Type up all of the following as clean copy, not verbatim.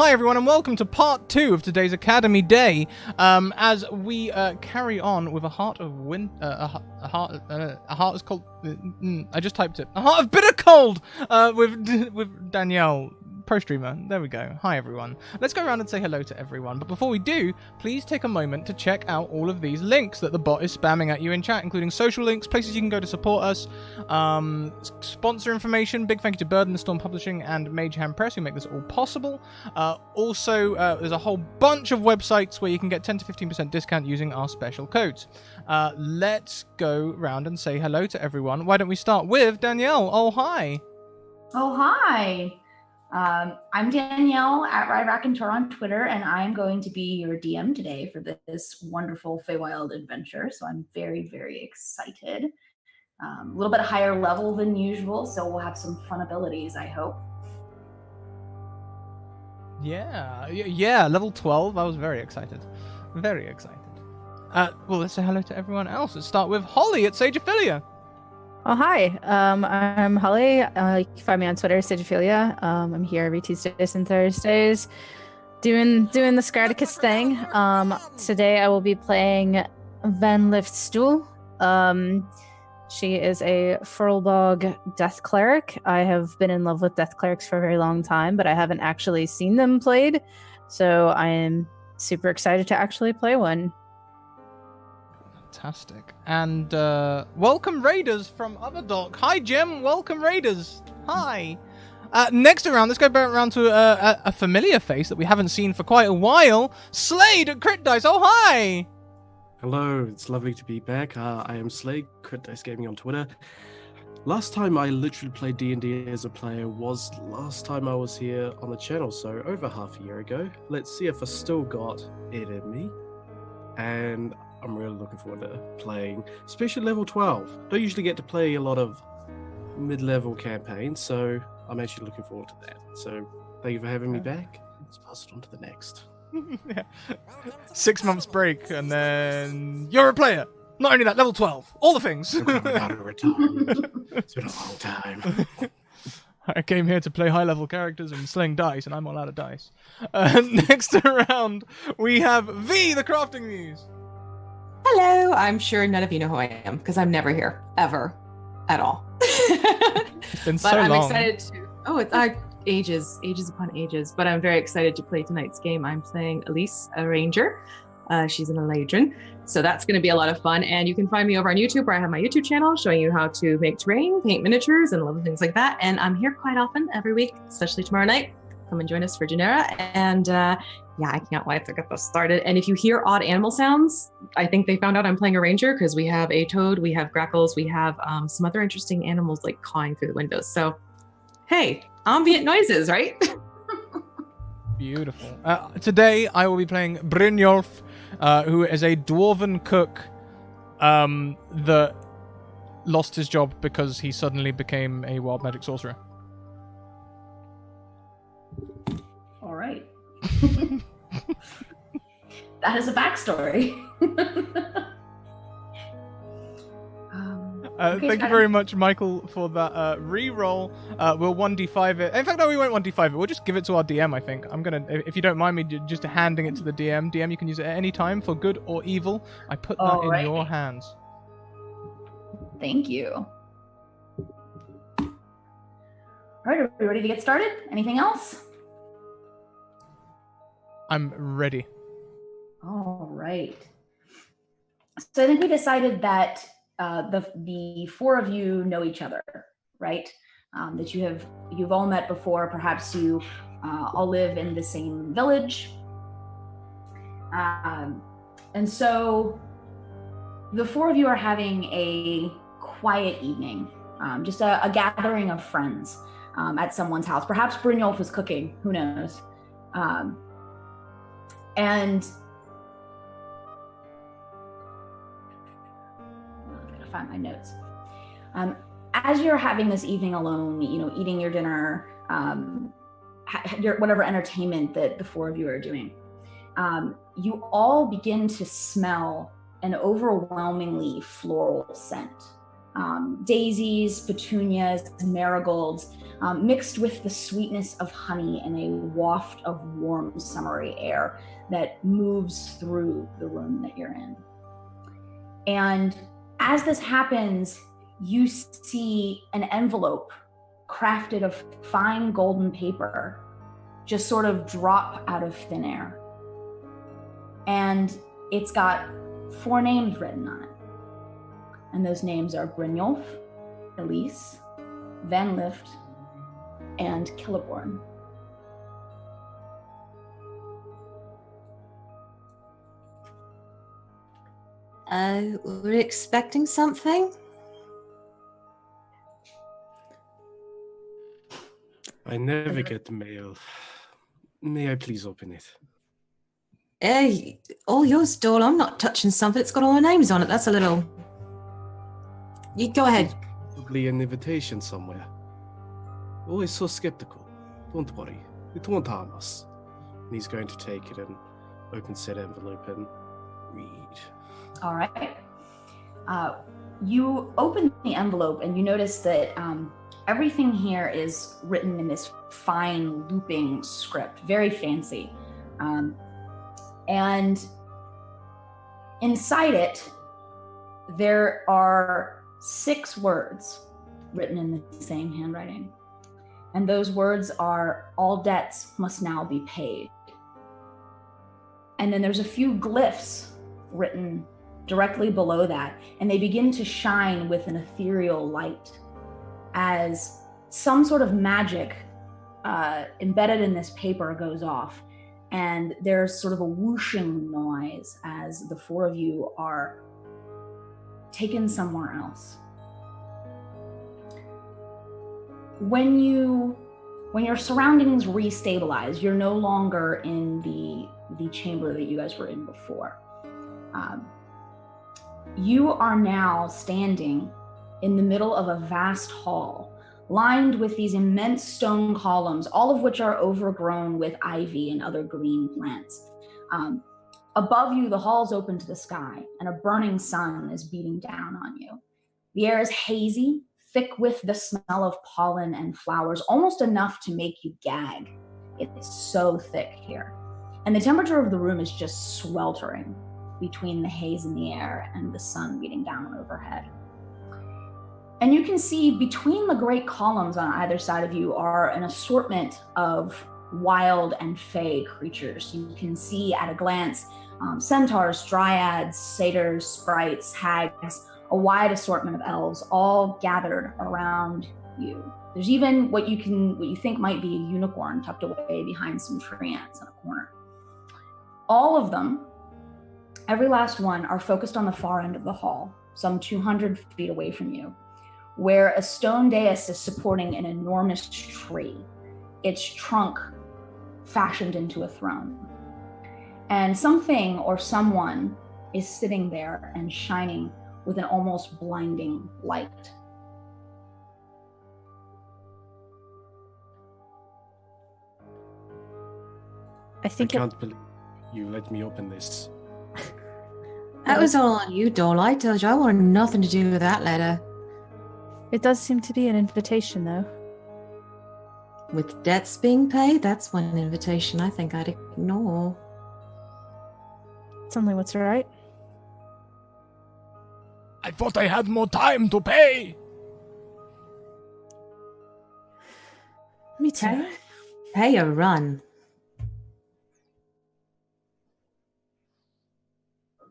Hi everyone and welcome to part 2 of today's Academy Day, as we carry on with a heart of a heart is called, I just typed it, a heart of bitter cold, with Danielle, pro streamer. There we go. Hi everyone. Let's go around and say hello to everyone, but before we do, please take a moment to check out all of these links that the bot is spamming at you in chat, including social links, places you can go to support us, sponsor information. Big thank you to Bird and the Storm Publishing and Mage Hand Press who make this all possible. Also, there's a whole bunch of websites where you can get 10 to 15% discount using our special codes. Let's go round and say hello to everyone. Why don't we start with Danielle? Oh, hi. Oh, hi. I'm Danielle at WryRaconteur on Twitter, and I'm going to be your DM today for this wonderful Feywild adventure. So I'm very, very excited. A little bit higher level than usual, so we'll have some fun abilities, I hope. Yeah, level 12. I was very excited. Very excited. Well, let's say hello to everyone else. Let's start with Holly at Sagephilia. Oh, hi. I'm Holly. You can find me on Twitter, Sagephilia. I'm here every Tuesdays and Thursdays doing the Scratticus thing. Today I will be playing Van Liftstool. She is a Furlbog Death Cleric. I have been in love with Death Clerics for a very long time, but I haven't actually seen them played. So I am super excited to actually play one. Fantastic. And welcome Raiders from Otherdock. Hi Jim, welcome Raiders. Hi. Next around, let's go back around to a familiar face that we haven't seen for quite a while. Slade at Crit Dice. Oh, hi. Hello, it's lovely to be back. I am Slade, Crit Dice Gaming on Twitter. Last time I literally played D&D as a player was last time I was here on the channel, so over half a year ago. Let's see if I still got it in me. And I'm really looking forward to playing, especially level 12. Don't usually get to play a lot of mid-level campaigns, so I'm actually looking forward to that. So thank you for having me back. Let's pass it on to the next. Yeah. 6 months break, and then you're a player. Not only that, level 12. All the things. I'm coming out of retirement. It's been a long time. I came here to play high-level characters and sling dice, and I'm all out of dice. Next around, we have V, the Crafting Muse. Hello, I'm sure none of you know who I am because I'm never here, ever, at all. It's been so long. I'm excited to. Oh, it's ages upon ages. But I'm very excited to play tonight's game. I'm playing Elise, a ranger. She's an Eladrin, so that's going to be a lot of fun. And you can find me over on YouTube, where I have my YouTube channel showing you how to make terrain, paint miniatures, and little things like that. And I'm here quite often every week, especially tomorrow night. Come and join us for Genera. And yeah, I can't wait to get this started. And if you hear odd animal sounds, I think they found out I'm playing a ranger because we have a toad, we have grackles, we have some other interesting animals like cawing through the windows. So, hey, ambient noises, right? Beautiful. Today I will be playing Brynjolf, who is a dwarven cook that lost his job because he suddenly became a wild magic sorcerer. All right. That is a backstory. Thank you very much, Michael, for that re-roll. We'll 1d5 it. In fact, no, we won't 1d5 it. We'll just give it to our DM, I think. I'm going to, if you don't mind me just handing it to the DM. DM, you can use it at any time for good or evil. I put that in your hands. Thank you. All right, are we ready to get started? Anything else? I'm ready. All right. So I think we decided that the four of you know each other, right? That you've all met before. Perhaps you all live in the same village. And so the four of you are having a quiet evening, just a gathering of friends at someone's house. Perhaps Brynjolf was cooking, who knows? And I'm gonna find my notes. As you're having this evening alone, eating your dinner, your whatever entertainment that the four of you are doing, you all begin to smell an overwhelmingly floral scent. Daisies, petunias, marigolds, mixed with the sweetness of honey and a waft of warm summery air that moves through the room that you're in. And as this happens, you see an envelope crafted of fine golden paper just sort of drop out of thin air. And it's got 4 names written on it. And those names are Brynjolf, Elise, Van Lift, and Killeborn. We're expecting something? I never get the mail. May I please open it? All yours, doll. I'm not touching something. It's got all our names on it. That's a little... You go ahead. Probably an invitation somewhere. Always so skeptical. Don't worry. It won't harm us. And he's going to take it and open said envelope and read. All right. You open the envelope and you notice that everything here is written in this fine looping script, very fancy. And inside it, there are 6 words written in the same handwriting. And those words are, all debts must now be paid. And then there's a few glyphs written directly below that, and they begin to shine with an ethereal light as some sort of magic embedded in this paper goes off. And there's sort of a whooshing noise as the 4 of you are taken somewhere else. When your surroundings restabilize, you're no longer in the chamber that you guys were in before. You are now standing in the middle of a vast hall lined with these immense stone columns, all of which are overgrown with ivy and other green plants. Above you, the hall's open to the sky, and a burning sun is beating down on you. The air is hazy, thick with the smell of pollen and flowers, almost enough to make you gag. It's so thick here. And the temperature of the room is just sweltering between the haze in the air and the sun beating down overhead. And you can see between the great columns on either side of you are an assortment of wild and fey creatures. You can see at a glance centaurs, dryads, satyrs, sprites, hags, a wide assortment of elves, all gathered around you. There's even what you think might be a unicorn tucked away behind some tree ants in a corner. All of them, every last one, are focused on the far end of the hall, some 200 feet away from you, where a stone dais is supporting an enormous tree, its trunk fashioned into a throne. And something or someone is sitting there and shining with an almost blinding light. I can't believe you let me open this. That was all on you, doll. I told you I wanted nothing to do with that letter. It does seem to be an invitation, though. With debts being paid, that's one invitation I think I'd ignore. It's only what's right. I thought I had more time to pay. Me too. Pay a run.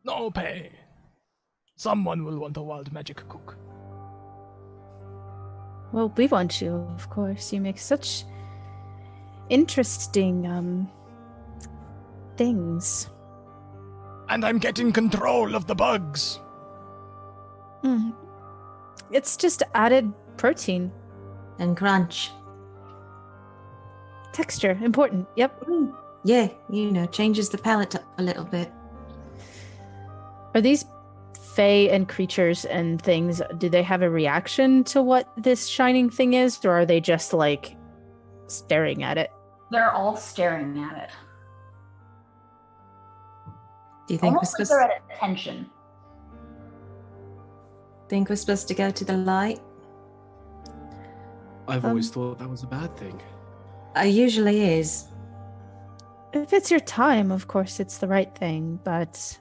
No pay. Someone will want a wild magic cook. Well, we want you, of course. You make such interesting things. And I'm getting control of the bugs. It's just added protein. And crunch. Texture, important. Yep. Yeah, changes the palate up a little bit. Are these fae and creatures and things, do they have a reaction to what this shining thing is, or are they just like staring at it? They're all staring at it. Do you think almost like they're at attention. Think we're supposed to go to the light? I've always thought that was a bad thing. It usually is. If it's your time, of course it's the right thing, but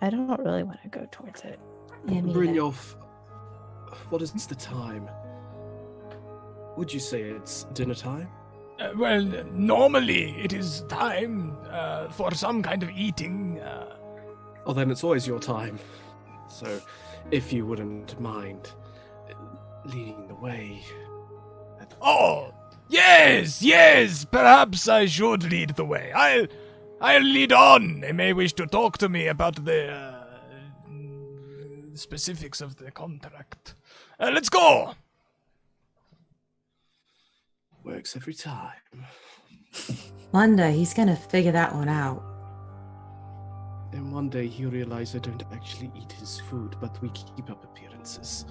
I don't really want to go towards it. Yeah, me neither. Brynjolf, what is the time? Would you say it's dinner time? Well, normally it is time for some kind of eating. Oh, then it's always your time. So, if you wouldn't mind leading the way. Oh, yes, perhaps I should lead the way. I'll lead on. They may wish to talk to me about the specifics of the contract. Let's go! Works every time. One day he's gonna figure that one out. And one day he'll realize I don't actually eat his food, but we keep up appearances.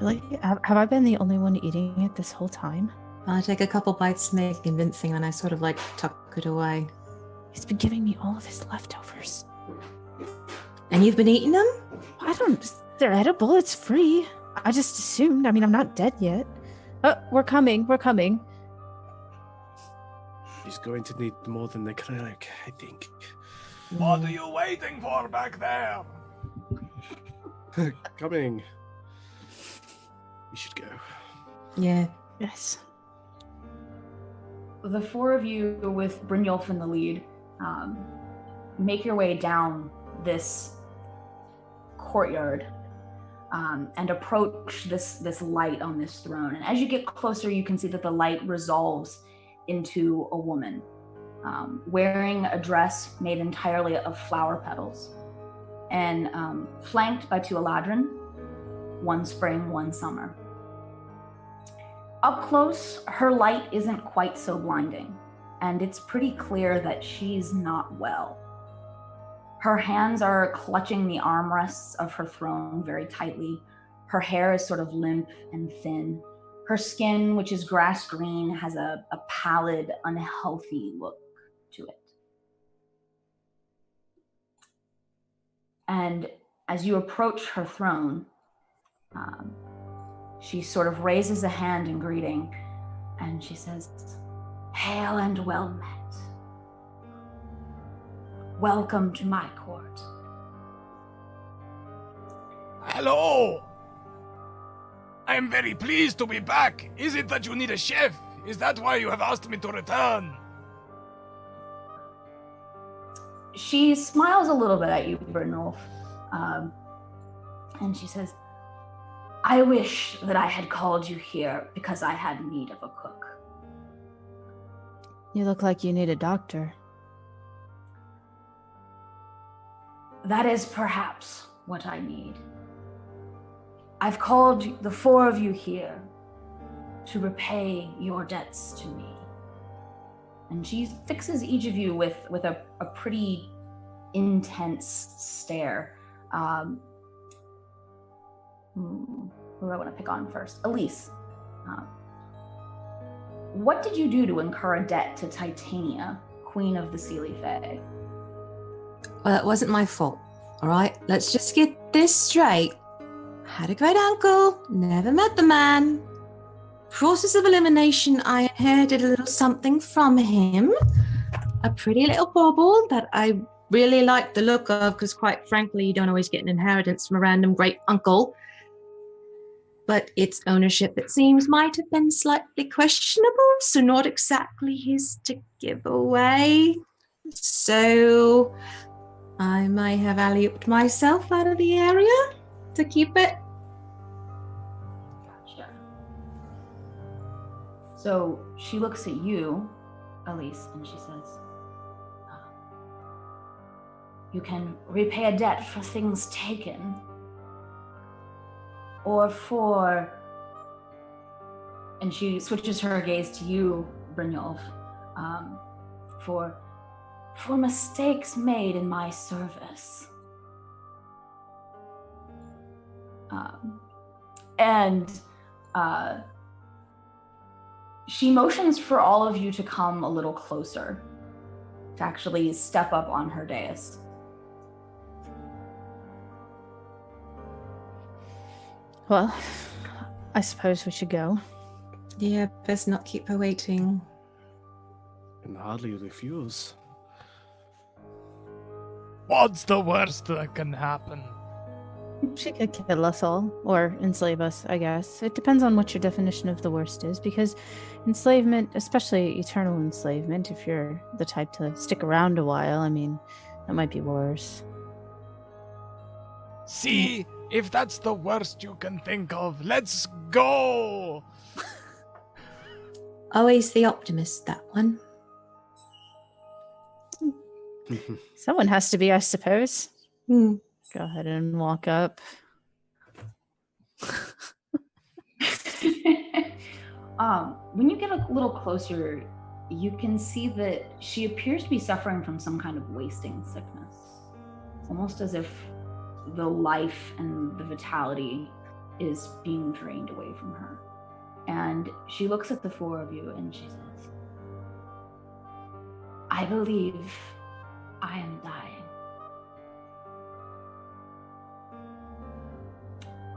Really? Have I been the only one eating it this whole time? I take a couple bites to make it convincing, and I sort of like tuck it away. He's been giving me all of his leftovers. And you've been eating them? They're edible, it's free. I just assumed, I'm not dead yet. Oh, we're coming. He's going to need more than the cleric, I think. What are you waiting for back there? Coming. We should go. Yeah. Yes. The four of you, with Brynjolf in the lead, make your way down this courtyard and approach this light on this throne. And as you get closer, you can see that the light resolves into a woman wearing a dress made entirely of flower petals and flanked by two Eladrin, one spring, one summer. Up close, her light isn't quite so blinding, and it's pretty clear that she's not well. Her hands are clutching the armrests of her throne very tightly. Her hair is sort of limp and thin. Her skin, which is grass green, has a pallid, unhealthy look to it. And as you approach her throne, she sort of raises a hand in greeting, and she says, "Hail and well met. Welcome to my court." Hello! I am very pleased to be back. Is it that you need a chef? Is that why you have asked me to return? She smiles a little bit at you, Brynjolf, and she says, "I wish that I had called you here because I had need of a cook." You look like you need a doctor. That is perhaps what I need. I've called the four of you here to repay your debts to me. And she fixes each of you with a pretty intense stare. Who do I want to pick on first? Elise. What did you do to incur a debt to Titania, Queen of the Seelie Fae? Well, it wasn't my fault. All right, let's just get this straight. Had a great uncle, never met the man. Process of elimination, I inherited a little something from him. A pretty little bauble that I really liked the look of, because quite frankly, you don't always get an inheritance from a random great uncle. But its ownership, it seems, might have been slightly questionable, so not exactly his to give away. So I might have alley-ooped myself out of the area to keep it. Gotcha. So she looks at you, Elise, and she says, "You can repay a debt for things taken, or for," and she switches her gaze to you, Brynjolf, for mistakes made in my service. And she motions for all of you to come a little closer, to actually step up on her dais. Well, I suppose we should go. Yeah, best not keep her waiting. And hardly refuse. What's the worst that can happen? She could kill us all, or enslave us, I guess. It depends on what your definition of the worst is, because enslavement, especially eternal enslavement, if you're the type to stick around a while, I mean, that might be worse. See, if that's the worst you can think of, let's go! Always the optimist, that one. Someone has to be, I suppose. Hmm. Go ahead and walk up. When you get a little closer, you can see that she appears to be suffering from some kind of wasting sickness. Almost as if the life and the vitality is being drained away from her. And she looks at the four of you and she says, I believe I am dying.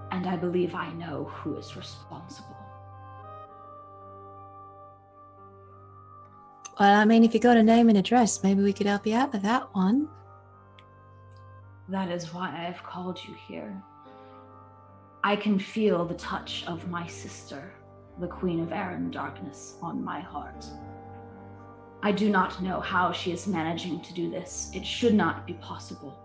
And I believe I know who is responsible. Well, I mean, if you got a name and address, maybe we could help you out with that one. That is why I have called you here. I can feel the touch of my sister, the Queen of Air and Darkness, on my heart. I do not know how she is managing to do this. It should not be possible.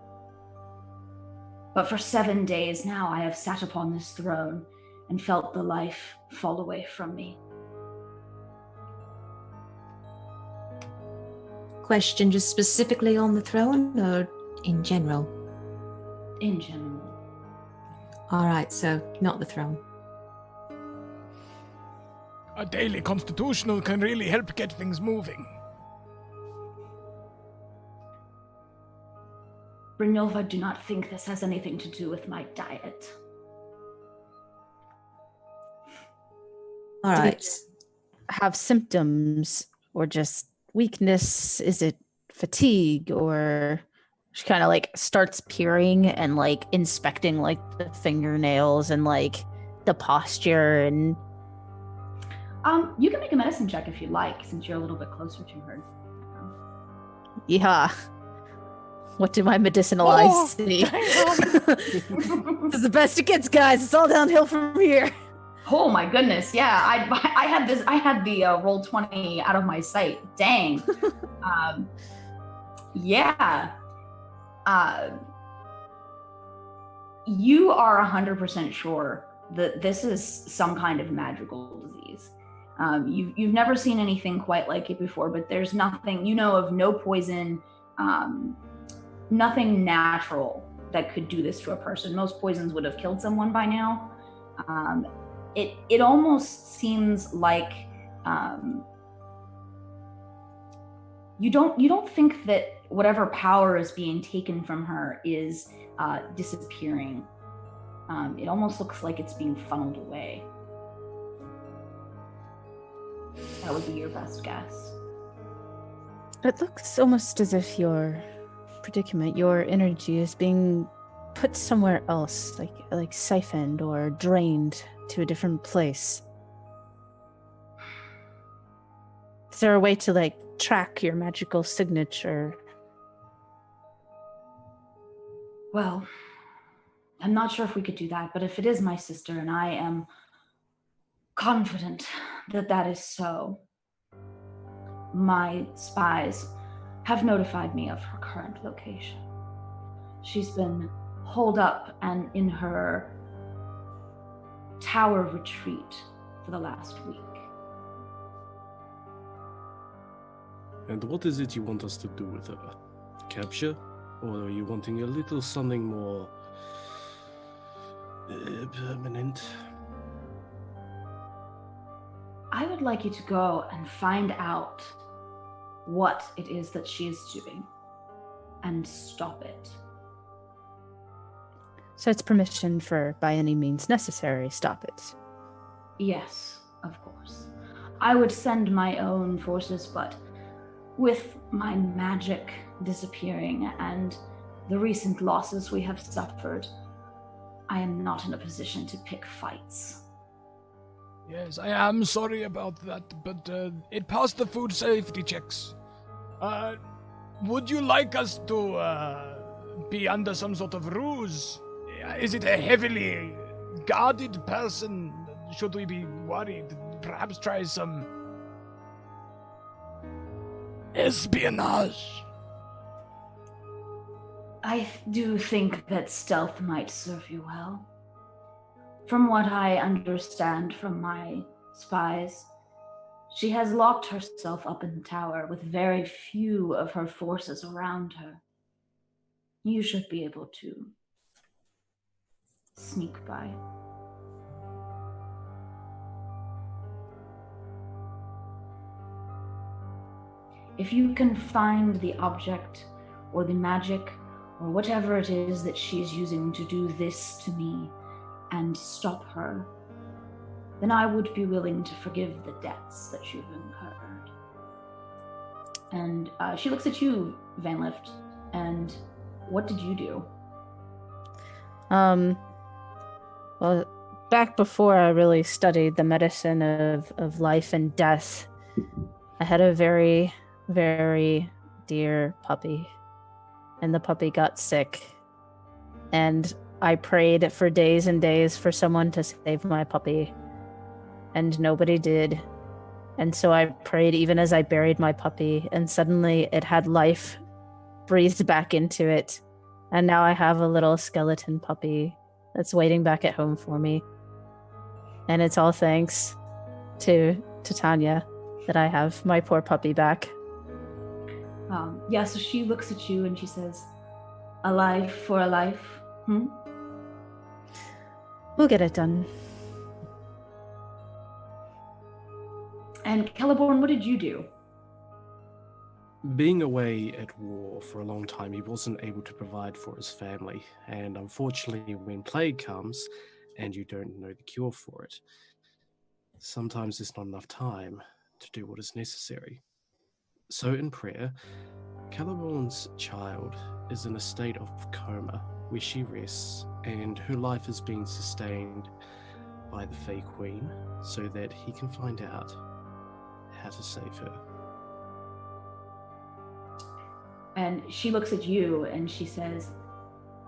But for 7 days now, I have sat upon this throne and felt the life fall away from me. Question just specifically on the throne or in general? In general. All right, so not the throne. A daily constitutional can really help get things moving. Brynjolf, do not think this has anything to do with my diet. All right. Have symptoms or just weakness? Is it fatigue? Or she kind of like starts peering and like inspecting like the fingernails and like the posture and You can make a medicine check if you like, since you're a little bit closer to her. yeah. What do my medicinal eyes see? This is the best it gets, guys. It's all downhill from here. Oh my goodness, yeah. I had the roll 20 out of my sight. Dang. Yeah. You are 100% sure that this is some kind of magical disease. You've never seen anything quite like it before, but there's nothing, you know, of no poison, nothing natural that could do this to a person. Most poisons would have killed someone by now. It almost seems like you don't think that whatever power is being taken from her is disappearing. It almost looks like it's being funneled away. That would be your best guess. It looks almost as if your predicament, your energy is being put somewhere else, like siphoned or drained to a different place. Is there a way to like track your magical signature? Well, I'm not sure if we could do that, but if it is my sister, and I am confident that that is so, my spies have notified me of her current location. She's been holed up and in her tower retreat for the last week. And what is it you want us to do with her? Capture? Or are you wanting a little something more permanent? I would like you to go and find out what it is that she is doing and stop it. So it's permission for, by any means necessary, stop it. Yes, of course. I would send my own forces, but with my magic disappearing and the recent losses we have suffered, I am not in a position to pick fights. Yes, I am sorry about that, but it passed the food safety checks. Would you like us to be under some sort of ruse? Is it a heavily guarded person? Should we be worried? Perhaps try some espionage. I do think that stealth might serve you well. From what I understand from my spies, she has locked herself up in the tower with very few of her forces around her. You should be able to sneak by. If you can find the object or the magic or whatever it is that she's using to do this to me and stop her, then I would be willing to forgive the debts that you've incurred. And she looks at you, Van Lift, and what did you do? Well, back before I really studied the medicine of life and death, I had a very, very dear puppy, and the puppy got sick, and I prayed for days and days for someone to save my puppy, and nobody did. And so I prayed even as I buried my puppy, and suddenly it had life breathed back into it, and now I have a little skeleton puppy that's waiting back at home for me. And it's all thanks to Tanya that I have my poor puppy back. So she looks at you and she says, "A life for a life, We'll get it done." And Celeborn, what did you do? Being away at war for a long time, he wasn't able to provide for his family. And unfortunately, when plague comes and you don't know the cure for it, sometimes there's not enough time to do what is necessary. So in prayer, Celeborn's child is in a state of coma where she rests, and her life is being sustained by the Fey Queen so that he can find out how to save her. And she looks at you and she says,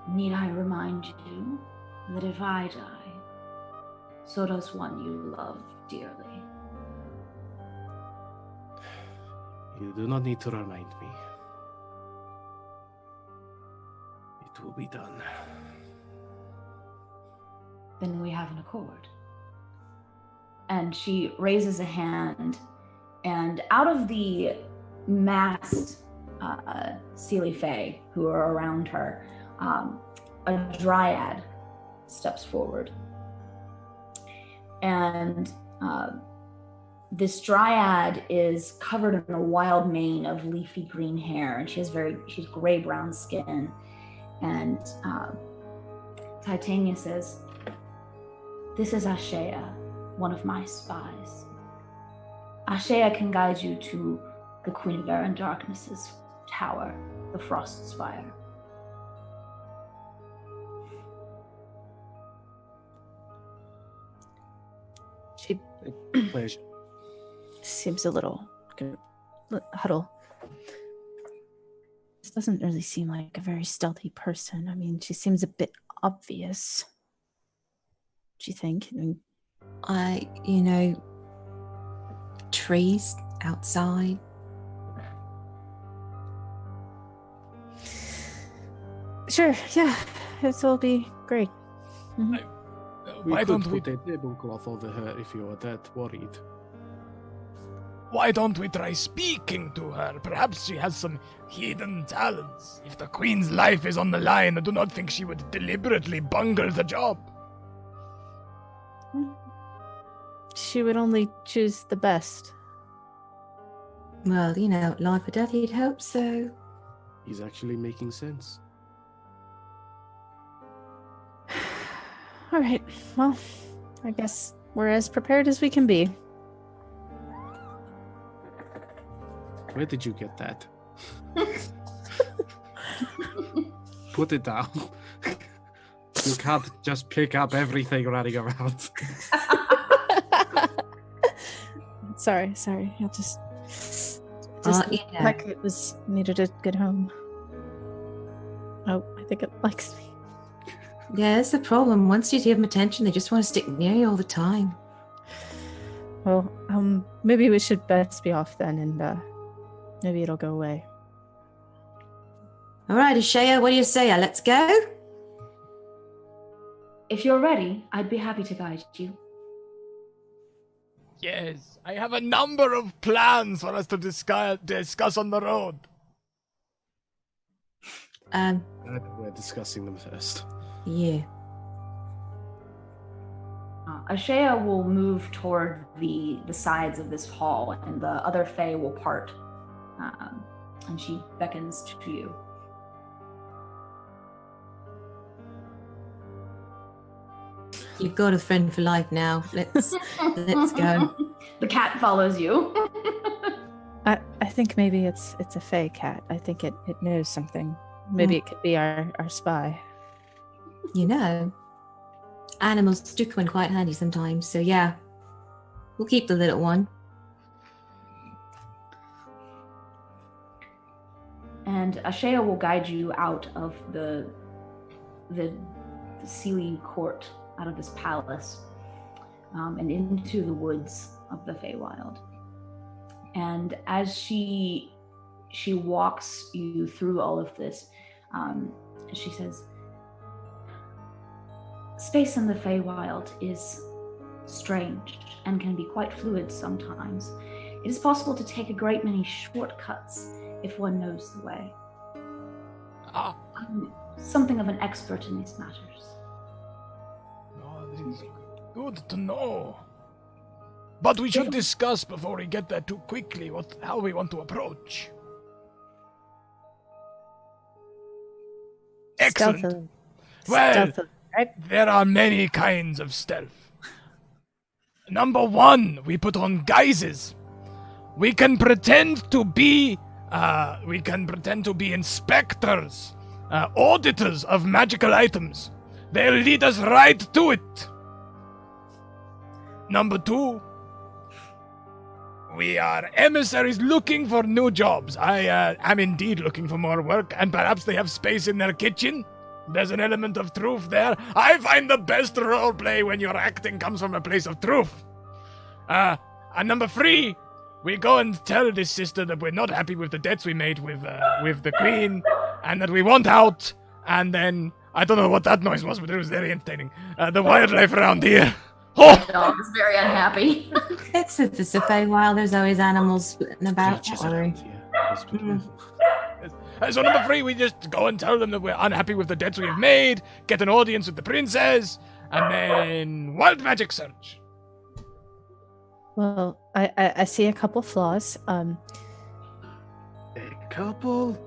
"Need I remind you that if I die, so does one you love dearly." You do not need to remind me. It will be done. Then we have an accord. And she raises a hand, and out of the massed Seelie Fae who are around her, a dryad steps forward. And this dryad is covered in a wild mane of leafy green hair, and she's gray-brown skin. And Titania says, "This is Ashea, one of my spies. Ashea can guide you to the Queen of Air and Darkness's tower, the Frost Spire." She Pleasure. seems a little huddle. This doesn't really seem like a very stealthy person. I mean, she seems a bit obvious. Do you think? Trees outside. Sure, yeah. It'll be great. Mhm. Why don't we? put a tablecloth over her if you are that worried? Why don't we try speaking to her? Perhaps she has some hidden talents. If the queen's life is on the line, I do not think she would deliberately bungle the job. She would only choose the best. Well, life or death, you'd hope so. He's actually making sense. All right. Well, I guess we're as prepared as we can be. Where did you get that? Put it down. You can't just pick up everything running around. Sorry. I just yeah. like it was needed a good home. Oh, I think it likes me. Yeah, that's the problem. Once you give them attention, they just want to stick near you all the time. Well, maybe we should best be off then, and maybe it'll go away. All right, Ashaya, what do you say? Let's go? If you're ready, I'd be happy to guide you. Yes, I have a number of plans for us to discuss on the road. We're discussing them first. Yeah. Ashaya will move toward the sides of this hall, and the other Fae will part. And she beckons to you. You've got a friend for life now. Let's go. The cat follows you. I think maybe it's a fey cat. I think it knows something. Maybe it could be our spy. You know, animals do come in quite handy sometimes. So yeah, we'll keep the little one. And Ashaya will guide you out of the Sealy court, out of this palace, and into the woods of the Feywild. And as she walks you through all of this, she says, space in the Feywild is strange and can be quite fluid sometimes. It is possible to take a great many shortcuts if one knows the way. I'm something of an expert in these matters. Oh, this is good to know. But we should discuss before we get there too quickly how we want to approach. Excellent. Stealthily. Well, Stealthily, right? there are many kinds of stealth. Number one, we put on guises. We can pretend to be inspectors, auditors of magical items. They'll lead us right to it. Number two, we are emissaries looking for new jobs. I am indeed looking for more work, and perhaps they have space in their kitchen. There's an element of truth there. I find the best roleplay when your acting comes from a place of truth. And number three, we go and tell this sister that we're not happy with the debts we made with the queen, and that we want out. And then, I don't know what that noise was, but it was very entertaining. The wildlife around here. Oh! The dog is very unhappy. It's a Feywild. There's always animals splitting about. Don't worry. So number three, we just go and tell them that we're unhappy with the debts we've made, get an audience with the princess, and then wild magic search. Well, I see a couple flaws. A couple?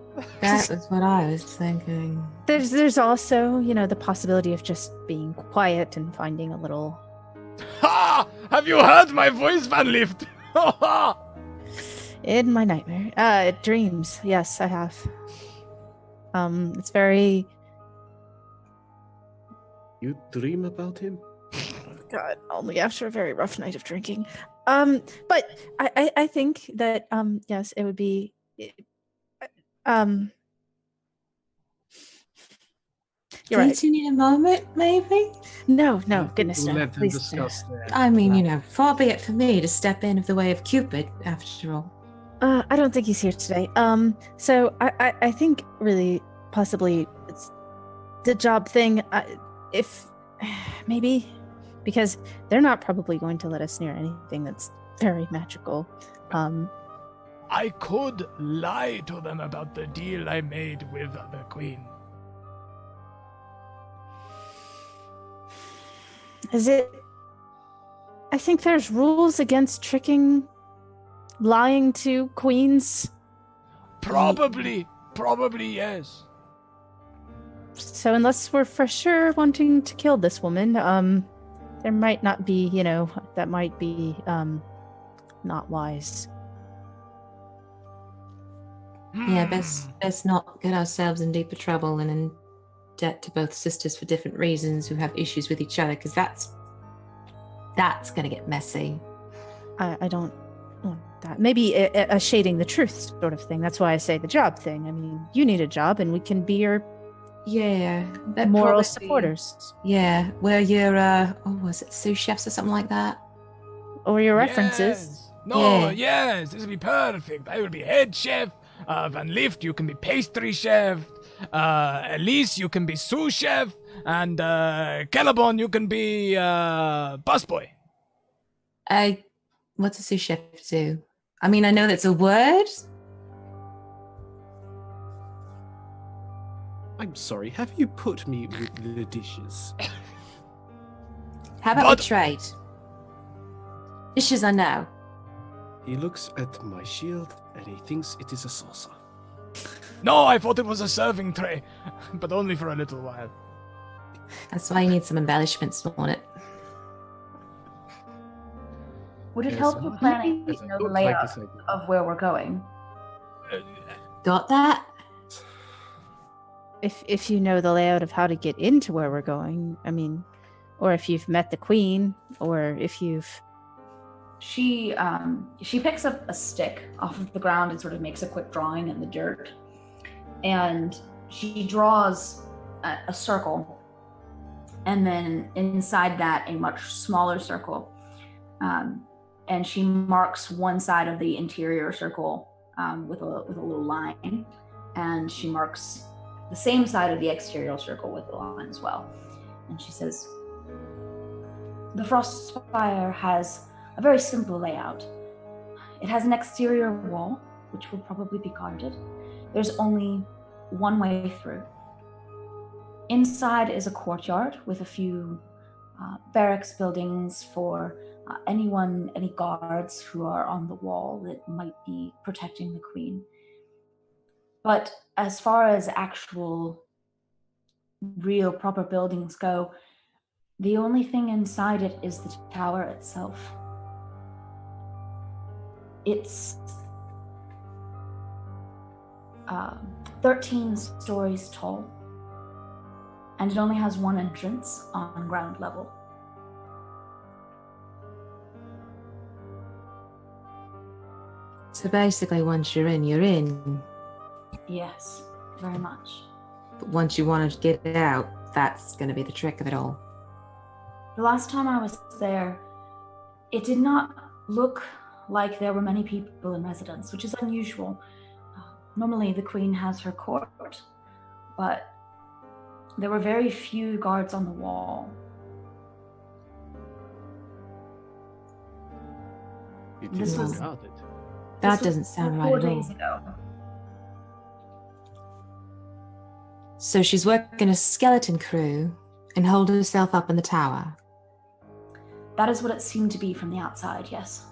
That was what I was thinking. There's also, the possibility of just being quiet and finding a little. Ha! Have you heard my voice, Van Lift? Ha ha! In my nightmare. Dreams. Yes, I have. It's very. You dream about him? God, only after a very rough night of drinking. But I think that yes, it would be. You're right. Do you need a moment, maybe? No, goodness We'll no. let them Please discuss that. I mean, far be it for me to step in of the way of Cupid, after all. I don't think he's here today. So I think really possibly it's the job thing. If maybe because they're not probably going to let us near anything that's very magical. I could lie to them about the deal I made with the queen. Is it? I think there's rules against lying to queens. Probably yes. So unless we're for sure wanting to kill this woman, there might not be, that might be not wise. Yeah, best not get ourselves in deeper trouble and in debt to both sisters for different reasons who have issues with each other, because that's going to get messy. I don't Well, that maybe a shading the truth sort of thing. That's why I say the job thing. I mean, you need a job, and we can be your that moral probably- supporters Yeah, where you're was it sous chefs or something like that? or your references. Yes. No, Yeah. yes, this will be perfect. I will be head chef. Van Lift, you can be pastry chef. Elise, you can be sous chef. And Caliban, you can be busboy. What's a sous chef do? I mean, I know that's a word. I'm sorry, have you put me with the dishes? How about But- the trade? Dishes I know. He looks at my shield and he thinks it is a saucer. No, I thought it was a serving tray, but only for a little while. That's why you need some embellishments on it. Would it Yes, help your I- planning Yes, to I know the would like layout to say that. of where we're going? Got that? If you know the layout of how to get into where we're going, I mean, or if you've met the queen, or if you've She picks up a stick off of the ground and sort of makes a quick drawing in the dirt, and she draws a circle, and then inside that a much smaller circle, and she marks one side of the interior circle with a little line, and she marks the same side of the exterior circle with a line as well, and she says, "The Frost Spire has a very simple layout. It has an exterior wall, which will probably be guarded. There's only one way through. Inside is a courtyard with a few barracks buildings for any guards who are on the wall that might be protecting the queen. But as far as actual, real, proper buildings go, the only thing inside it is the tower itself. It's 13 stories tall, and it only has one entrance on ground level. So basically, once you're in, you're in. Yes, very much. But once you want to get out, that's going to be the trick of it all. The last time I was there, it did not look like there were many people in residence, which is unusual. Normally the queen has her court, but there were very few guards on the wall. It This is was- unguarded. That This was doesn't sound right 4 at all. days ago. So she's working a skeleton crew and holed herself up in the tower. That is what it seemed to be from the outside, yes.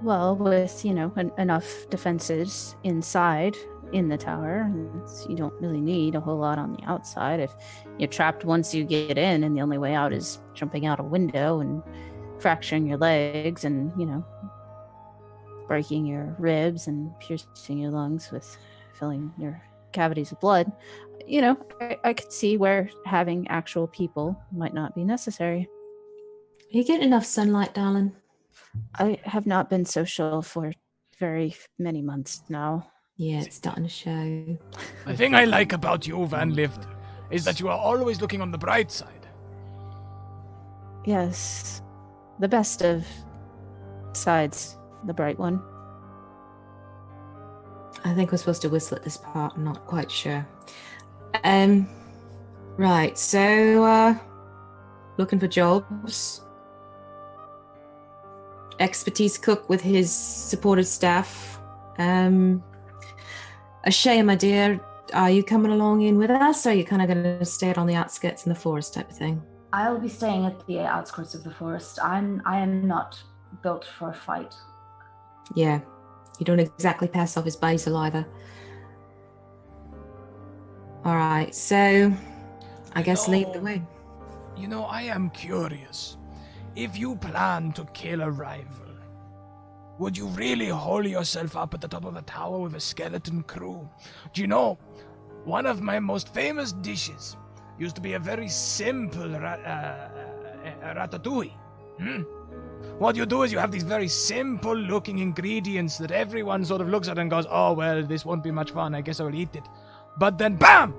well, with enough defenses inside in the tower, you don't really need a whole lot on the outside. If you're trapped once you get in, and the only way out is jumping out a window and fracturing your legs, and breaking your ribs and piercing your lungs with filling your cavities with blood, I could see where having actual people might not be necessary. Are you getting enough sunlight, darling? I have not been social for very many months now. Yeah, it's starting to show. The thing I like about you, Van Lift, is that you are always looking on the bright side. Yes, the best of sides, the bright one. I think we're supposed to whistle at this part. I'm not quite sure. Right. So, looking for jobs. Expertise cook with his supported staff. Ashaya, my dear, are you coming along in with us, or are you kind of going to stay out on the outskirts in the forest type of thing? I'll be staying at the outskirts of the forest. I am not built for a fight. Yeah, you don't exactly pass off as basil either. All right, so I guess lead the way. I am curious. If you plan to kill a rival, would you really hole yourself up at the top of a tower with a skeleton crew? Do you know, one of my most famous dishes used to be a very simple ratatouille. What you do is you have these very simple looking ingredients that everyone sort of looks at and goes, oh, well, this won't be much fun. I guess I will eat it. But then, bam!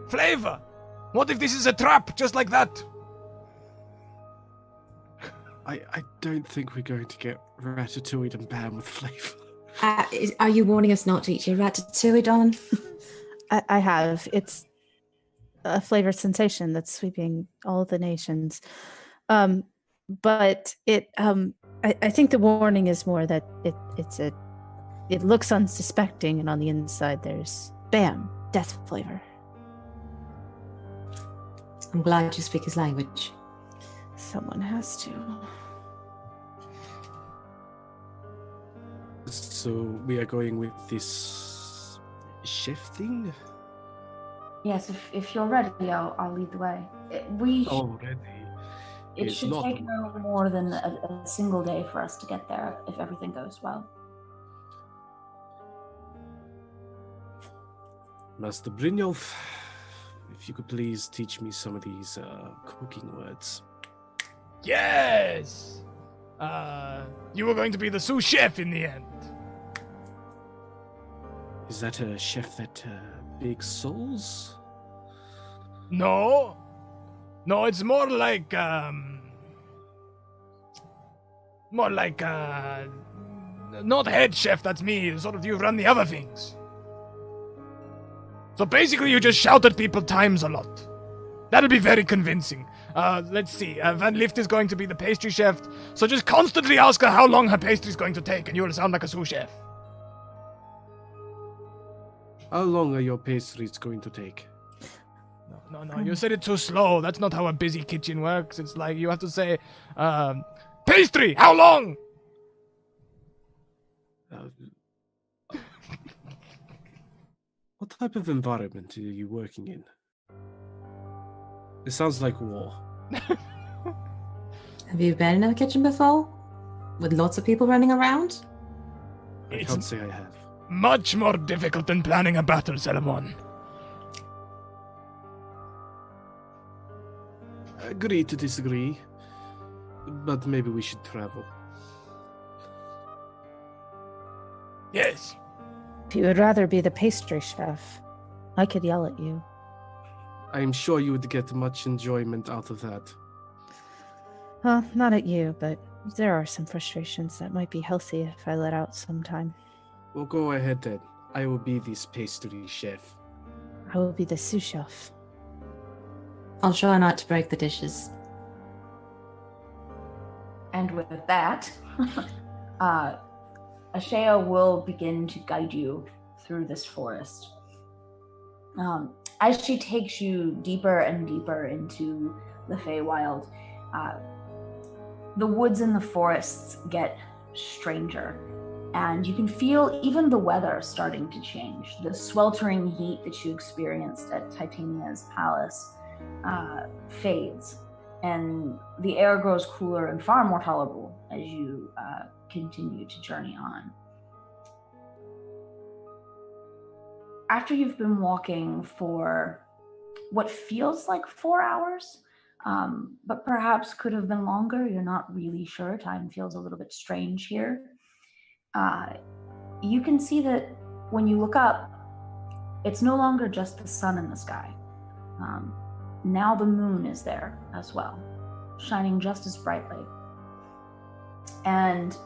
Flavor! What if this is a trap, just like that? I don't think we're going to get ratatouille and bam with flavor. Are you warning us not to eat your ratatouille, Don? I have. It's a flavor sensation that's sweeping all the nations. But I think the warning is more that it looks unsuspecting, and on the inside there's bam, death flavor. I'm glad you speak his language. Someone has to. So we are going with this chef thing? Yes, if you're ready, I'll lead the way. Already. It It's should not- take no more than a single day for us to get there if everything goes well. Master Brynjolf, if you could please teach me some of these cooking words. Yes! You were going to be the sous chef in the end. Is that a chef that bakes souls? No. No, it's more like, not head chef, that's me. Sort of you run the other things. So basically you just shout at people times a lot. That'll be very convincing. Let's see. Van Lift is going to be the pastry chef. So just constantly ask her how long her pastry's going to take and you will sound like a sous chef. How long are your pastries going to take? No, you said it too slow. That's not how a busy kitchen works. It's like you have to say, pastry, how long? What type of environment are you working in? It sounds like war. Have you been in a kitchen before? With lots of people running around? I It's- can't say I have. Much more difficult than planning a battle, Salamon. Agree to disagree, but maybe we should travel. Yes. If you would rather be the pastry chef, I could yell at you. I'm sure you would get much enjoyment out of that. Well, not at you, but there are some frustrations that might be healthy if I let out sometime. Well, go ahead then. I will be this pastry chef. I will be the sous chef. I'll try not to break the dishes. And with that, Ashea will begin to guide you through this forest. As she takes you deeper and deeper into the Feywild, the woods and the forests get stranger, and you can feel even the weather starting to change. The sweltering heat that you experienced at Titania's palace fades, and the air grows cooler and far more tolerable as you continue to journey on. After you've been walking for what feels like 4 hours, but perhaps could have been longer, you're not really sure. Time feels a little bit strange here. You can see that when you look up, it's no longer just the sun in the sky. Now the moon is there as well, shining just as brightly. And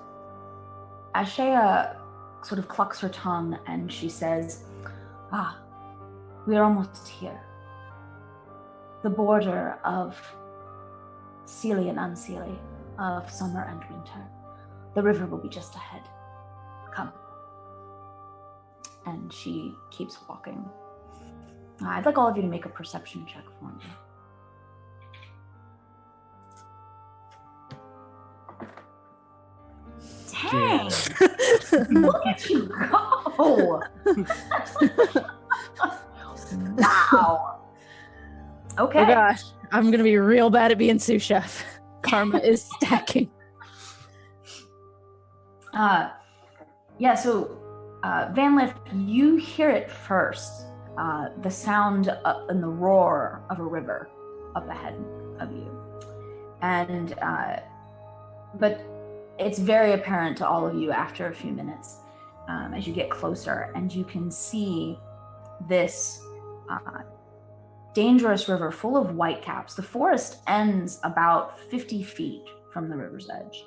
Ashea sort of clucks her tongue and she says, we are almost here. The border of Seelie and Unseelie, of summer and winter. The river will be just ahead. Come. And she keeps walking. I'd like all of you to make a perception check for me. Dang! Look at you go! Wow! Okay. Oh gosh, I'm gonna be real bad at being sous chef. Karma is stacking. So Van Lift, you hear it first. The sound and the roar of a river up ahead of you. And but it's very apparent to all of you after a few minutes as you get closer, and you can see this dangerous river full of whitecaps. The forest ends about 50 feet from the river's edge,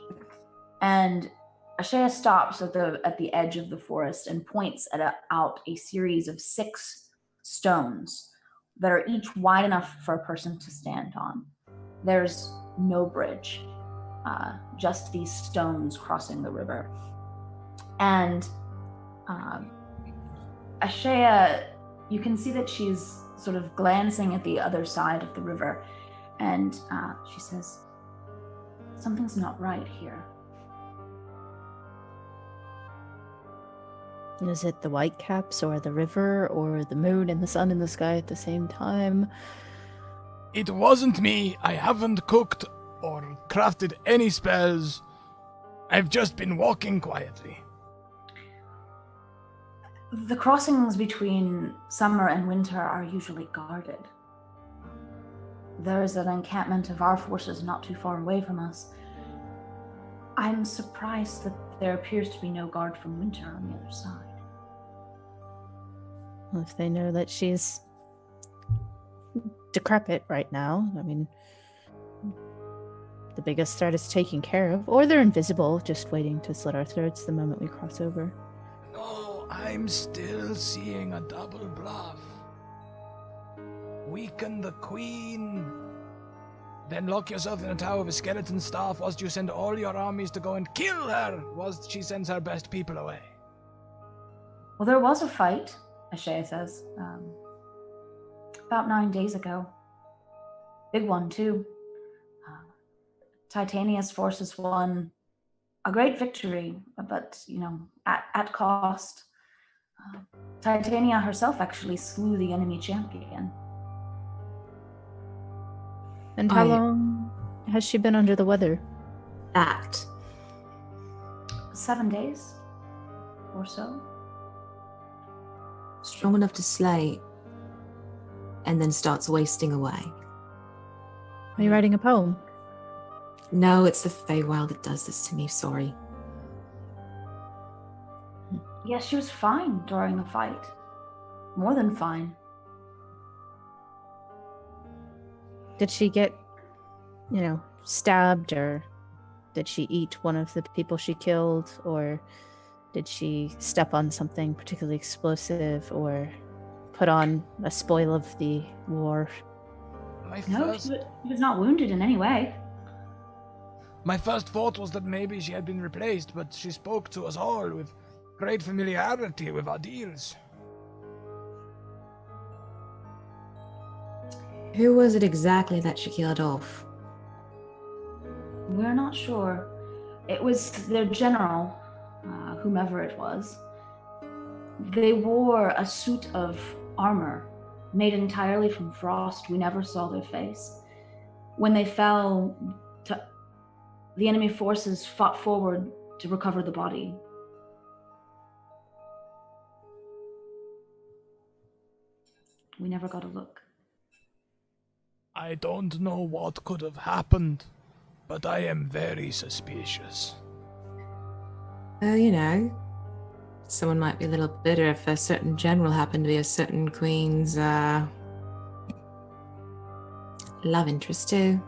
and Ashea stops at the edge of the forest and points out a series of 6 stones that are each wide enough for a person to stand on. There's no bridge, just these stones crossing the river. And Ashea, you can see that she's sort of glancing at the other side of the river, and she says, "Something's not right here." Is it the whitecaps or the river or the moon and the sun in the sky at the same time? It wasn't me. I haven't cooked or crafted any spells. I've just been walking quietly. The crossings between summer and winter are usually guarded. There is an encampment of our forces not too far away from us. I'm surprised that there appears to be no guard from winter on the other side. Well, if they know that she's decrepit right now, I mean, the biggest threat is taken care of. Or they're invisible, just waiting to slit our throats the moment we cross over. No, I'm still seeing a double bluff. Weaken the queen, then lock yourself in a tower with a skeleton staff whilst you send all your armies to go and kill her whilst she sends her best people away. Well, there was a fight, Ashea says, about 9 days ago. Big one, too. Titania's forces won a great victory, but, at cost. Titania herself actually slew the enemy champion. And how long has she been under the weather? 7 days or so. Strong enough to slay, and then starts wasting away. Are you writing a poem? No, it's the Feywild that does this to me, sorry. Yes, she was fine during the fight. More than fine. Did she get, stabbed, or did she eat one of the people she killed, or did she step on something particularly explosive, or put on a spoil of the war? No, she was not wounded in any way. My first thought was that maybe she had been replaced, but she spoke to us all with great familiarity with our deals. Who was it exactly that she killed off? We're not sure. It was their general, whomever it was. They wore a suit of armor made entirely from frost. We never saw their face. When they fell, the enemy forces fought forward to recover the body. We never got a look. I don't know what could have happened, but I am very suspicious. Someone might be a little bitter if a certain general happened to be a certain queen's love interest too.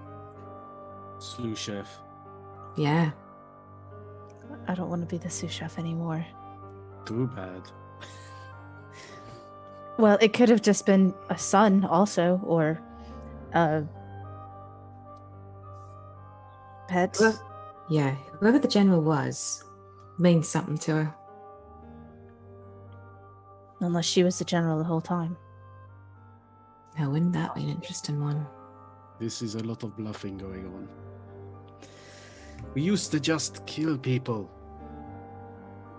Sous chef. Yeah. I don't want to be the sous chef anymore. Too bad. Well, it could have just been a son also, or a pet. Yeah, whoever the general was means something to her. Unless she was the general the whole time. Now, wouldn't that be an interesting one? This is a lot of bluffing going on. We used to just kill people.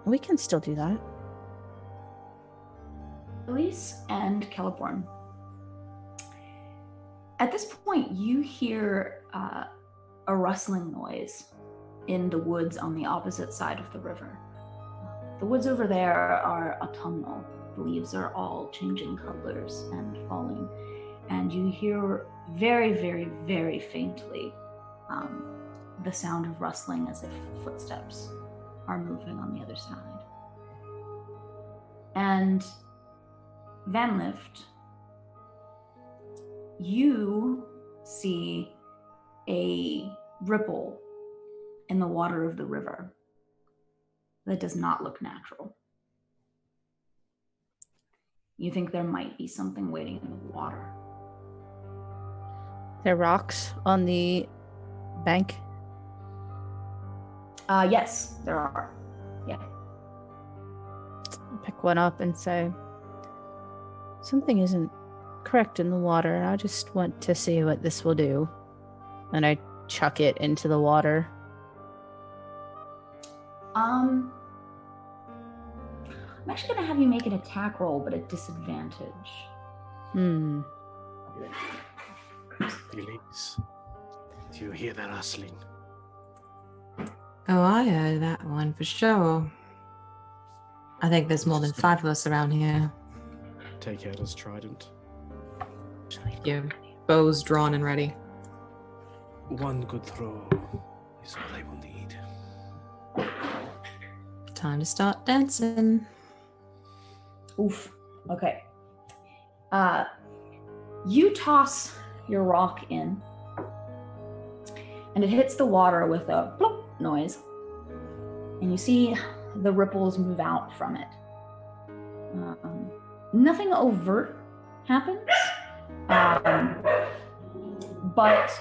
We can still do that. Elise and Celeborn. At this point, you hear a rustling noise in the woods on the opposite side of the river. The woods over there are autumnal. The leaves are all changing colors and falling. And you hear very, very, very faintly the sound of rustling as if footsteps are moving on the other side. And Van Lift, you see a ripple in the water of the river that does not look natural. You think there might be something waiting in the water. There are rocks on the bank. Yes, there are. Yeah. I'll pick one up and say, something isn't correct in the water. I just want to see what this will do. And I chuck it into the water. I'm actually going to have you make an attack roll, but at disadvantage. Elise, do you hear that rustling? Oh, I heard that one for sure. I think there's more than 5 of us around here. Take out his trident. Yeah, bows drawn and ready. One good throw is all I will need. Time to start dancing. Oof. Okay. You toss your rock in, and it hits the water with a plop noise, and you see the ripples move out from it. Nothing overt happens, but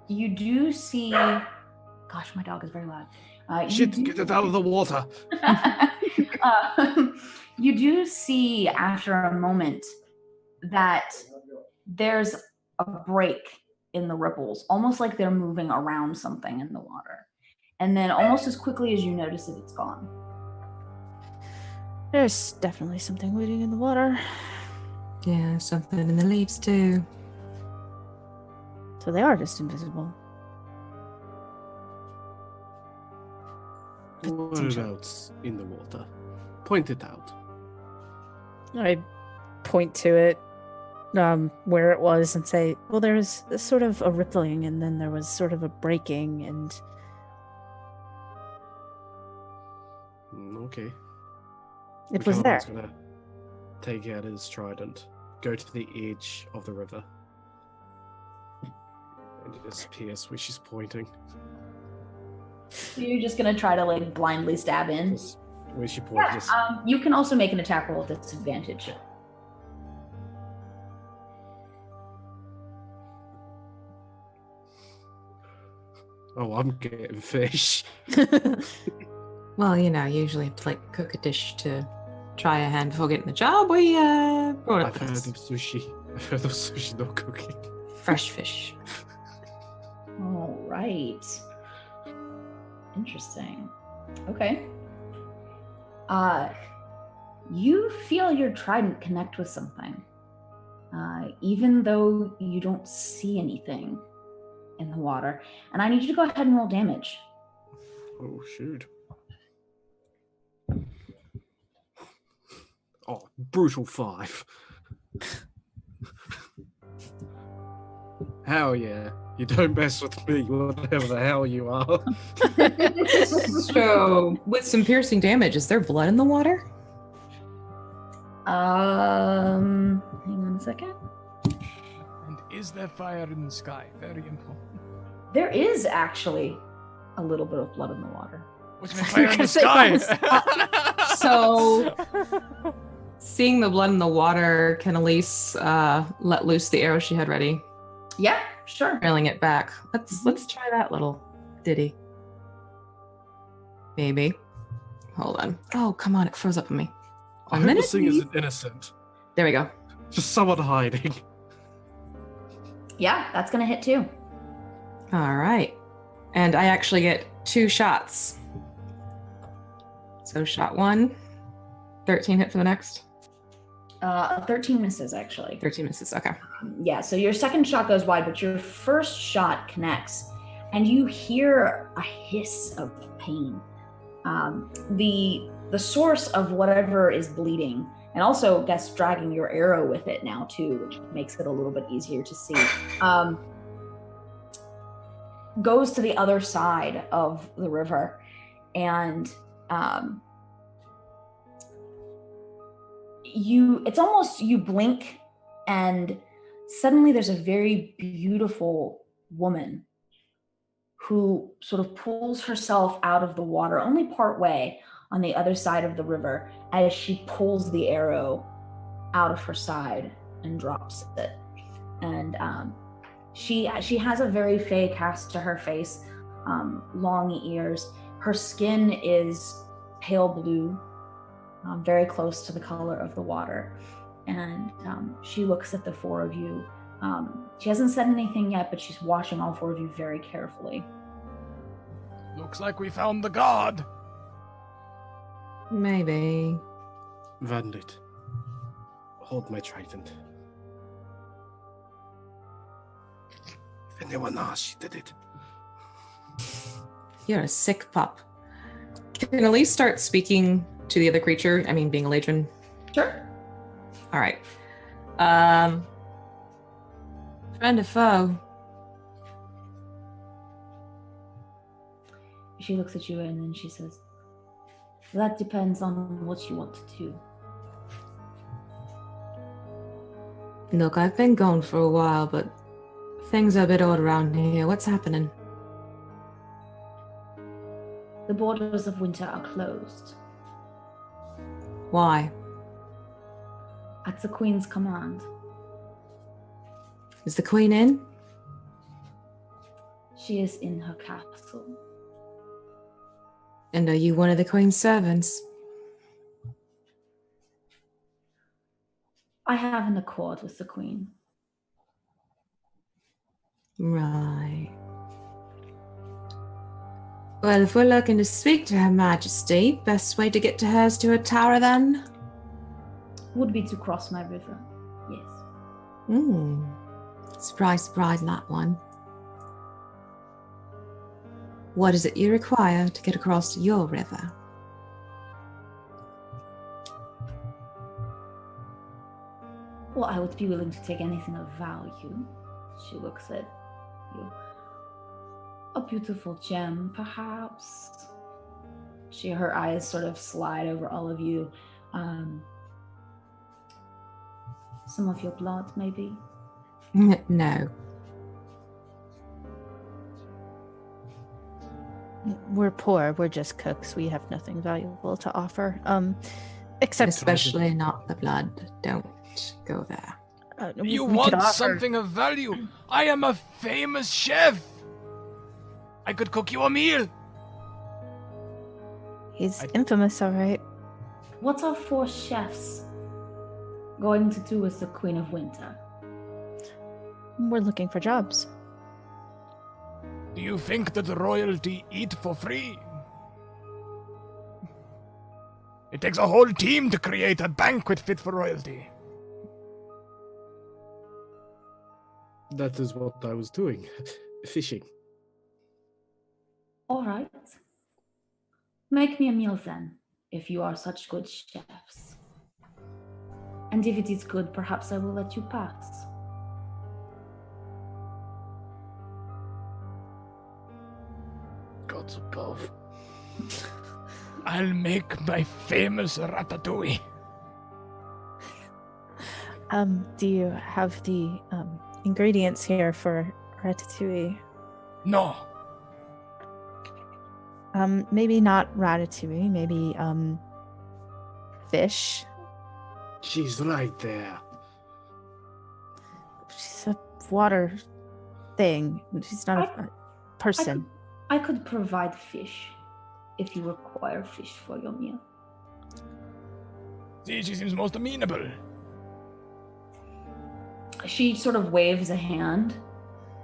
you do see. Gosh, my dog is very loud. Get it out of the water. You do see after a moment that there's a break in the ripples, almost like they're moving around something in the water. And then almost as quickly as you notice it, it's gone. There's definitely something waiting in the water. Yeah, something in the leaves too. So they are just invisible. Whereabouts in the water? Point it out. I point to it, where it was, and say, well, there was sort of a rippling, and then there was sort of a breaking, and... Okay. It was there. Gonna take out his trident, go to the edge of the river, and just pierce where she's pointing. So you're just gonna try to like blindly stab in? Just where she points. Yeah, you can also make an attack roll at disadvantage. Oh, I'm getting fish. Well, you know, usually to like cook a dish to try a hand before getting the job. We brought it I've with heard us. of sushi. I've heard of sushi not cooking. Fresh fish. All right. Interesting. Okay. You feel your trident connect with something, even though you don't see anything in the water. And I need you to go ahead and roll damage. Oh, shoot. Oh, brutal 5. Hell yeah. You don't mess with me, whatever the hell you are. So, with some piercing damage, is there blood in the water? Hang on a second. And is there fire in the sky? Very important. There is actually a little bit of blood in the water. What's my fire in the sky? So, seeing the blood in the water, can Elise let loose the arrow she had ready, Yeah, sure. trailing it back? Let's try that little ditty. Maybe. Hold on. Oh, come on! It froze up on me. I 1 hope minute. this thing isn't innocent. There we go. Just someone hiding. Yeah, that's gonna hit too. All right. And I actually get 2 shots. So shot 1, 13 hit for the next. 13 misses actually. 13 misses. Okay. Yeah, so your second shot goes wide, but your first shot connects, and you hear a hiss of pain. The source of whatever is bleeding, and also, I guess, dragging your arrow with it now too, which makes it a little bit easier to see. goes to the other side of the river, and it's almost, you blink, and suddenly there's a very beautiful woman who sort of pulls herself out of the water only part way on the other side of the river as she pulls the arrow out of her side and drops it. And she has a very fey cast to her face, long ears. Her skin is pale blue, very close to the color of the water. And she looks at the four of you. She hasn't said anything yet, but she's watching all four of you very carefully. Looks like we found the god. Maybe. Vandit, hold my trident. If anyone asks, she did it. You're a sick pup. Can Elise start speaking to the other creature? I mean, being a Ladron. Sure. All right. Friend or foe? She looks at you and then she says, that depends on what you want to do. Look, I've been gone for a while, but things are a bit odd around here. What's happening? The borders of winter are closed. Why? At the Queen's command. Is the Queen in? She is in her castle. And are you one of the Queen's servants? I have an accord with the Queen. Right. Well, if we're looking to speak to Her Majesty, best way to get to her is to her tower then? Would be to cross my river, yes. Surprise, surprise, that one. What is it you require to get across your river? Well, I would be willing to take anything of value. She looks at you. A beautiful gem, perhaps. Her eyes sort of slide over all of you. Some of your blood, maybe? No. We're poor. We're just cooks. We have nothing valuable to offer. Except Especially not the blood. Don't go there. You we could want offer- something of value? I am a famous chef. I could cook you a meal. He's infamous, all right. What are four chefs going to do with the Queen of Winter? We're looking for jobs. Do you think that royalty eat for free? It takes a whole team to create a banquet fit for royalty. That is what I was doing. Fishing. All right. Make me a meal then, if you are such good chefs. And if it is good, perhaps I will let you pass. Gods above. I'll make my famous ratatouille. Do you have the ingredients here for ratatouille? No. Maybe not ratatouille, maybe fish. She's right there. She's a water thing. She's not a person. I could provide fish if you require fish for your meal. See, she seems most amenable. She sort of waves a hand,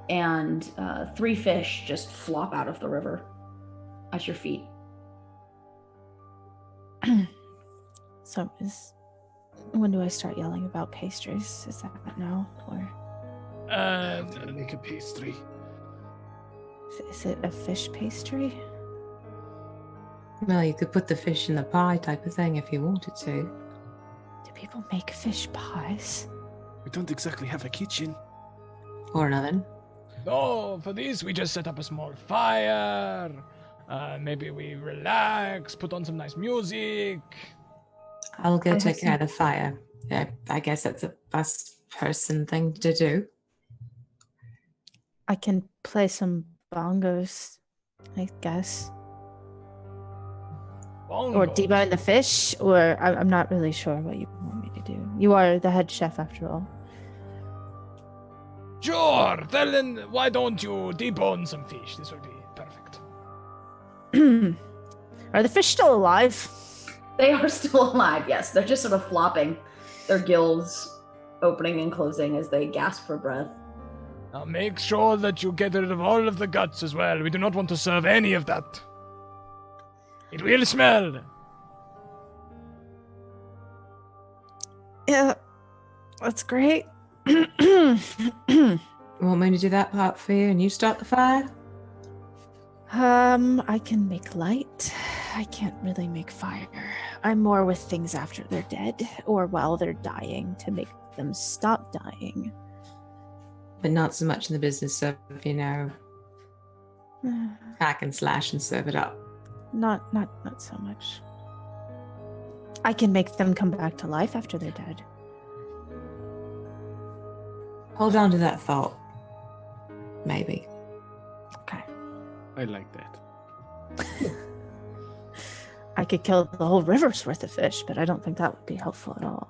and 3 fish just flop out of the river at your feet. So when do I start yelling about pastries? Is that now, or Make a pastry. is it a fish pastry? Well, you could put the fish in the pie type of thing if you wanted to. Do people make fish pies? We don't exactly have a kitchen. Or an oven. No, for this we just set up a small fire. Maybe we relax, put on some nice music. I'll go I have take care of the fire. Yeah, I guess that's a first-person thing to do. I can play some bongos, I guess. Or Bongos. debone the fish, or I'm not really sure what you want me to do. You are the head chef after all. Sure, then why don't you debone some fish? This would be perfect. Are the fish still alive? They are still alive, yes. They're just sort of flopping, their gills opening and closing as they gasp for breath. Now make sure that you get rid of all of the guts as well. We do not want to serve any of that. It will smell. Yeah, that's great. You want me to do that part for you and you start the fire? I can make light. I can't really make fire. I'm more with things after they're dead or while they're dying to make them stop dying. But not so much in the business of, hack and slash and serve it up. Not so much. I can make them come back to life after they're dead. Hold on to that thought. Maybe. Okay. I like that. I could kill the whole river's worth of fish, but I don't think that would be helpful at all.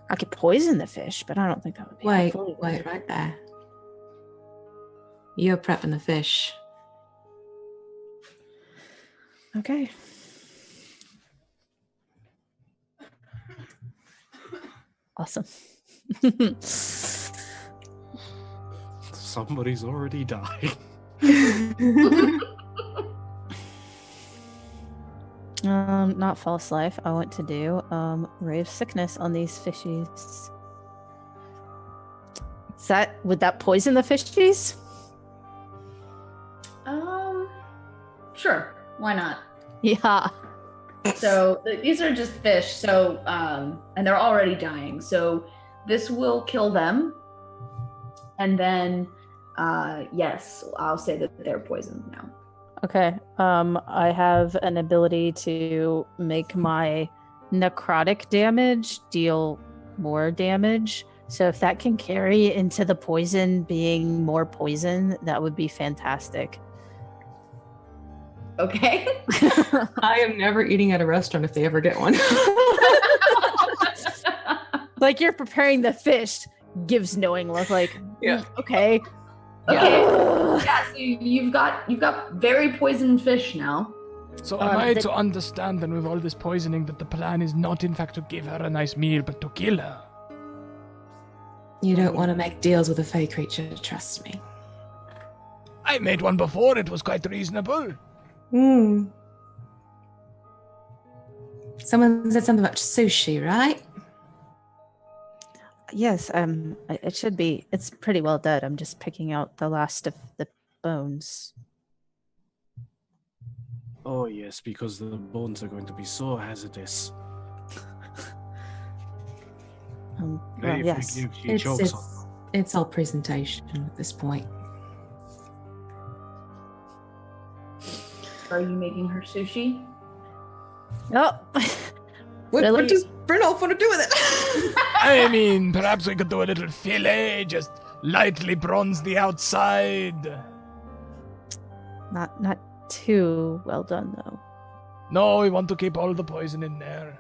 I could poison the fish, but I don't think that would be helpful. Wait right there. You're prepping the fish. Okay. Awesome. Somebody's already died. Not false life. I want to do ray of sickness on these fishies. Would that poison the fishies? Sure, why not? Yeah. So these are just fish, so and they're already dying. So this will kill them. And then yes, I'll say that they're poisoned now. Okay. I have an ability to make my necrotic damage deal more damage. So if that can carry into the poison being more poison, that would be fantastic. Okay. I am never eating at a restaurant if they ever get one. Like you're preparing the fish, gives knowing look like, Yeah. Okay. Okay. Yeah, so you've got very poisoned fish now. So am I to understand then with all this poisoning that the plan is not in fact to give her a nice meal, but to kill her? You don't want to make deals with a fey creature, trust me. I made one before, it was quite reasonable. Someone said something about sushi, right? Yes, it should be. It's pretty well dead. I'm just picking out the last of the bones. Oh yes, because the bones are going to be so hazardous. Well, Very yes. forgive, she chokes on. It's all presentation at this point. Are you making her sushi? Oh, What Really? does Brynolf want to do with it? I mean, perhaps we could do a little fillet, just lightly bronze the outside. not too well done though. No, we want to keep all the poison in there.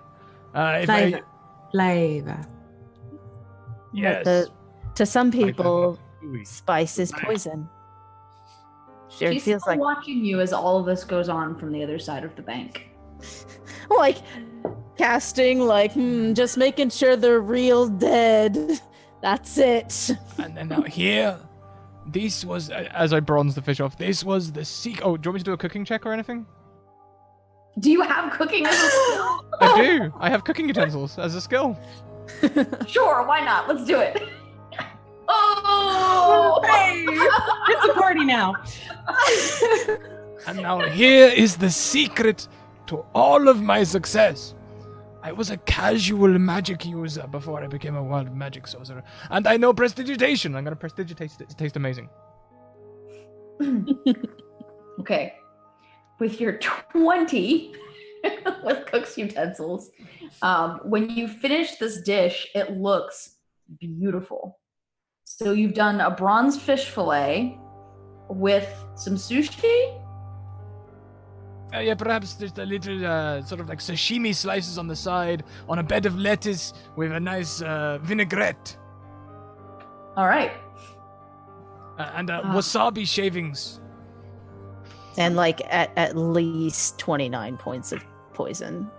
Flavor. Yes. But to some people, Ooey. spice is poison. Sure, it She's feels still like watching you as all of this goes on from the other side of the bank. like casting, like just making sure they're real dead. That's it. And then now here, this was, as I bronze the fish off, this was the secret. Oh, do you want me to do a cooking check or anything? Do you have cooking as a skill? I do. I have cooking utensils as a skill. Sure, why not? Let's do it. Oh! Hey, it's a party now. And now here is the secret to all of my success. I was a casual magic user before I became a wild magic sorcerer. And I know prestidigitation. I'm going to prestidigitate it to taste amazing. Okay. With your 20 with cook's utensils, when you finish this dish, it looks beautiful. So you've done a bronze fish fillet with some sushi. Yeah, perhaps just a little sort of like sashimi slices on the side, on a bed of lettuce with a nice vinaigrette. All right. And wasabi shavings. And like at least 29 points of poison.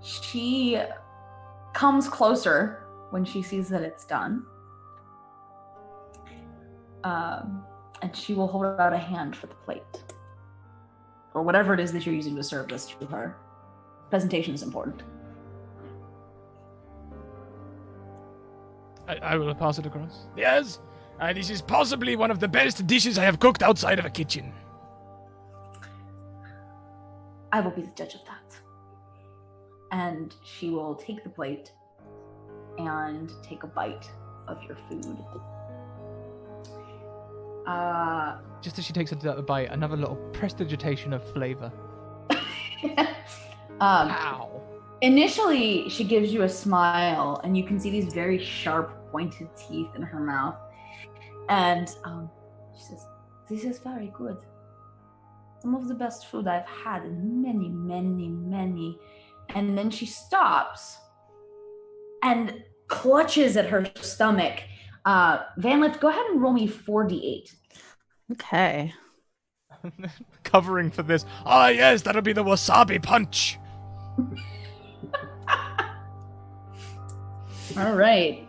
She comes closer when she sees that it's done. And she will hold out a hand for the plate. Or whatever it is that you're using to serve this to her. Presentation is important. I will pass it across. Yes, this is possibly one of the best dishes I have cooked outside of a kitchen. I will be the judge of that. And she will take the plate and take a bite of your food. Just as she takes a bite, another little prestidigitation of flavor. Ow. Initially, she gives you a smile, and you can see these very sharp, pointed teeth in her mouth. And she says, "This is very good. Some of the best food I've had in many, many, many." And then she stops and clutches at her stomach. Vanlith, go ahead and roll me 4d8. Okay. Covering for this. Ah, yes, that'll be the wasabi punch. All right.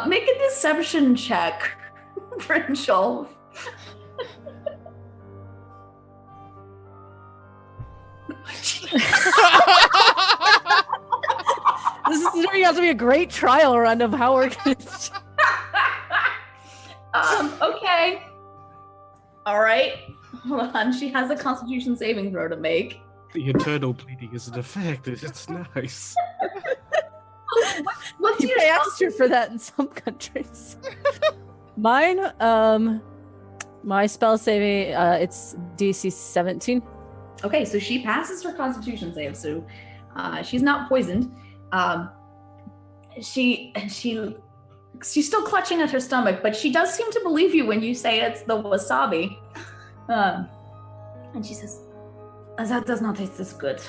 Make a deception check, Brinchel. This is turning out to be a great trial run of how we're going to... Okay. All right. Hold on. She has a Constitution saving throw to make. The eternal bleeding is an effect. It's nice. What's You your pay extra for that in some countries. Mine, my spell saving, it's DC 17. Okay, so she passes her Constitution save, so she's not poisoned. She's still clutching at her stomach, but she does seem to believe you when you say it's the wasabi. And she says, "That does not taste as good."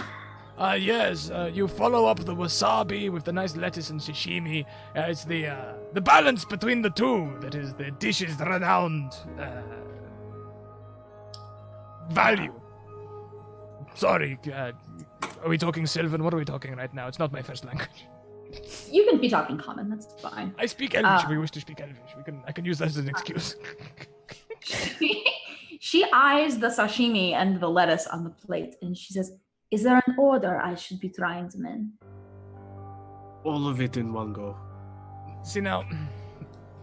Yes, you follow up the wasabi with the nice lettuce and sashimi. It's the balance between the two that is the dish's renowned value. Sorry, are we talking Sylvan? What are we talking right now? It's not my first language. You can be talking common, that's fine. I speak Elvish if we wish to speak Elvish. I can use that as an excuse. She eyes the sashimi and the lettuce on the plate, and she says, "Is there an order I should be trying them in?" All of it in one go. See now,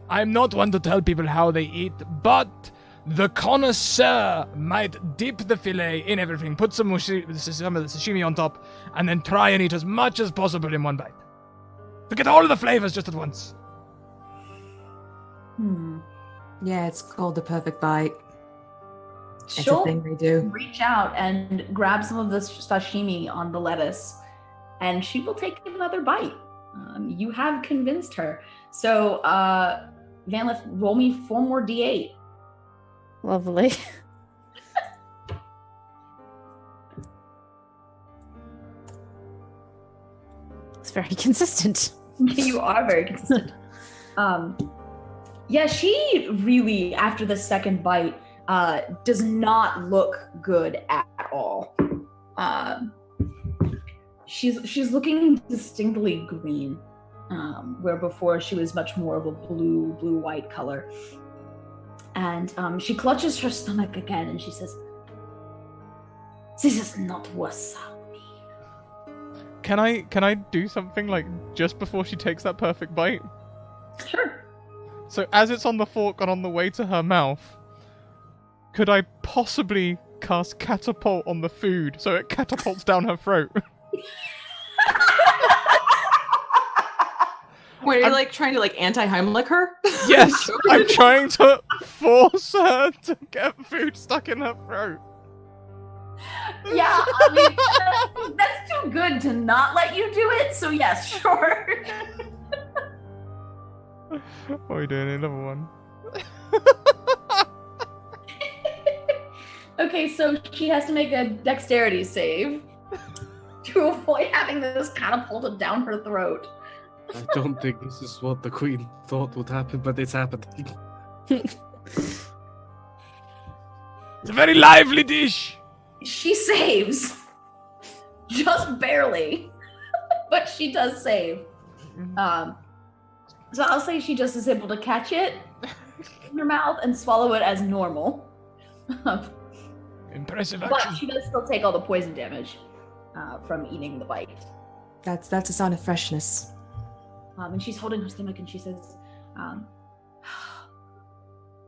I'm not one to tell people how they eat, but the connoisseur might dip the fillet in everything, put some of the sashimi on top, and then try and eat as much as possible in one bite. To get all of the flavors just at once. Yeah, it's called the perfect bite. It's a She'll thing they do. reach out and grab some of the sashimi on the lettuce, and she will take another bite. You have convinced her. So, Vanlith, roll me 4 more d8. Lovely. It's very consistent. You are very consistent. Yeah, she really, after the second bite, does not look good at all. She's looking distinctly green, where before she was much more of a blue-white color. And she clutches her stomach again, and she says, "This is not wasabi." Can I do something like just before she takes that perfect bite? Sure. So as it's on the fork and on the way to her mouth, could I possibly cast catapult on the food so it catapults down her throat? Were you like trying to like anti-Heimlich her? Yes, I'm trying to force her to get food stuck in her throat. Yeah, I mean, that's too good to not let you do it, so yes, sure. What are we doing? Another one. Okay, so she has to make a dexterity save to avoid having this catapulted down her throat. I don't think this is what the queen thought would happen, but it's happening. It's a very lively dish. She saves. Just barely. But she does save. So I'll say she just is able to catch it in her mouth and swallow it as normal. Impressive But action. she does still take all the poison damage from eating the bite. That's a sign of freshness. And she's holding her stomach and she says,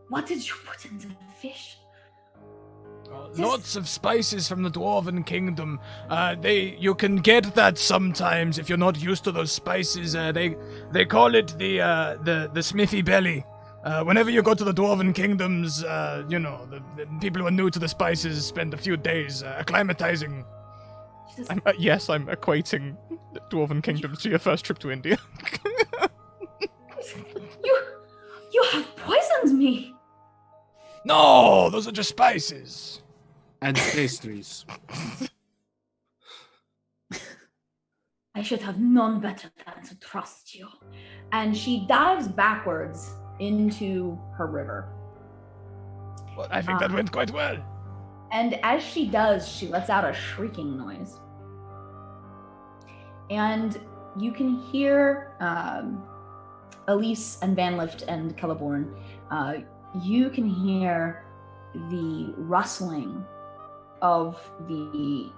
what did you put in the fish? Lots of spices from the Dwarven Kingdom. You can get that sometimes if you're not used to those spices. They call it the smithy belly. Whenever you go to the Dwarven Kingdoms, the people who are new to the spices spend a few days acclimatizing. She says, I'm equating the Dwarven Kingdoms to your first trip to India. you have poisoned me. No, those are just spices. And pastries. I should have known better than to trust you. And she dives backwards into her river. Well, I think that went quite well. And as she does, she lets out a shrieking noise. And you can hear Elise and Vanlift and Celeborn. You can hear the rustling of the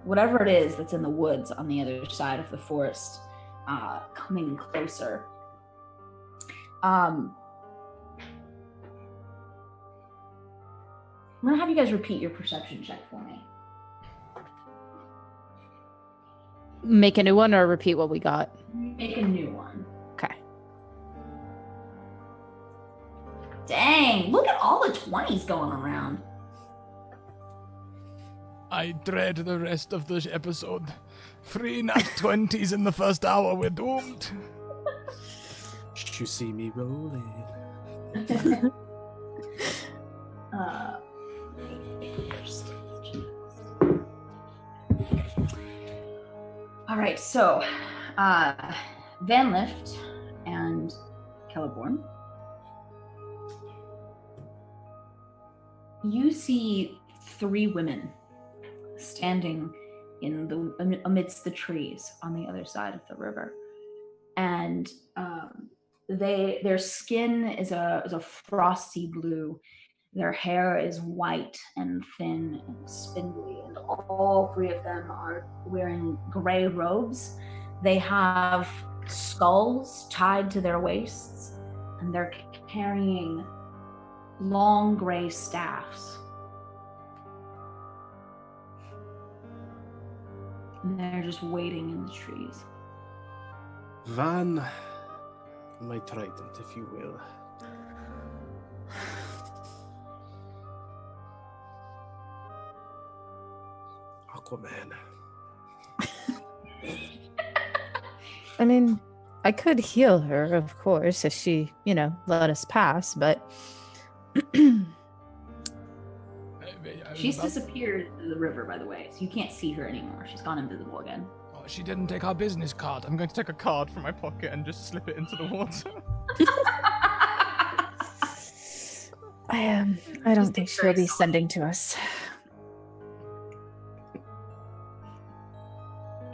whatever it is that's in the woods on the other side of the forest coming closer. I'm gonna have you guys repeat your perception check for me. Make a new one or repeat what we got? Make a new one. Okay. Dang, look at all the 20s going around. I dread the rest of this episode. 3 nat 20s in the first hour, we're doomed. You see me rolling. All right, so Vanlift and Celeborn, you see 3 women standing amidst the trees on the other side of the river, and their skin is a frosty blue. Their hair is white and thin and spindly, and all 3 of them are wearing gray robes. They have skulls tied to their waists, and they're carrying long gray staffs. And they're just waiting in the trees. Van, my trident, if you will. Aquaman. I mean, I could heal her, of course, if she, let us pass, but She's disappeared into the river, by the way, so you can't see her anymore. She's gone invisible again. Oh, she didn't take our business card. I'm going to take a card from my pocket and just slip it into the water. I don't think she'll be sending to us.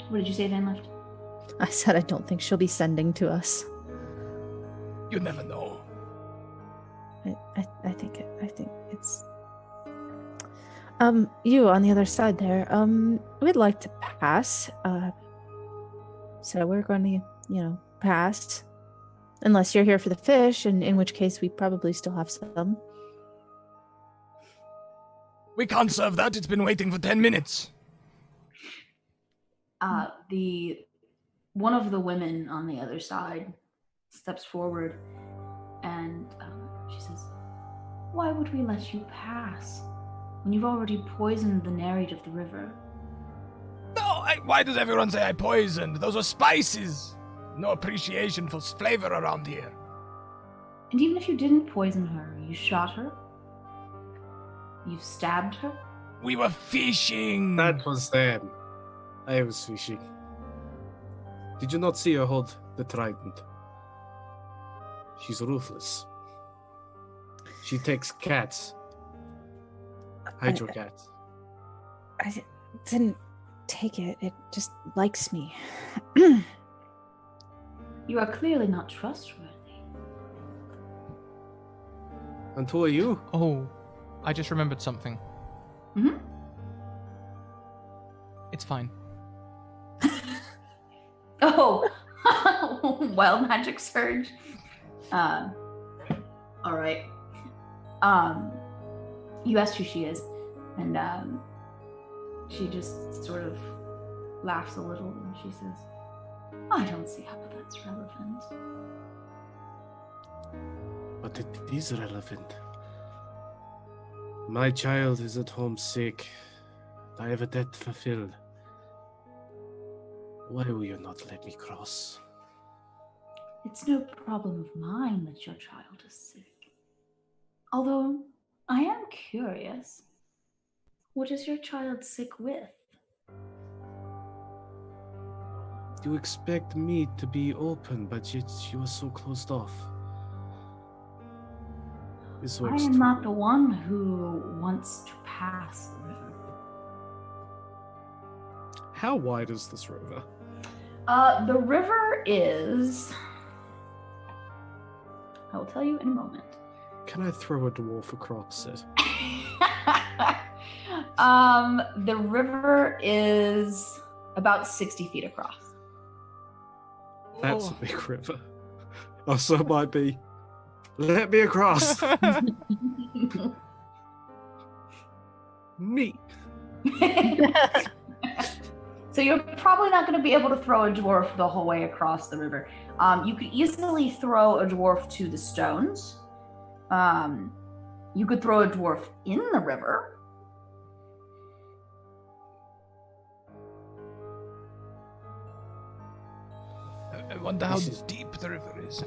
What did you say, Vanlift? I said I don't think she'll be sending to us. You never know. I think it's you on the other side there. We'd like to pass. So we're going to, pass. Unless you're here for the fish, and in which case we probably still have some. We can't serve that. It's been waiting for 10 minutes. The one of the women on the other side steps forward and she says, "Why would we let you pass when you've already poisoned the nary of the river?" No, why does everyone say I poisoned? Those are spices. No appreciation for flavor around here. And even if you didn't poison her, you shot her? You've stabbed her? We were fishing. That was them. I was fishing. Did you not see her hold the trident? She's ruthless. She takes cats. Hydro cats. I didn't take it. It just likes me. You are clearly not trustworthy. And who are you? Oh, I just remembered something. Mm-hmm. It's fine. Oh, wild magic surge. All right. You asked who she is, and she just sort of laughs a little, and she says, "I don't see how that's relevant." But it is relevant. My child is at home sick. I have a debt to fulfill. Why will you not let me cross? It's no problem of mine that your child is sick. Although, I am curious. What is your child sick with? You expect me to be open, but yet you are so closed off. This I works am too. not the one who wants to pass the river. How wide is this river? The river is... I will tell you in a moment. Can I throw a dwarf across it? The river is about 60 feet across. That's a big river. Oh, so it might be. Let me across. Me. So you're probably not going to be able to throw a dwarf the whole way across the river. You could easily throw a dwarf to the stones. You could throw a dwarf in the river. I wonder how This is- deep the river is.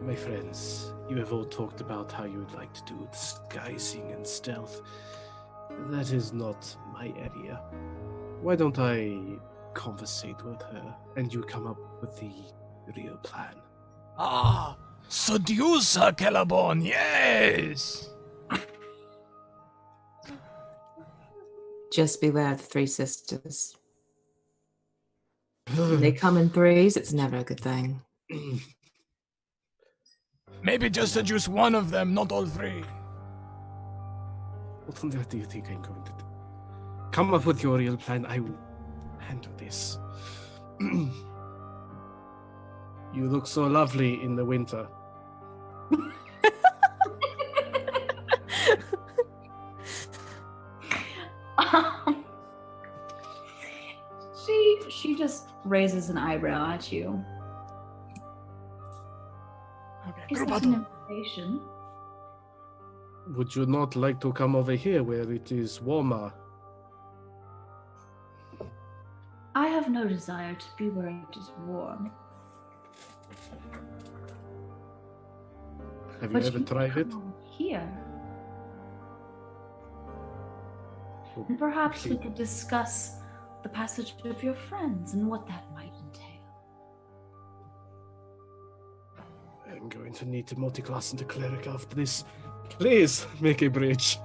My friends, you have all talked about how you would like to do disguising and stealth. That is not my area. Why don't I conversate with her and you come up with the real plan? Ah, seduce her, Celeborn, yes! Just beware of the three sisters. When they come in threes, it's never a good thing. Maybe just seduce one of them, not all three. What on earth do you think I'm going to do? Come up with your real plan. I will handle this. You look so lovely in the winter. She just raises an eyebrow at you. Okay, Is group that huddle. an invitation? Would you not like to come over here where it is warmer? I have no desire to be where it is warm. Have you But ever tried it? come here. Oh, And perhaps we please. could discuss the passage of your friends and what that might entail. I'm going to need to multi-class into cleric after this. Please make a bridge.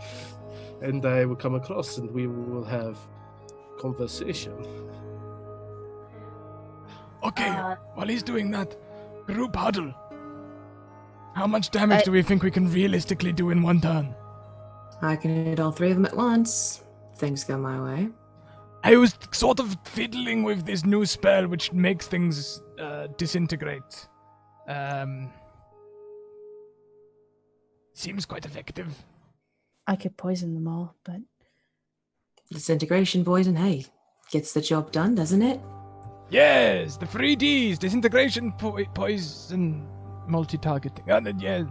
And I will come across and we will have conversation. Okay, while he's doing that, group huddle. How much damage do we think we can realistically do in one turn? I can hit all three of them at once. Things go my way. I was sort of fiddling with this new spell which makes things disintegrate. Seems quite effective. I could poison them all, but Disintegration, poison, hey. Gets the job done, doesn't it? Yes, the 3Ds, disintegration, poison, multi-targeting. Yeah.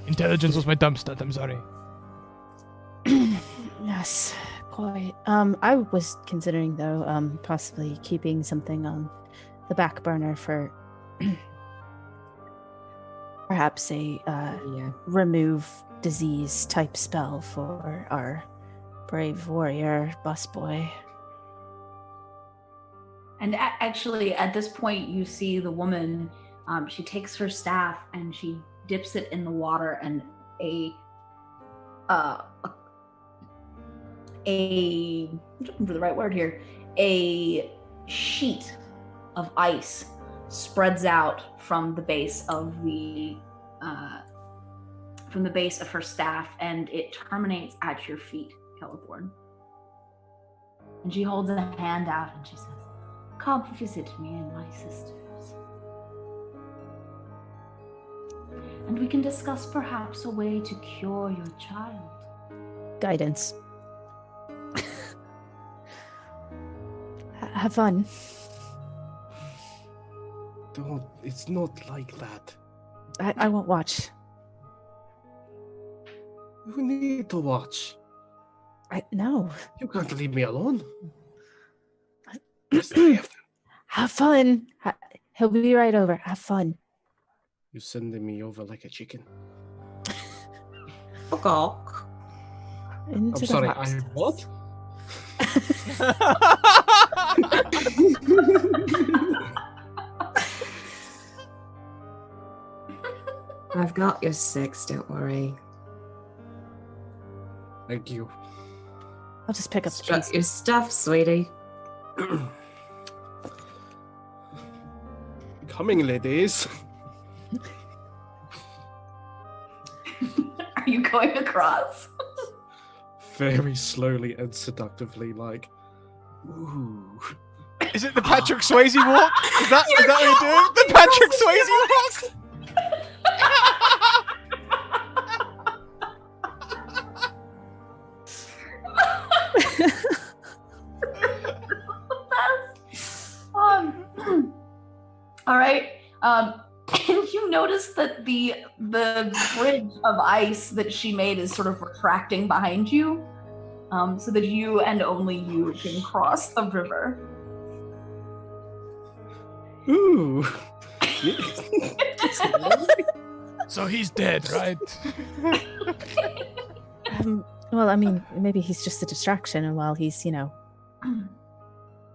Intelligence was my dump stat, I'm sorry. Yes, quite. I was considering though, possibly keeping something on the back burner for perhaps a remove disease type spell for our brave warrior busboy. And actually, at this point, you see the woman. She takes her staff and she dips it in the water, and I'm looking for the right word here. A sheet of ice spreads out from the base of her staff, and it terminates at your feet, Celeborn. And she holds a hand out and she says, "Come visit me and my sisters, and we can discuss perhaps a way to cure your child." Guidance. Have fun. Don't. It's not like that. I won't watch. You need to watch. No. You can't leave me alone. Have fun. He'll be right over. Have fun. You're sending me over like a chicken. Okay. Into I'm the sorry, box. what? I've got your 6, don't worry. Thank you. I'll just pick up the Strut piece. your stuff, sweetie. Coming, ladies. Are you going across? Very slowly and seductively, like, ooh. Is it the Patrick Swayze walk? Is that what you're doing? The Patrick Swayze walk? All right. And you notice that the bridge of ice that she made is sort of retracting behind you, so that you and only you can cross the river. Ooh. So he's dead, right? Well, I mean, maybe he's just a distraction, and while he's,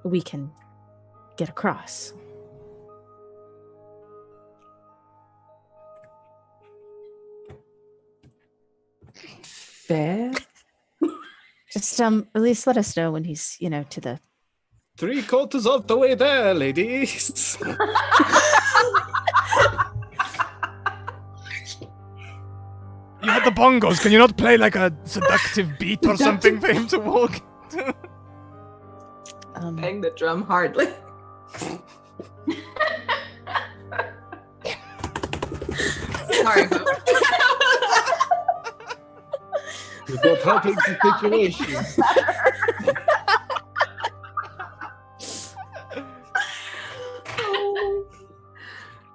we can get across. Fair. Just at least let us know when he's, to the 3/4 of the way there, ladies. You had the bongos. Can you not play like a seductive beat or something for him to walk? Bang the drum hardly. Sorry. You're not helping the situation.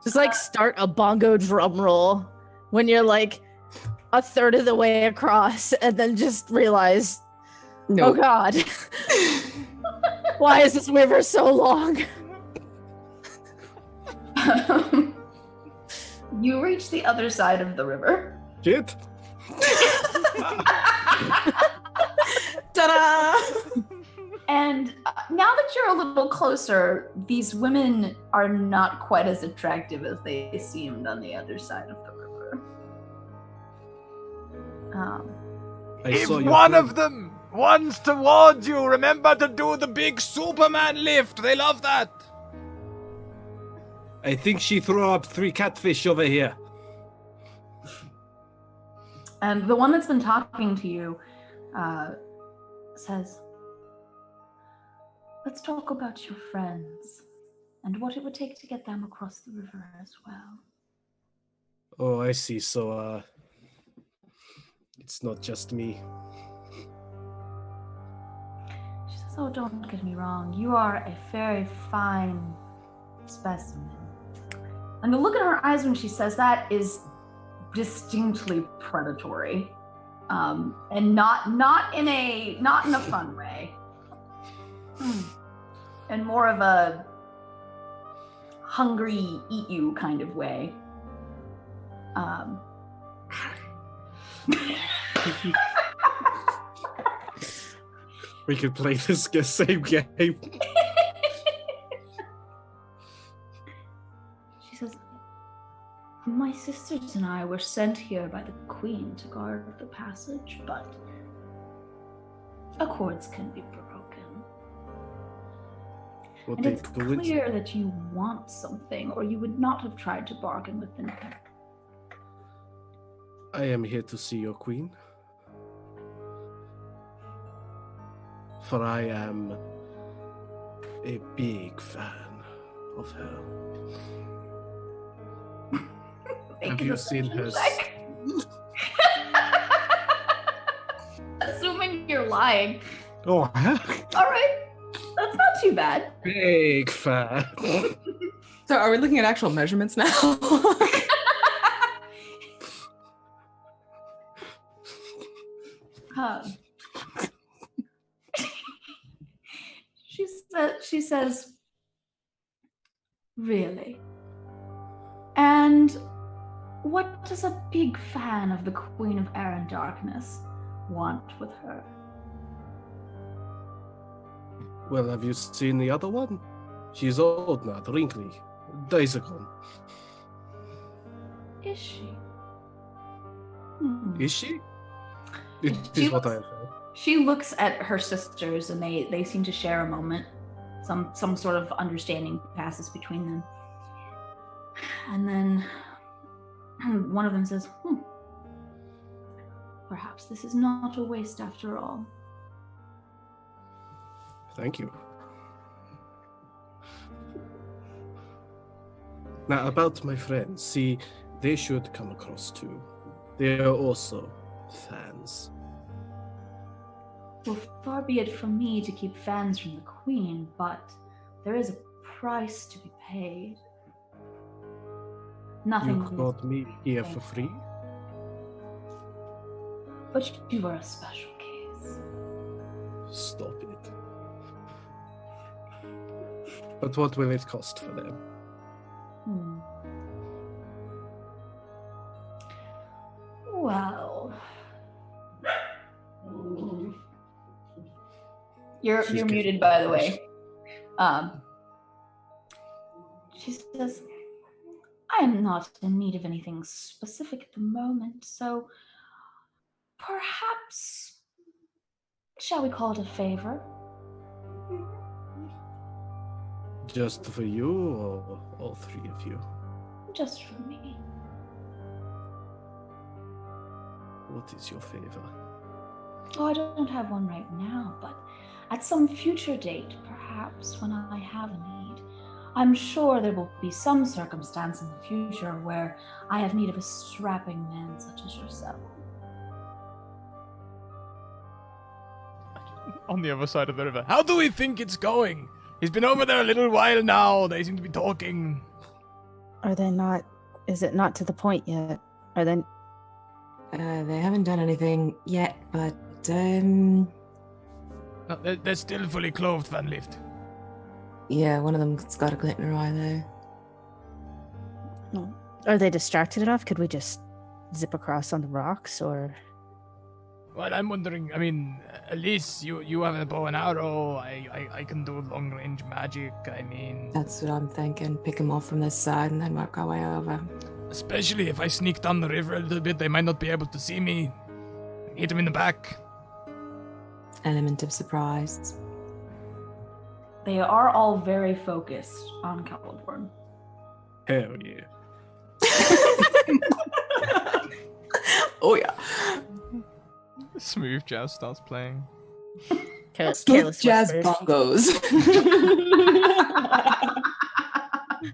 Just start a bongo drum roll when you're a third of the way across, and then just realize, oh God, why is this river so long? You reach the other side of the river. Shit. Ta-da! And now that you're a little closer, these women are not quite as attractive as they seemed on the other side of the river. If one of them wants towards you, remember to do the big Superman lift. They love that. I think she threw up 3 catfish over here. And the one that's been talking to you says, "Let's talk about your friends and what it would take to get them across the river as well." Oh, I see. So, it's not just me. So don't get me wrong, you are a very fine specimen. And the look in her eyes when she says that is distinctly predatory, and not in a fun way, and more of a hungry, eat you kind of way. We could play this same game. She says, my sisters and I were sent here by the Queen to guard the passage, but accords can be broken. What And they it's do clear that you want something, or you would not have tried to bargain with them. I am here to see your queen. For I am a big fan of her. Have you seen her? Assuming you're lying. Oh, All right, that's not too bad. big fan. So are we looking at actual measurements now? She says, really? And what does a big fan of the Queen of Air and Darkness want with her? Well, have you seen the other one? She's old now, wrinkly, days ago. Is she? Is she? It is what I have heard. She looks at her sisters, and they seem to share a moment. Some sort of understanding passes between them. And then one of them says, perhaps this is not a waste after all. Thank you. Now, about my friends, see, they should come across too. They are also fans. Well, far be it from me to keep fans from the Queen, but there is a price to be paid. Nothing. You got me here for free? But you are a special case. Stop it. But what will it cost for them? Well, you're muted, by the way. She says, I am not in need of anything specific at the moment, so perhaps, shall we call it a favor? Just for you, or all three of you? Just for me. What is your favor? Oh, I don't have one right now, but at some future date, perhaps, when I have a need, I'm sure there will be some circumstance in the future where I have need of a strapping man such as yourself. On the other side of the river. How do we think it's going? He's been over there a little while now. They seem to be talking. Are they not? Is it not to the point yet? Are they? They haven't done anything yet, but No, they're still fully clothed, Van Lift. yeah, one of them's got a glint in her eye though. No. Are they distracted enough? Could we just zip across on the rocks, or? Well, I'm wondering, I mean, Elise, you have a bow and arrow. I can do long range magic. I mean, That's what I'm thinking. Pick them off from this side and then work our way over. especially if I sneak down the river a little bit, they might not be able to see me. Hit them in the back. Element of surprise. They are all very focused on Celeborn. Hell yeah. Oh yeah. Smooth jazz starts playing. Careless Jazz whispers. bongos.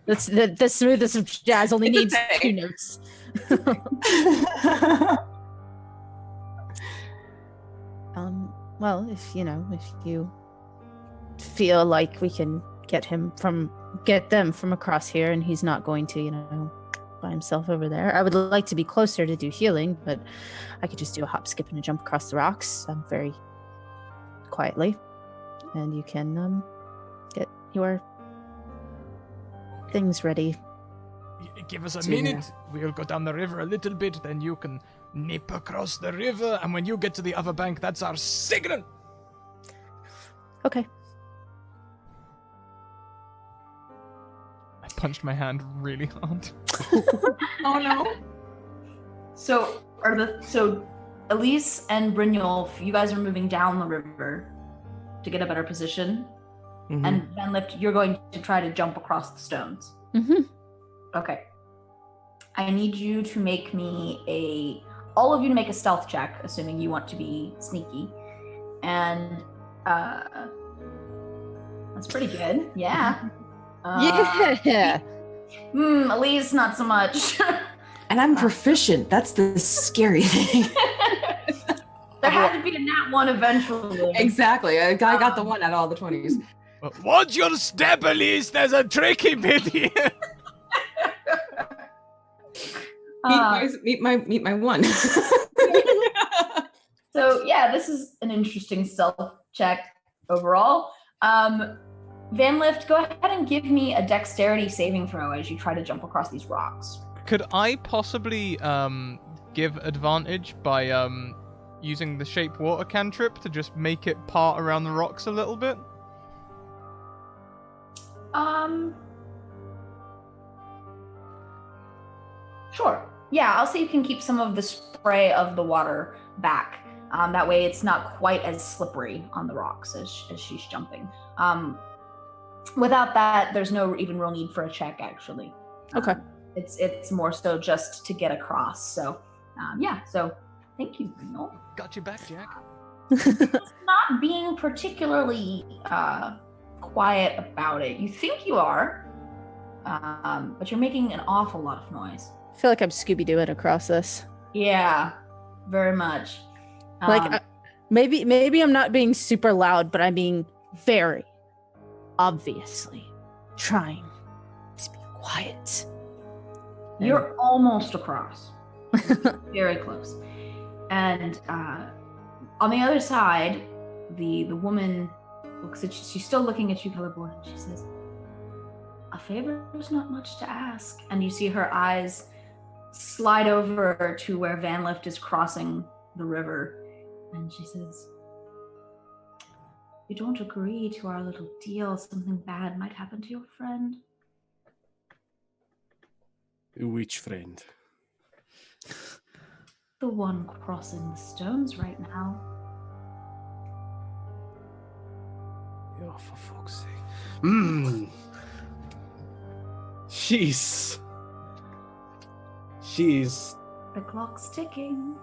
That's the smoothest of jazz only It's a needs thing. 2 notes. Well, if you feel like we can get them from across here, and he's not going to, by himself over there. I would like to be closer to do healing, but I could just do a hop, skip, and a jump across the rocks very quietly, and you can get your things ready. Give us a minute. We'll go down the river a little bit, then you can nip across the river, and when you get to the other bank, that's our signal. Okay. I punched my hand really hard. Oh no. So Elise and Brynjolf, you guys are moving down the river to get a better position. Mhm. And Van Lift, you're going to try to jump across the stones. Mm-hmm. Okay. I need you to make all of you to make a stealth check, assuming you want to be sneaky. And that's pretty good. Yeah. Yeah. Elise, not so much. And I'm proficient. That's the scary thing. There had to be a nat one eventually. Exactly. I got the one at all the 20s. Watch your step, Elise. There's a tricky bit here. Meet my one. So yeah, this is an interesting stealth check overall. Van Lift, go ahead and give me a dexterity saving throw as you try to jump across these rocks. Could I possibly give advantage by using the shape water cantrip to just make it part around the rocks a little bit? Sure. Yeah, I'll say you can keep some of the spray of the water back. That way it's not quite as slippery on the rocks as she's jumping. Without that, there's no even real need for a check, actually. Okay. It's more so just to get across. So, so thank you, Brynjolf. Got your back, Jack. Not being particularly quiet about it. You think you are, but you're making an awful lot of noise. I feel like I'm Scooby-Dooing across this. Yeah, very much. Maybe I'm not being super loud, but I'm being very obviously trying to be quiet. You're almost across. Very close. And on the other side, the woman looks at you. She's still looking at you, colorblind, and she says, "A favor is not much to ask." And you see her eyes slide over to where Van Lift is crossing the river. And she says, "You don't agree to our little deal. Something bad might happen to your friend." Which friend? The one crossing the stones right now. Oh, for fuck's sake. She's... The clock's ticking.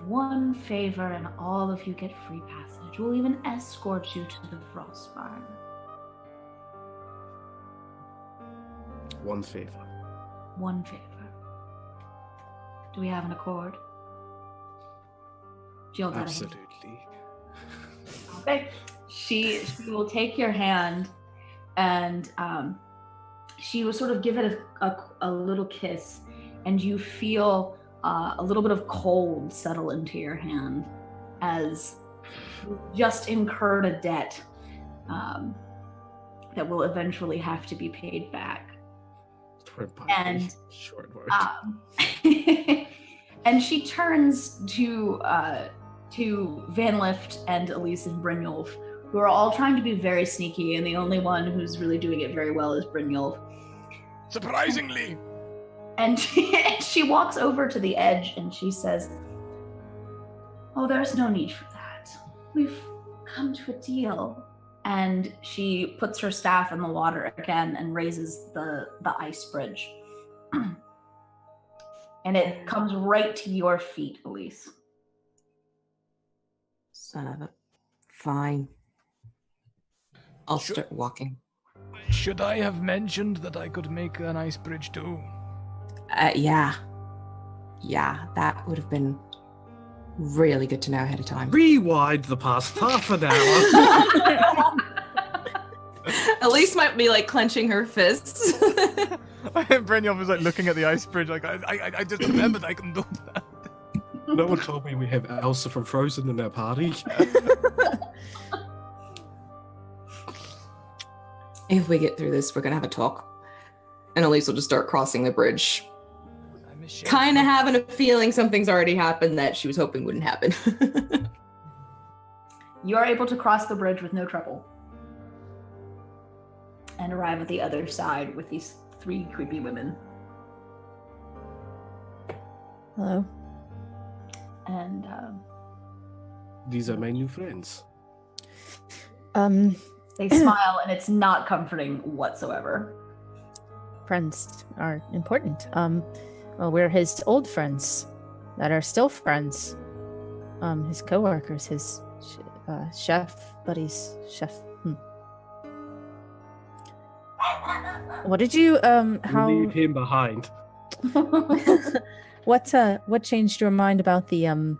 One favor and all of you get free passage. We'll even escort you to the Frostfire. One favor. One favor. Do we have an accord? Jill got a hand. Absolutely. Okay. She will take your hand and she will sort of give it a little kiss, and you feel a little bit of cold settle into your hand as you just incurred a debt that will eventually have to be paid back. And short word. and she turns to Van Lift and Elise and Brynjolf, who are all trying to be very sneaky, and the only one who's really doing it very well is Brynjolf. Surprisingly. And she walks over to the edge and she says, "Oh, there's no need for that. We've come to a deal." And she puts her staff in the water again and raises the ice bridge. And it comes right to your feet, Elise. Son of a... Fine. I'll start walking. Should I have mentioned that I could make an ice bridge too? Yeah. Yeah, that would have been Really good to know ahead of time. Rewind the past half an hour. Elise might be like clenching her fists. Brynjolf is like looking at the ice bridge, like I just remembered I can do that. No one told me we have Elsa from Frozen in our party. If we get through this, we're gonna have a talk. And Elise will just start crossing the bridge. Kind of having a feeling something's already happened that she was hoping wouldn't happen. You are able to cross the bridge with no trouble and arrive at the other side with these 3 creepy women. Hello. And These are my new friends. they smile, and it's not comforting whatsoever. Friends are important. Well, we're his old friends that are still friends. His coworkers, his chef buddies, chef. What did you how Leave him behind. what changed your mind about the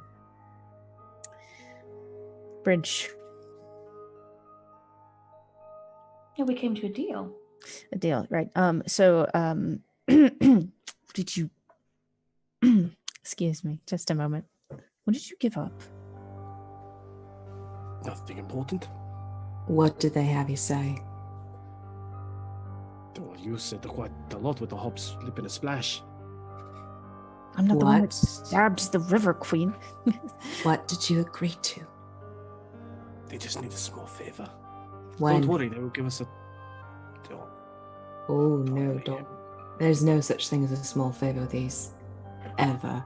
bridge? Yeah, we came to a deal. A deal, right? So did you excuse me, just a moment. What did you give up? Nothing important. What did they have you say? Well, you said quite a lot with the hop, slip, and a splash. I'm not the one that What? stabbed the River Queen. What did you agree to? They just need a small favor. When? Don't worry, they will give us a... Oh, no, don't. There's no such thing as a small favor with these. Ever.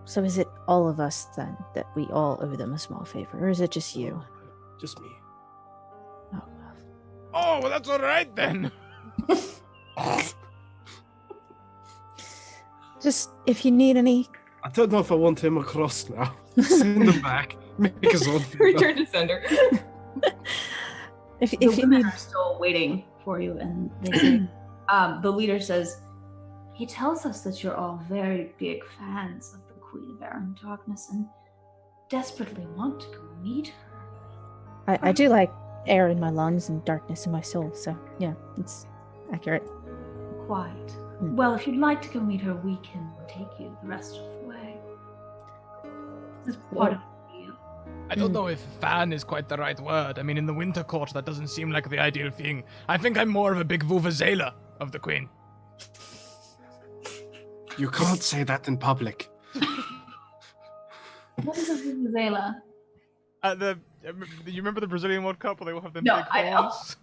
So is it all of us then that we all owe them a small favor, or is it just you? Just me. Oh, Oh, well, that's all right then. just if you need any. I don't know if I want him across now. Send him back. Make us on. Return to sender. If The you women need. are still waiting for you, and they say, the leader says, he tells us that you're all very big fans of the Queen of Air and Darkness and desperately want to go meet her. I do like air in my lungs and darkness in my soul, so yeah, it's accurate. Quite. Well, if you'd like to go meet her, we can take you the rest of the way. This is part of the deal. I don't know if fan is quite the right word. I mean, in the Winter Court, that doesn't seem like the ideal thing. I think I'm more of a big vuvuzela of the Queen. You can't say that in public. What is a vuvuzela? You remember the Brazilian World Cup where they all have their No, big I know. horns?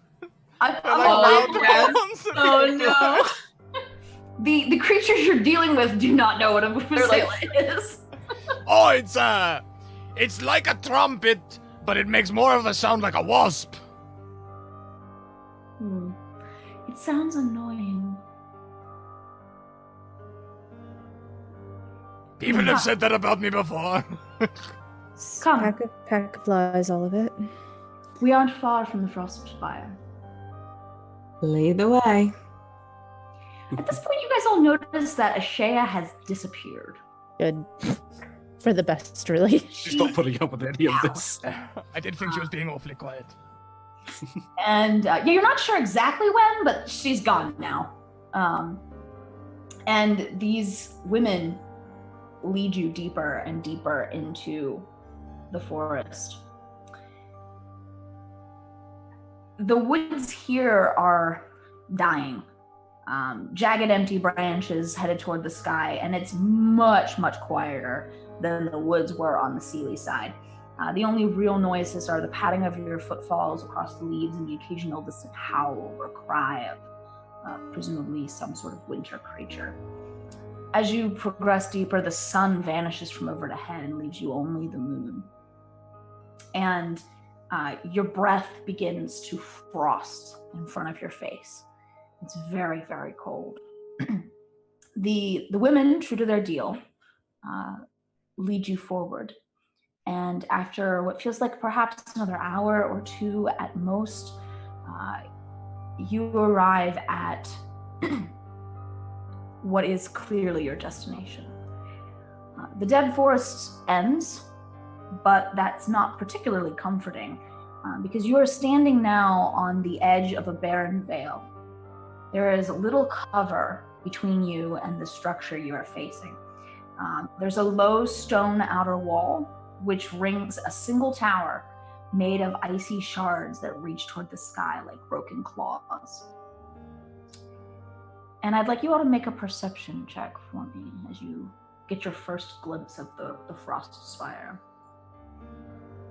I'm They're like allowed round to horns. Oh no. The creatures you're dealing with do not know what a vuvuzela is. Oh, it's like a trumpet, but it makes more of a sound like a wasp. It sounds annoying. People have said that about me before. Come. Pack of lies, all of it. We aren't far from the Frostspire. Lead the way. At this point, you guys all notice that Ashea has disappeared. Good. For the best, really. She's not putting up with any of this. I did think she was being awfully quiet. And yeah, you're not sure exactly when, but she's gone now. And these women lead you deeper and deeper into the forest. The woods here are dying. Jagged, empty branches headed toward the sky, and it's much, much quieter than the woods were on the Sealy side. The only real noises are the padding of your footfalls across the leaves and the occasional distant howl or cry of presumably some sort of winter creature. As you progress deeper, the sun vanishes from overhead and leaves you only the moon. And your breath begins to frost in front of your face. It's very, very cold. The women, true to their deal, lead you forward. And after what feels like perhaps another hour or two at most, you arrive at what is clearly your destination. The dead forest ends but that's not particularly comforting because you are standing now on the edge of a barren vale. There is little cover between you and the structure you are facing. There's a low stone outer wall which rings a single tower made of icy shards that reach toward the sky like broken claws. And I'd like you all to make a perception check for me as you get your first glimpse of the Frost Spire.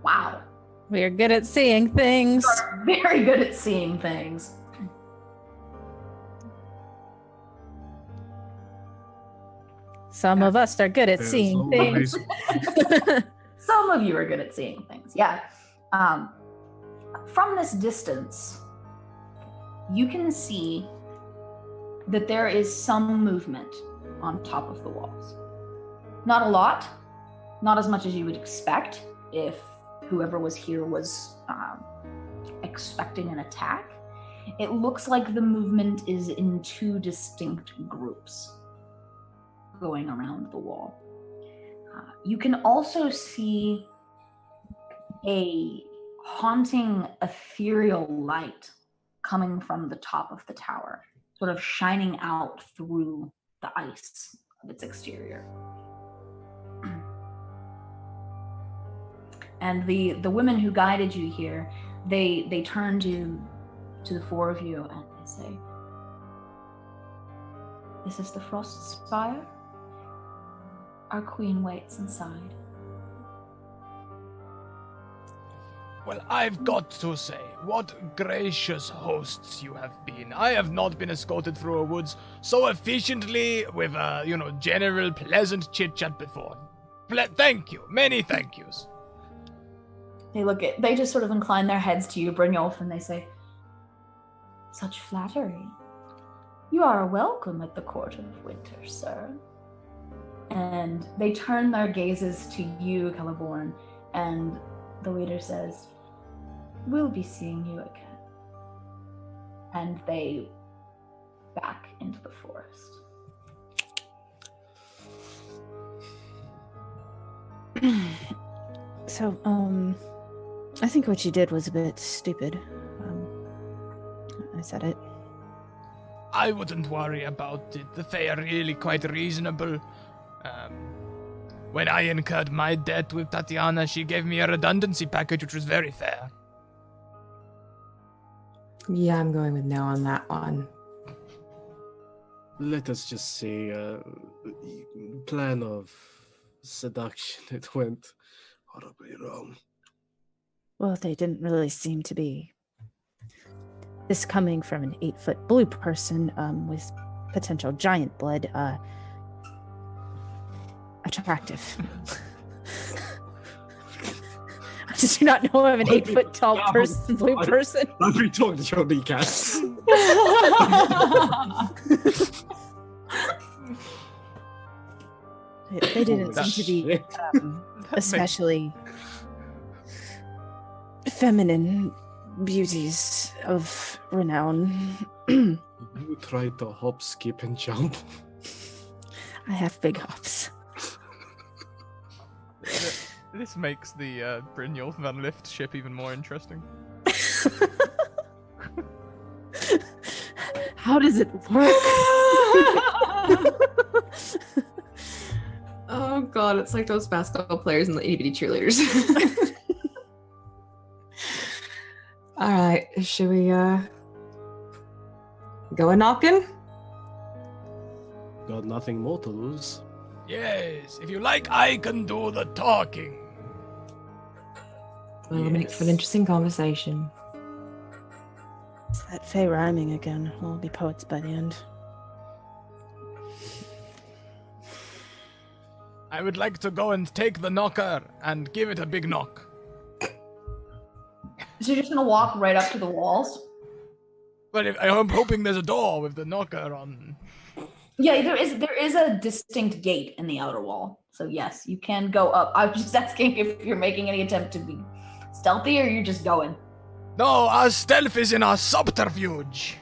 Wow. We are good at seeing things. You're very good at seeing things. Some of us are good at seeing things. Some of you are good at seeing things, yeah. From this distance, you can see that there is some movement on top of the walls. Not a lot, not as much as you would expect if whoever was here was expecting an attack. It looks like the movement is in two distinct groups going around the wall. You can also see a haunting ethereal light coming from the top of the tower, sort of shining out through the ice of its exterior. And the women who guided you here, they turn to the four of you and they say, "This is the Frost Spire. Our queen waits inside." Well, I've got to say, what gracious hosts you have been. I have not been escorted through a woods so efficiently with a, general pleasant chit-chat before. Thank you. Many thank yous. They just sort of incline their heads to you, Brynjolf, and they say, "Such flattery. You are welcome at the court of winter, sir." And they turn their gazes to you, Celeborn, and the leader says, "We'll be seeing you again." And they back into the forest. So, I think what you did was a bit stupid. I said it. I wouldn't worry about it. The Fae are really quite reasonable. When I incurred my debt with Tatiana, she gave me a redundancy package, which was very fair. Yeah, I'm going with no on that one. Let us just say, plan of seduction, it went horribly wrong. Well, they didn't really seem to be. This coming from an 8-foot blue person with potential giant blood, attractive. Did you not know I'm an 8-foot tall person, blue person? I've been talking to your kneecaps. They didn't seem to be especially feminine beauties of renown. You tried to hop, skip, and jump. I have big hops. This makes the Brynjolf Van Lift ship even more interesting. How does it work? Oh god, it's like those basketball players and the itty-bitty cheerleaders. Alright, should we go a knocking? Got nothing more to lose. Yes, if you like, I can do the talking. Well, it'll make for an interesting conversation. It's that Fey rhyming again. We'll be poets by the end. I would like to go and take the knocker and give it a big knock. So you're just gonna walk right up to the walls? But I'm hoping there's a door with the knocker on. Yeah, there is a distinct gate in the outer wall. So yes, you can go up. I was just asking if you're making any attempt to be stealthy or you're just going. No, our stealth is in our subterfuge.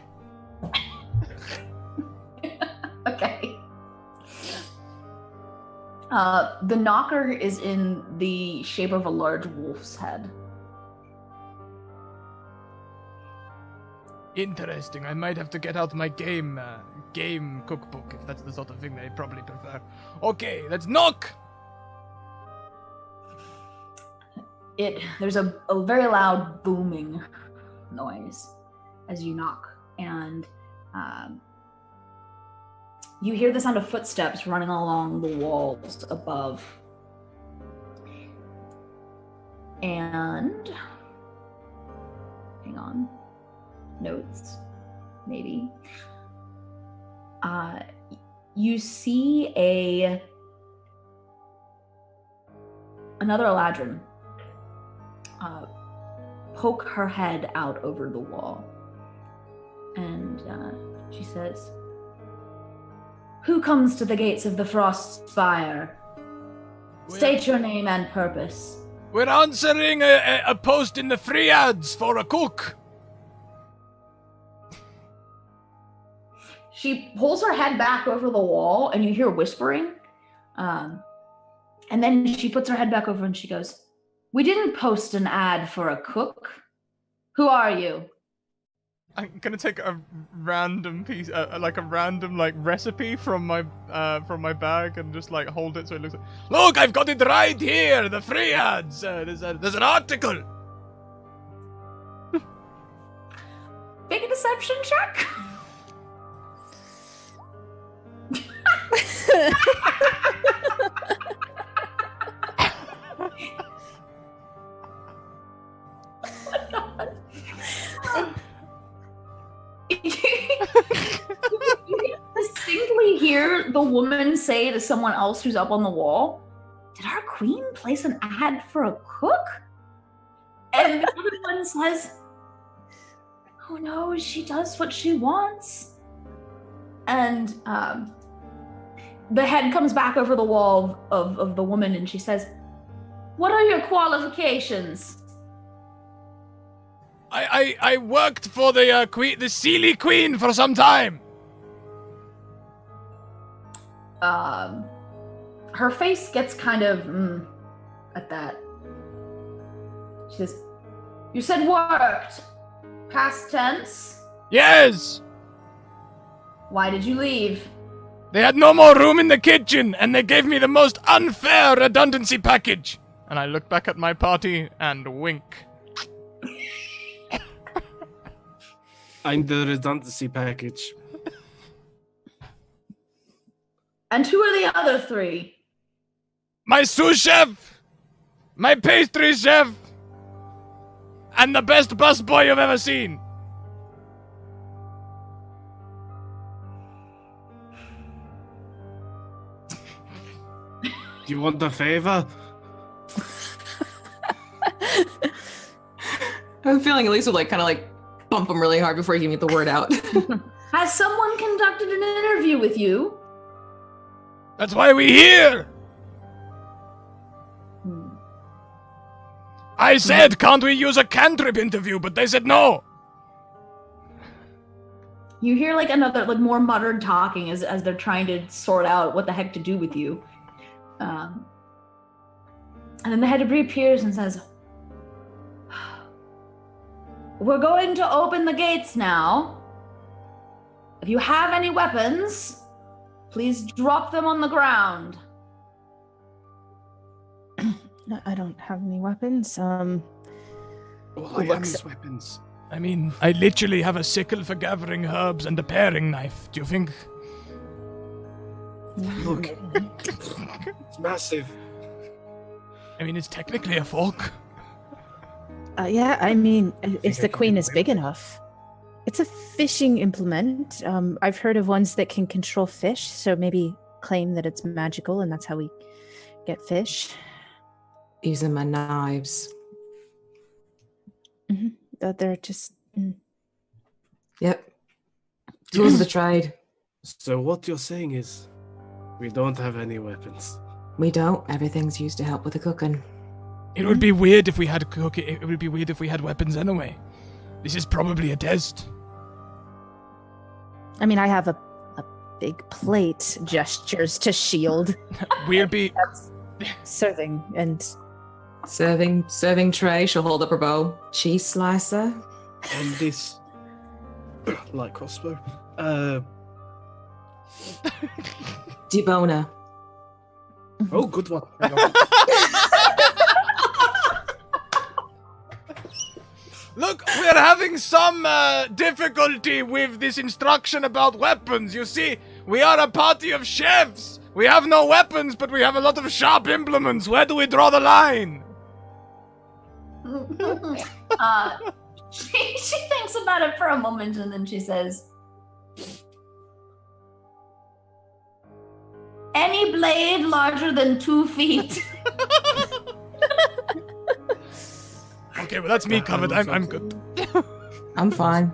Okay. The knocker is in the shape of a large wolf's head. Interesting. I might have to get out my game cookbook if that's the sort of thing they probably prefer. Okay, let's knock. There's a very loud booming noise as you knock, and you hear the sound of footsteps running along the walls above. And hang on. Notes, maybe. You see another Eladrin poke her head out over the wall, and she says, "Who comes to the gates of the Frost Spire? State your name and purpose." We're answering a post in the free ads for a cook. She pulls her head back over the wall, and you hear whispering. And then she puts her head back over and she goes, "We didn't post an ad for a cook. Who are you?" I'm gonna take a random piece, like a random recipe from my bag, and just hold it so it looks like. Look, I've got it right here. The free ads. There's an article. Make a deception check. You distinctly hear the woman say to someone else who's up on the wall, "Did our queen place an ad for a cook?" And the other one says, "Who knows? She does what she wants." And the head comes back over the wall of the woman, and she says, "What are your qualifications?" I worked for the queen, the Sealy Queen, for some time. Her face gets kind of at that. She says, "You said worked. Past tense?" Yes. "Why did you leave?" They had no more room in the kitchen, and they gave me the most unfair redundancy package. And I look back at my party and wink. I'm the redundancy package. "And who are the other three?" My sous chef, my pastry chef, and the best busboy you've ever seen. Do you want the favor? I'm feeling Elise would kind of bump him really hard before he can get the word out. "Has someone conducted an interview with you?" That's why we're here. I said, can't we use a cantrip interview? But they said no. You hear another more muttered talking as they're trying to sort out what the heck to do with you. And then the head reappears and says, "We're going to open the gates now. If you have any weapons, please drop them on the ground." No, I don't have any weapons. All I have is weapons. I mean, I literally have a sickle for gathering herbs and a paring knife. Do you think? Look, it's massive. I mean, it's technically a fork. Yeah, I mean, if the queen is big enough. It's a fishing implement. I've heard of ones that can control fish, so maybe claim that it's magical and that's how we get fish. Using my knives. Mm-hmm. They're just... Yep. Tools of the trade. So what you're saying is, we don't have any weapons. We don't. Everything's used to help with the cooking. It would be weird if we had it would be weird if we had weapons anyway. This is probably a test. I mean, I have a big plate, gestures to shield. We'll be... Serving and Serving tray. She'll hold up her bow. Cheese slicer. And this light crossbow. Deboner. Oh, good one. Look, we're having some difficulty with this instruction about weapons. You see, we are a party of chefs. We have no weapons, but we have a lot of sharp implements. Where do we draw the line? She thinks about it for a moment and then she says, any blade larger than 2 feet. Okay, well, that's me covered. I'm good. I'm fine.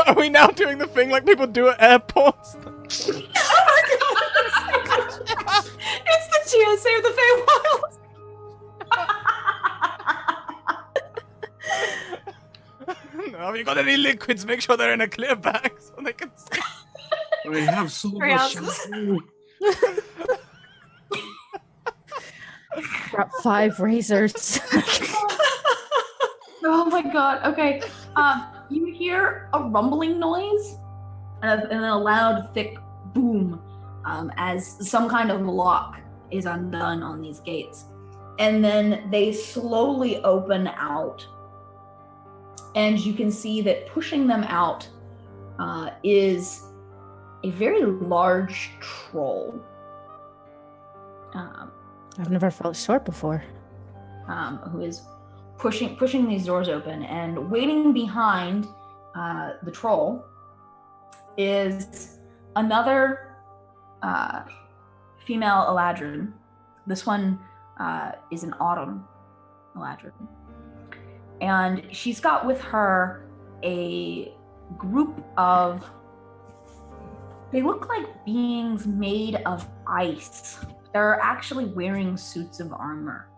Are we now doing the thing like people do at airports? It's the GSA of the Feywild. Have you got any liquids? Make sure they're in a clear bag so they can see. I have so much shampoo. brought 5 razors. Oh my god. Okay. You hear a rumbling noise and a loud, thick boom as some kind of lock is undone on these gates. And then they slowly open out. And you can see that pushing them out is a very large troll. I've never felt short before. Who is pushing these doors open, and waiting behind the troll is another female Eladrin. This one is an autumn Eladrin. And she's got with her a group of, they look like beings made of ice. They're actually wearing suits of armor.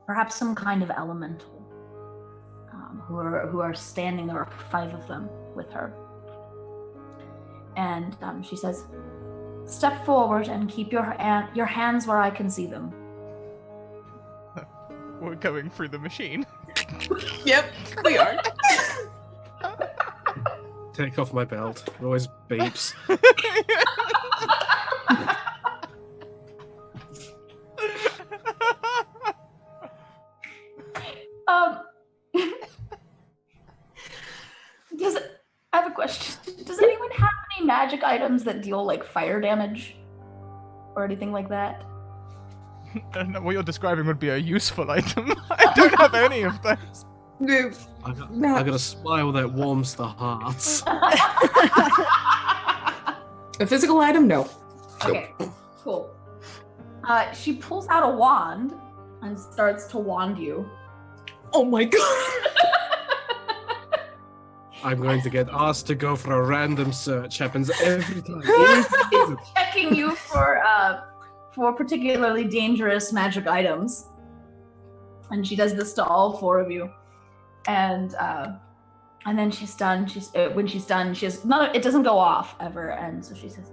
Perhaps some kind of elemental who are standing. There are 5 of them with her. And she says, step forward and keep your hands where I can see them. We're going through the machine. Yep, we are. Take off my belt. It always beeps. I have a question. Does anyone have any magic items that deal like fire damage or anything like that? I don't know what you're describing would be a useful item. I don't have any of those. No. I got a smile that warms the hearts. A physical item? No. Okay, cool. She pulls out a wand and starts to wand you. Oh my god. I'm going to get asked to go for a random search. Happens every time. She's checking you for particularly dangerous magic items, and she does this to all 4 of you. And then she's done. When she's done, she has none. It doesn't go off ever, and so she says,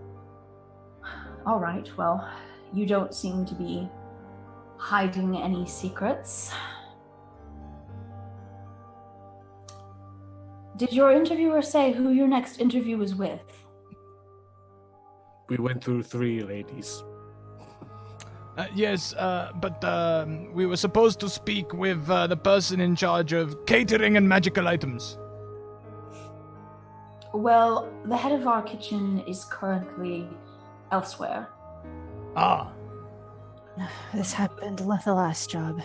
"All right. Well, you don't seem to be hiding any secrets. Did your interviewer say who your next interview is with?" We went through 3 ladies. Yes, but we were supposed to speak with the person in charge of catering and magical items. Well, the head of our kitchen is currently elsewhere. Ah. This happened with the last job.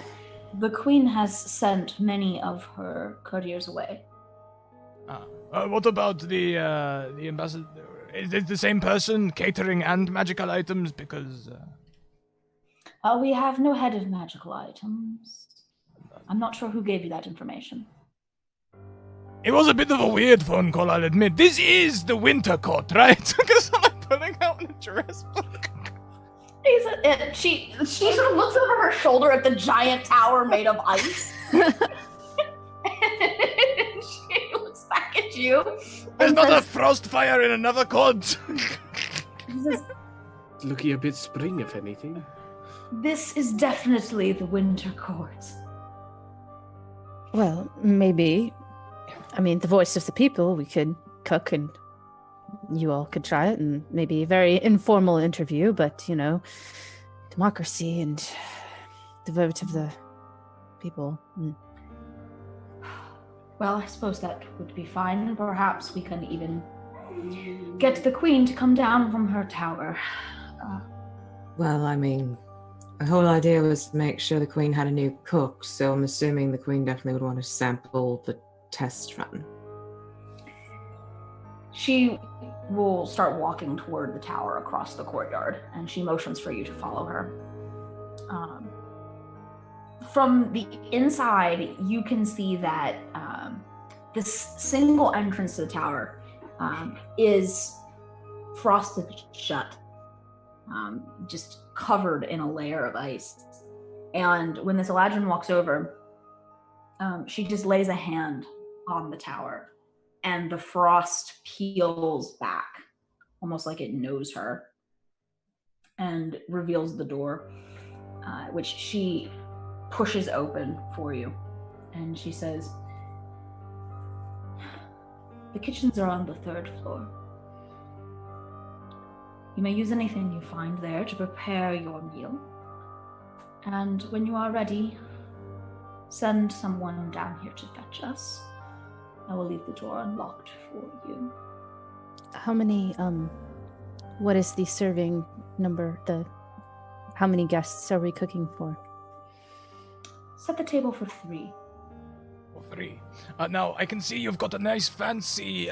The Queen has sent many of her couriers away. What about the ambassador? Is it the same person, catering and magical items? Because... we have no head of magical items. I'm not sure who gave you that information. It was a bit of a weird phone call, I'll admit. This is the winter court, right? Because I'm pulling out an address book. She sort of looks over her shoulder at the giant tower made of ice. And she looks back at at you. There's and not a says- frost fire in another court. he says, Looking a bit spring, if anything. this is definitely the winter court. Well, maybe. I mean, the voice of the people, we could cook and you all could try it and maybe a very informal interview, but, you know, democracy and the vote of the people. Well, I suppose that would be fine, and perhaps we can even get the queen to come down from her tower. Well, I mean, the whole idea was to make sure the queen had a new cook, so I'm assuming the queen definitely would want to sample the test run. She will start walking toward the tower across the courtyard, and she motions for you to follow her. From the inside, you can see that this single entrance to the tower is frosted shut, just covered in a layer of ice. And when this Eladrin walks over, she just lays a hand on the tower, and the frost peels back, almost like it knows her, and reveals the door, which she pushes open for you. And she says, the kitchens are on the 3rd floor. You may use anything you find there to prepare your meal. And when you are ready, send someone down here to fetch us. I will leave the door unlocked for you. How many, what is the serving number? How many guests are we cooking for? Set the table for 3. For 3. Now, I can see you've got a nice fancy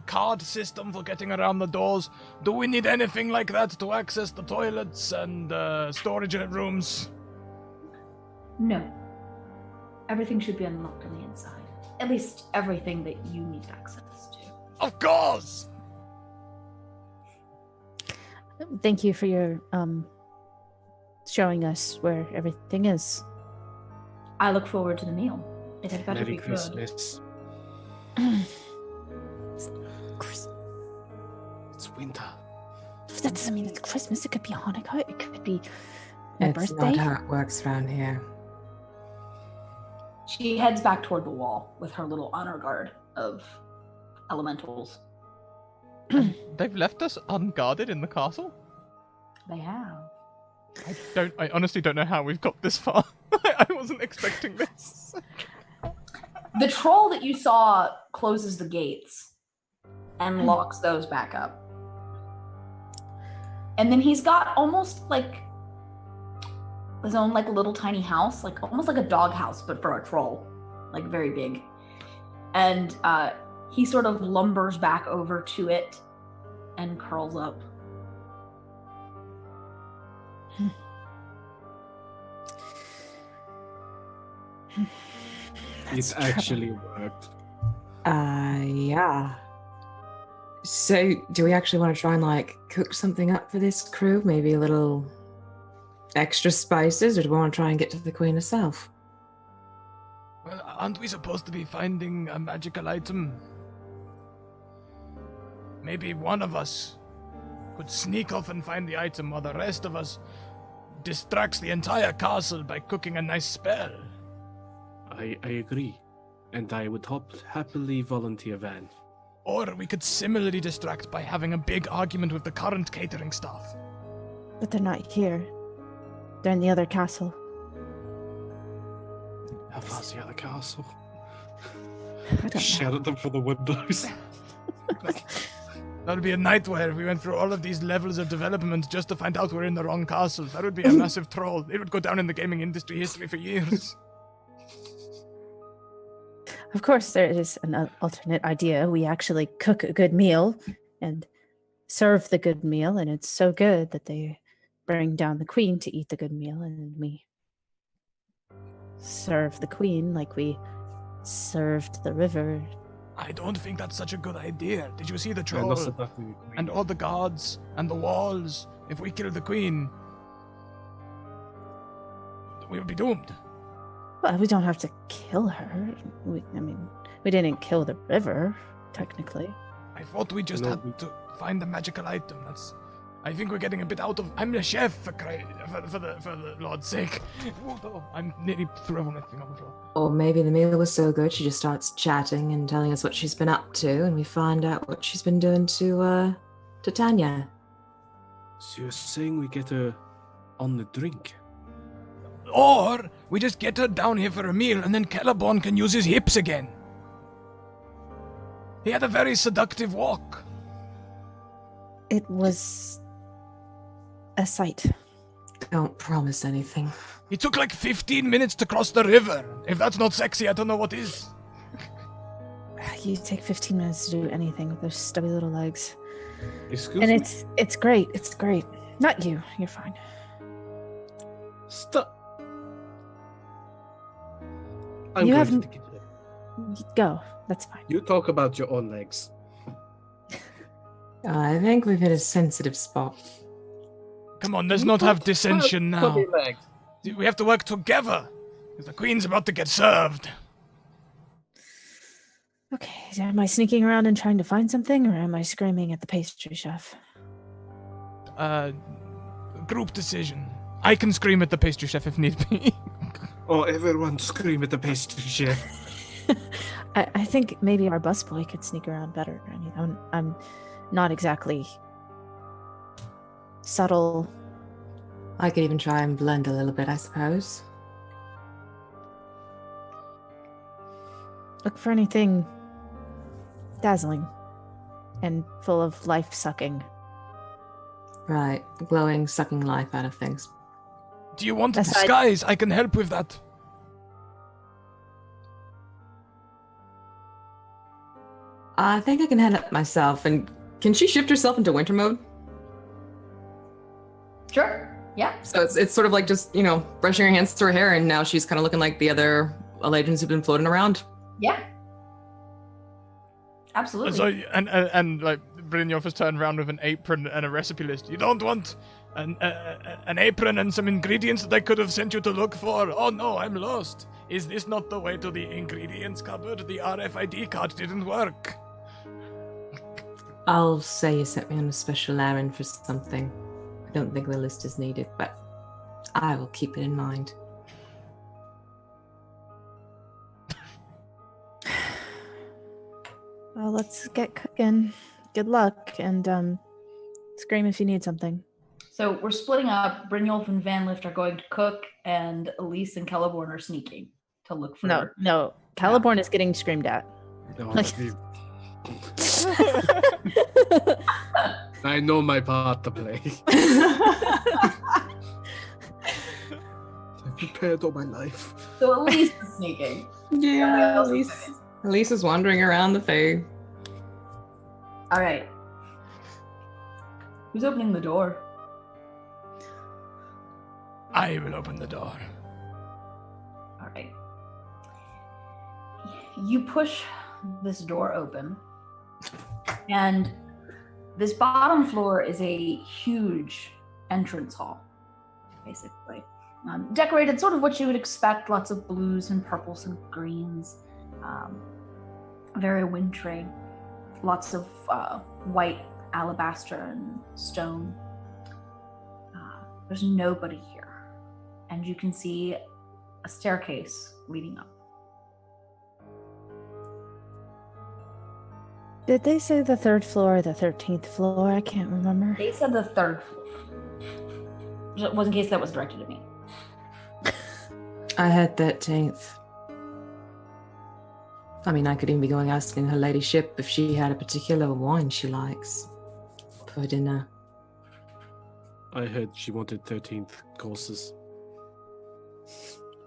card system for getting around the doors. Do we need anything like that to access the toilets and storage rooms? No. Everything should be unlocked on the inside. At least everything that you need access to. Of course! Thank you for your, showing us where everything is. I look forward to the meal. It had better Merry be good. Christmas. It's winter. That doesn't mean it's Christmas. It could be Hanukkah. It could be my It's birthday. not how it works around here. She heads back toward the wall with her little honor guard of elementals. They've left us unguarded in the castle? They have. I honestly don't know how we've got this far. I wasn't expecting this. The troll that you saw closes the gates and locks those back up. And then he's got almost like his own like little tiny house, like almost like a dog house, but for a troll, like very big. And he sort of lumbers back over to it and curls up. It actually worked. Yeah. So, do we actually want to try and like cook something up for this crew? Maybe a little extra spices, or do we want to try and get to the queen herself? Well, aren't we supposed to be finding a magical item? Maybe one of us could sneak off and find the item while the rest of us distracts the entire castle by cooking a nice spell. I agree. And I would happily volunteer Van. Or we could similarly distract by having a big argument with the current catering staff. But they're not here. They're in the other castle. How far's the other castle? I don't know. Shout at them from the windows. That would be a nightmare if we went through all of these levels of development just to find out we're in the wrong castle. That would be a massive troll. It would go down in the gaming industry history for years. Of course, there is an alternate idea. We actually cook a good meal and serve the good meal, and it's so good that they bring down the queen to eat the good meal, and then we serve the queen like we served the river. I don't think that's such a good idea. Did you see the Yeah, troll? not so bad for you, Queen. And all the guards and the walls. If we kill the queen, we would be doomed. Well, we don't have to kill her. We didn't kill the river. technically. I thought we just had to find the magical item. I think we're getting a bit out of. I'm the chef for the Lord's sake. Oh, I'm nearly threw everything on the floor. Or maybe the meal was so good she just starts chatting and telling us what she's been up to, and we find out what she's been doing to Tanya. So you're saying we get her on the drink? Or we just get her down here for a meal, and then Celeborn can use his hips again. He had a very seductive walk. It was a sight. Don't promise anything. He took like 15 minutes to cross the river. If that's not sexy, I don't know what is. You take 15 minutes to do anything with those stubby little legs. Excuse And me? it's great. It's great. Not you. You're fine. Stop. I'm You going have to n- the kitchen. Go. That's fine. You talk about your own legs. I think we've hit a sensitive spot. Come on, let's not have dissension now. Stubby legs. We have to work together. 'Cause the queen's about to get served. Okay. Am I sneaking around and trying to find something, or am I screaming at the pastry chef? Group decision. I can scream at the pastry chef if need be. Oh, everyone scream at the pastry chef. I think maybe our busboy could sneak around better. I mean, I'm not exactly subtle. I could even try and blend a little bit, I suppose. Look for anything dazzling and full of life-sucking. Right, glowing, sucking life out of things. Do you want a Aside- disguise? I can help with that. I think I can handle it myself. And can she shift herself into winter mode? Sure. Yeah. So it's sort of like just, brushing her hands through her hair, and now she's kind of looking like the other legends who've been floating around. Yeah. Absolutely. So, and like Brynjolf has turned around with an apron and a recipe list. You don't want an apron and some ingredients that I could have sent you to look for? Oh no, I'm lost. Is this not the way to the ingredients cupboard? The RFID card didn't work. I'll say you sent me on a special errand for something. I don't think the list is needed, but I will keep it in mind. Well, let's get cooking. Good luck, and scream if you need something. So we're splitting up. Brynjolf and Van Lift are going to cook, and Elise and Celeborn are sneaking to look for her. No. Celeborn is getting screamed at. No, I know my part to play. I've prepared all my life. So Elise is sneaking. Yeah, Everybody else is Elise is wandering around the Fae. All right. Who's opening the door? I will open the door. All right. You push this door open, and this bottom floor is a huge entrance hall, basically. Decorated sort of what you would expect, lots of blues and purples and greens, very wintry, lots of white alabaster and stone. There's nobody here, and you can see a staircase leading up. Did they say the 3rd floor or the 13th floor? I can't remember. They said the 3rd floor. Just in case that was directed at me. I heard 13th. I mean, I could even be going asking her ladyship if she had a particular wine she likes for dinner. I heard she wanted 13th courses.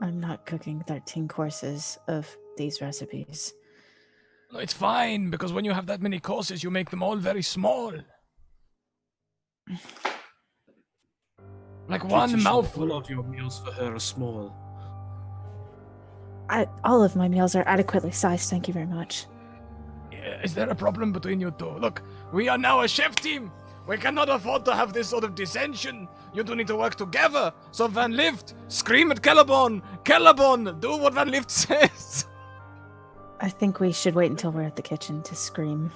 I'm not cooking 13 courses of these recipes. No, it's fine, because when you have that many courses, you make them all very small. Like one Pretty sure mouthful. All of your meals for her are small. All of my meals are adequately sized, thank you very much. Is there a problem between you two? Look, we are now a chef team. We cannot afford to have this sort of dissension. You two need to work together. So Van Lift, scream at Celeborn. Celeborn, do what Van Lift says. I think we should wait until we're at the kitchen to scream.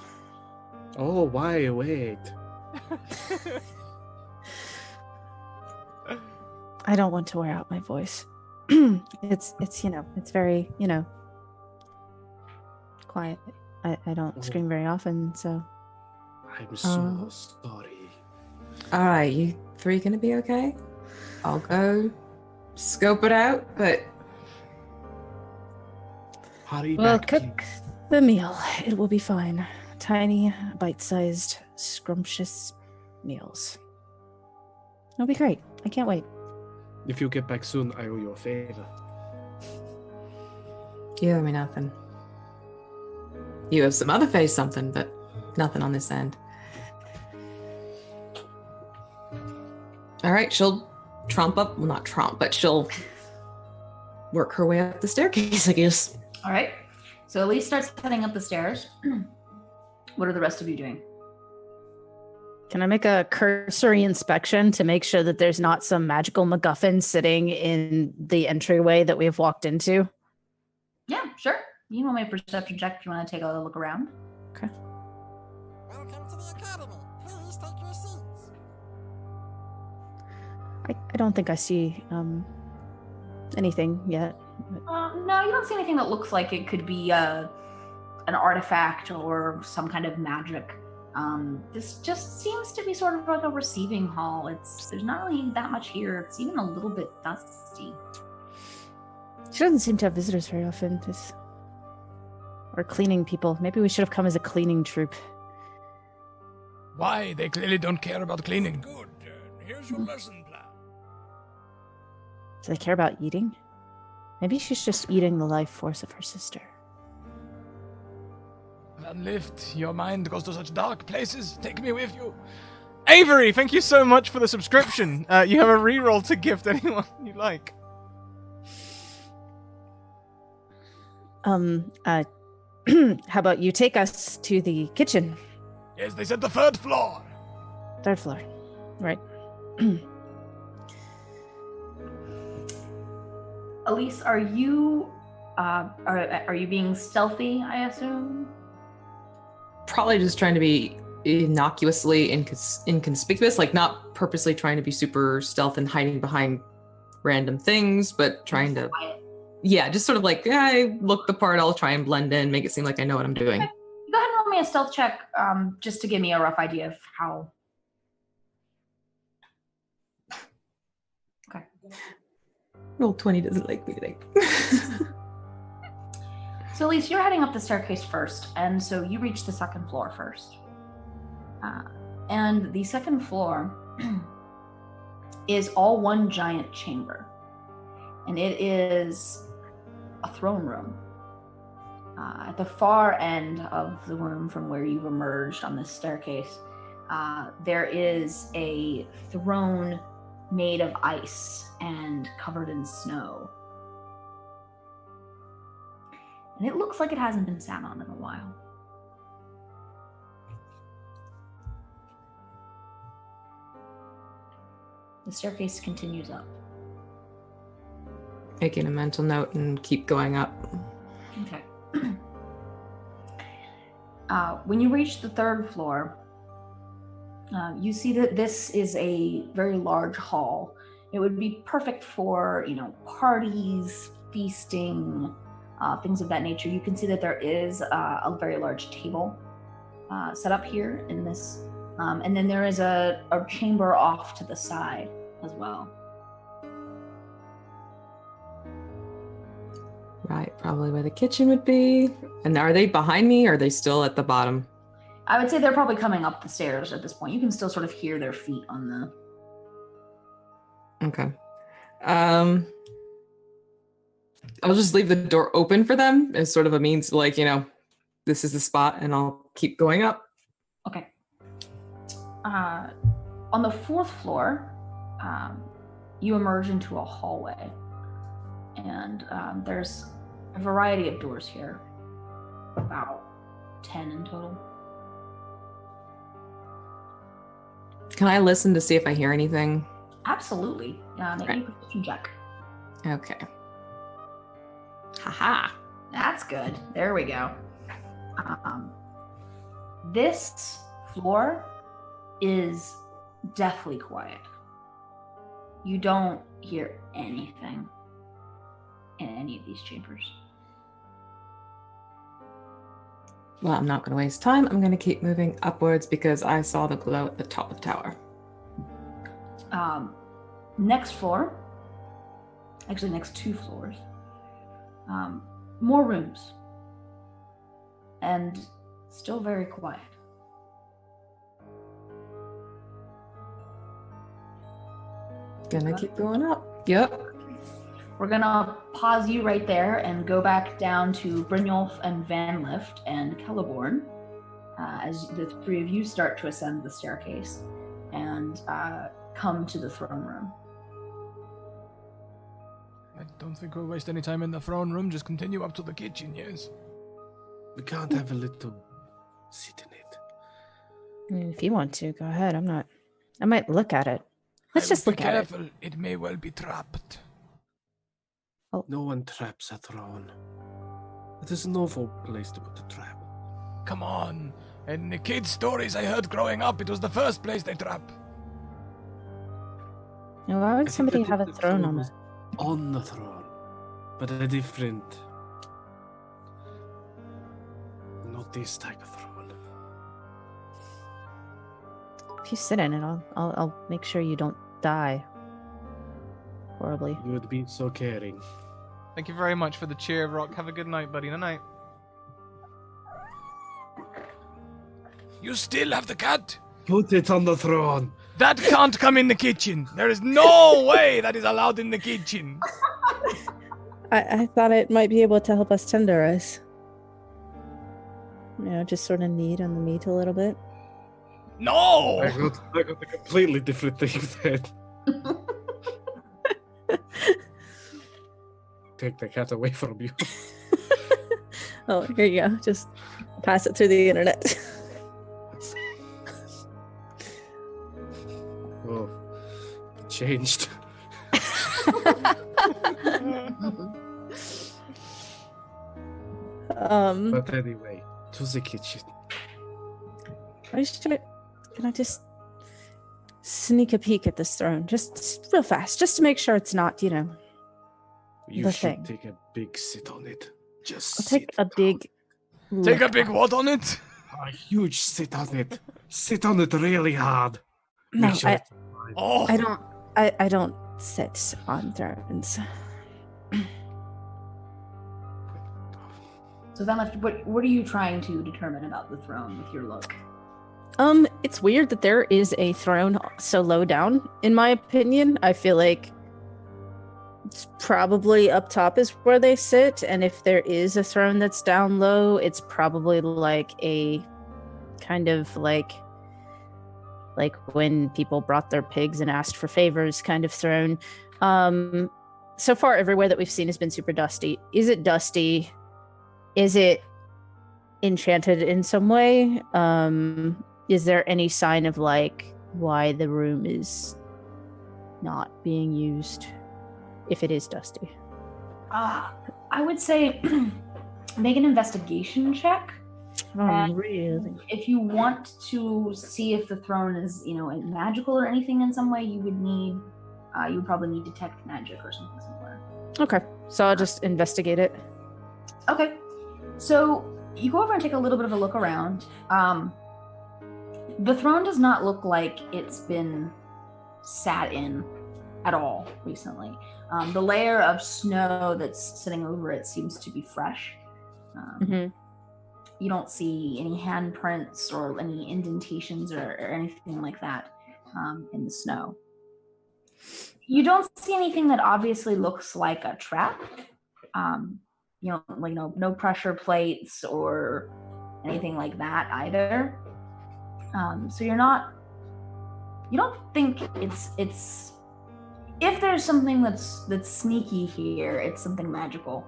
Oh, why wait? I don't want to wear out my voice. It's it's very, quiet. I don't scream very often, so. I'm so sorry. All right, you three gonna be okay? I'll go scope it out, but Hurry We'll back, cook please. the meal. It will be fine. Tiny, bite-sized, scrumptious meals. It'll be great. I can't wait. If you get back soon, I owe you a favor. you owe me nothing. You have some other face something, but nothing on this end. All right, she'll tromp up. Well, not tromp, but she'll work her way up the staircase, I guess. All right. So Elise starts heading up the stairs. What are the rest of you doing? Can I make a cursory inspection to make sure that there's not some magical MacGuffin sitting in the entryway that we've walked into? Yeah, sure. You can make a perception check if you want to take a look around. Okay. Welcome to the academy. Please take your seats. I don't think I see anything yet. No, you don't see anything that looks like it could be an artifact or some kind of magic. This just seems to be sort of like a receiving hall. There's not really that much here. It's even a little bit dusty. She doesn't seem to have visitors very often. Or cleaning people. Maybe we should have come as a cleaning troupe. Why? They clearly don't care about cleaning. Good. Here's your lesson plan. Do they care about eating? Maybe she's just eating the life force of her sister. Van Lift, your mind goes to such dark places. Take me with you. Avery, thank you so much for the subscription. You have a reroll to gift anyone you like. How about you take us to the kitchen? Yes, they said the third floor. Third floor. Right. Elise, are you being stealthy, I assume? Probably just trying to be innocuously inconspicuous, like not purposely trying to be super stealth and hiding behind random things, but trying to, Quiet. yeah, just sort of like, yeah, I look the part, I'll try and blend in, make it seem like I know what I'm doing. Okay. Go ahead and roll me a stealth check, just to give me a rough idea of how. Okay. Roll 20 doesn't like me today. So Elise, you're heading up the staircase first, and so you reach the second floor first. And the second floor is all one giant chamber. And it is a throne room. At the far end of the room from where you've emerged on this staircase, there is a throne made of ice and covered in snow. And it looks like it hasn't been sat on in a while. The staircase continues up. Making a mental note and keep going up. Okay. When you reach the third floor, you see that this is a very large hall. It would be perfect for, parties, feasting, things of that nature. You can see that there is a very large table set up here in this, and then there is a chamber off to the side as well. Right, probably where the kitchen would be. And are they behind me or are they still at the bottom? I would say they're probably coming up the stairs at this point. You can still sort of hear their feet on the... Okay. I'll just leave the door open for them as sort of a means, like, this is the spot, and I'll keep going up. Okay. On the fourth floor, you emerge into a hallway. And there's a variety of doors here, about 10 in total. Can I listen to see if I hear anything? Absolutely. Make Right. a perception check. Okay. Haha. That's good. There we go. This floor is deathly quiet. You don't hear anything in any of these chambers. Well, I'm not going to waste time. I'm going to keep moving upwards because I saw the glow at the top of the tower. Next floor, actually next 2 floors, more rooms, and still very quiet. Gonna keep going up. Yep. We're gonna pause you right there and go back down to Brynjolf and Vanlift and Celeborn as the 3 of you start to ascend the staircase and come to the throne room. I don't think we'll waste any time in the throne room. Just continue up to the kitchen, yes? We can't have a little sit in it. I mean, if you want to, go ahead. I might look at it. Let's I just would look be at it. careful. It may well be trapped. No one traps a throne. It is an awful place to put a trap. Come on. In the kids' stories I heard growing up, it was the first place they trap. Now, why I would think somebody that have a the throne on was it? on the throne, but a different, not this type of throne. If you sit in it, I'll make sure you don't die horribly. You would be so caring. Thank you very much for the cheer, Rock. Have a good night, buddy. Good night. You still have the cat? Put it on the throne. That can't come in the kitchen. There is no way that is allowed in the kitchen. I thought it might be able to help us tenderize. You know, just sort of knead on the meat a little bit. No! I got a completely different thing then. Take the cat away from you. Oh, here you go. Just pass it through the internet. Oh, changed. But anyway, to the kitchen. Can I just sneak a peek at this throne? Just real fast, just to make sure it's not, you know. You The should thing. take a big sit on it. Just I'll take sit a down. big. Take a look. big what on it? A huge sit on it. Sit on it really hard. No, Make sure I- it's fine. Oh, I don't sit on thrones. So Vanlift, what are you trying to determine about the throne with your look? It's weird that there is a throne so low down, in my opinion. I feel like it's probably up top is where they sit, and if there is a throne that's down low, it's probably like a kind of like when people brought their pigs and asked for favors kind of throne. So far everywhere that we've seen has been super dusty. Is it dusty? Is it enchanted in some way? Is there any sign of like why the room is not being used if it is dusty? I would say make an investigation check. Really? If you want to see if the throne is, you know, magical or anything in some way, you would need, you would probably need detect magic or something similar. Okay, so I'll just investigate it. Okay, so you go over and take a little bit of a look around. The throne does not look like it's been sat in at all recently. The layer of snow that's sitting over it seems to be fresh. Mhm. You don't see any handprints or any indentations or anything like that in the snow. You don't see anything that obviously looks like a trap. You know, like no pressure plates or anything like that either. So you don't think it's if there's something that's sneaky here, it's something magical.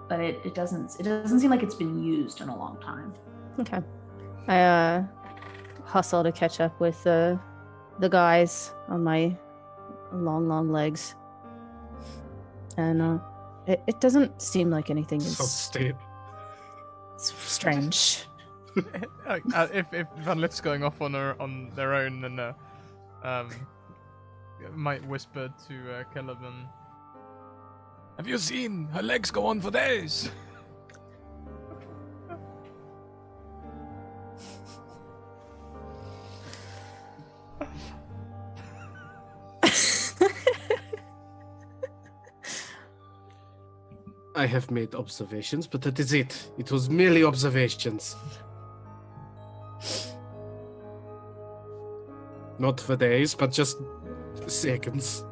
But it doesn't seem like it's been used in a long time. Okay. I hustle to catch up with the guys on my long legs. And It doesn't seem like anything is Sounds stale. strange. If Van Lift's going off on their own, then might whisper to Caliban. Have you seen? Her legs go on for days. I have made observations, but that is it. It was merely observations. Not for days, but just seconds.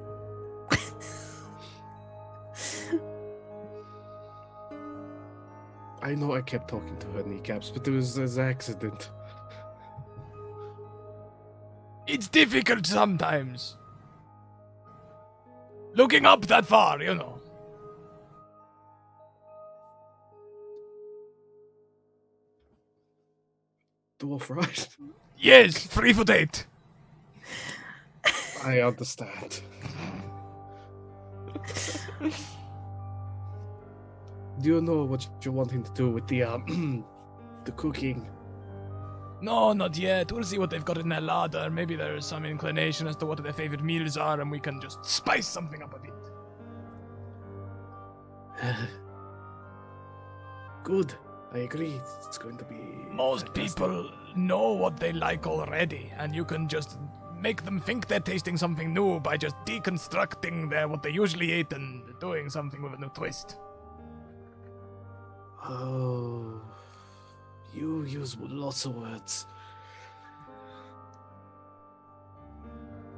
I know I kept talking to her kneecaps, but it was an accident. It's difficult sometimes. Looking up that far, you know. Dwarf, right? Yes, 3'8". I understand. Do you know what you're wanting to do with the the cooking? No, not yet. We'll see what they've got in their larder. Maybe there's some inclination as to what their favorite meals are, and we can just spice something up a bit. Good. I agree. It's going to be Most fantastic. people know what they like already, and you can just make them think they're tasting something new by just deconstructing what they usually eat and doing something with a new twist. Oh, you use lots of words.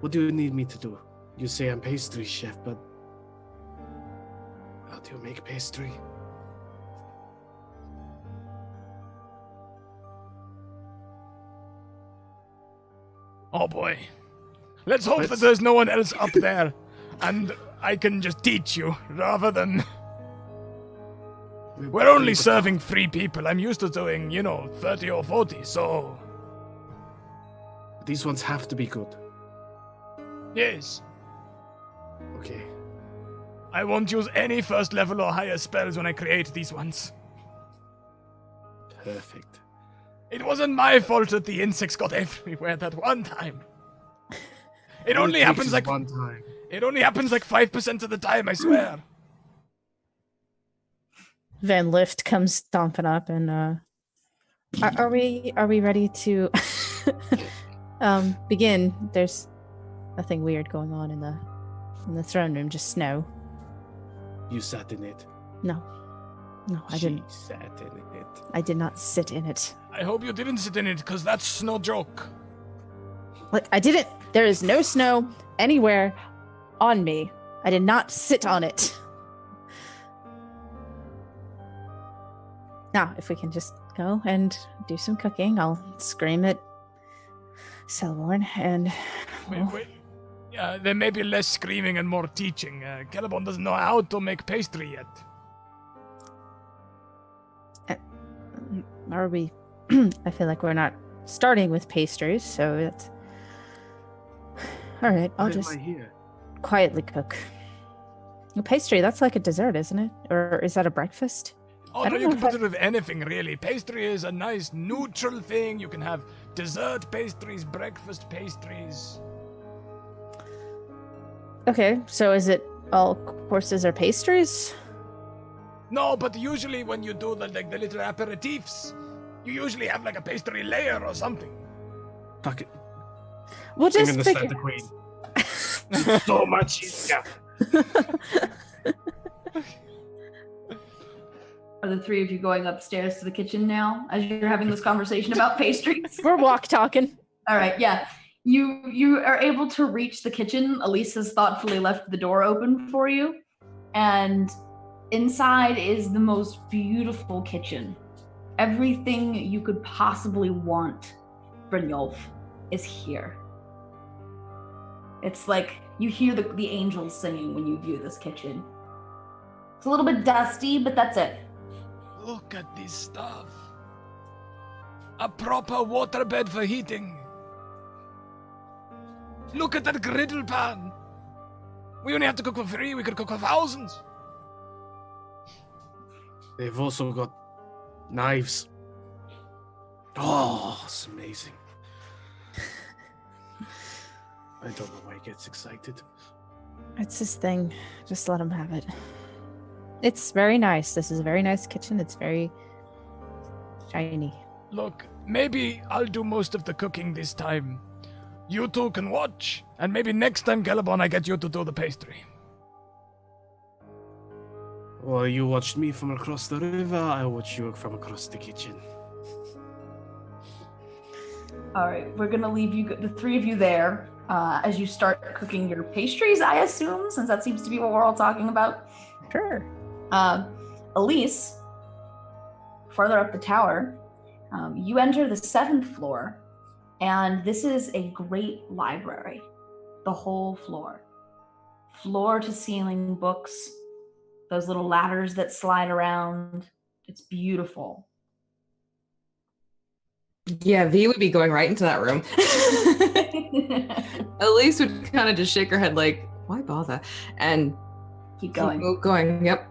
What do you need me to do? You say I'm pastry chef, but how do you make pastry? Oh boy. Let's hope that there's no one else up there, and I can just teach you, rather than... We're only serving 3 people. I'm used to doing, 30 or 40, so... These ones have to be good. Yes. Okay. I won't use any first level or higher spells when I create these ones. Perfect. It wasn't my fault that the insects got everywhere that one time. It only happens like one time. It only happens like 5% of the time, I swear. Van Lift comes stomping up, and are we ready to begin? There's nothing weird going on in the throne room, just snow. You sat in it. No, I She didn't. sat in it. I did not sit in it. I hope you didn't sit in it, because that's no joke. Like, I didn't. There is no snow anywhere on me. I did not sit on it. Now, if we can just go and do some cooking, I'll scream at Selborn and... Wait. Yeah, there may be less screaming and more teaching. Caliban doesn't know how to make pastry yet. Are we... I feel like we're not starting with pastries, so it's... Alright, I'll Why am just I here? quietly cook. A pastry, that's like a dessert, isn't it? Or is that a breakfast? Oh, I no, don't you know can if put it with anything, really. Pastry is a nice, neutral thing. You can have dessert pastries, breakfast pastries. Okay, so is it all courses are pastries? No, but usually when you do the little aperitifs, you usually have like a pastry layer or something. Fuck it. We'll I'm just gonna pick set the queen. It's so much easier. Are the 3 of you going upstairs to the kitchen now as you're having this conversation about pastries? We're walk talking. All right, yeah. You are able to reach the kitchen. Elise has thoughtfully left the door open for you. And inside is the most beautiful kitchen. Everything you could possibly want, Brynjolf, is here. It's like you hear the angels singing when you view this kitchen. It's a little bit dusty, but that's it. Look at this stuff. A proper waterbed for heating. Look at that griddle pan. We only have to cook for 3, we could cook for thousands. They've also got knives. Oh, it's amazing. I don't know why he gets excited. It's his thing. Just let him have it. It's very nice. This is a very nice kitchen. It's very shiny. Look, maybe I'll do most of the cooking this time. You two can watch, and maybe next time, Caliban, I get you to do the pastry. Well, you watched me from across the river, I watch you from across the kitchen. All right, we're gonna leave you, the three of you there, as you start cooking your pastries, I assume, since that seems to be what we're all talking about. Sure. Elise, further up the tower, you enter the 7th floor, and this is a great library. The whole floor. Floor to ceiling books, those little ladders that slide around. It's beautiful. Yeah, V would be going right into that room. Elise would kind of just shake her head like, why bother? And Keep going. Keep going, yep.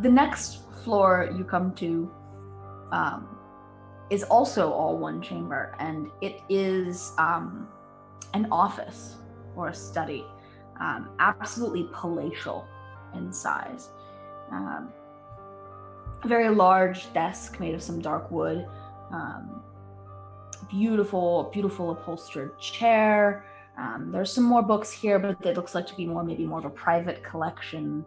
The next floor you come to is also all one chamber, and it is an office or a study, absolutely palatial in size. A very large desk made of some dark wood, beautiful upholstered chair. There's some more books here, but it looks like to be maybe more of a private collection.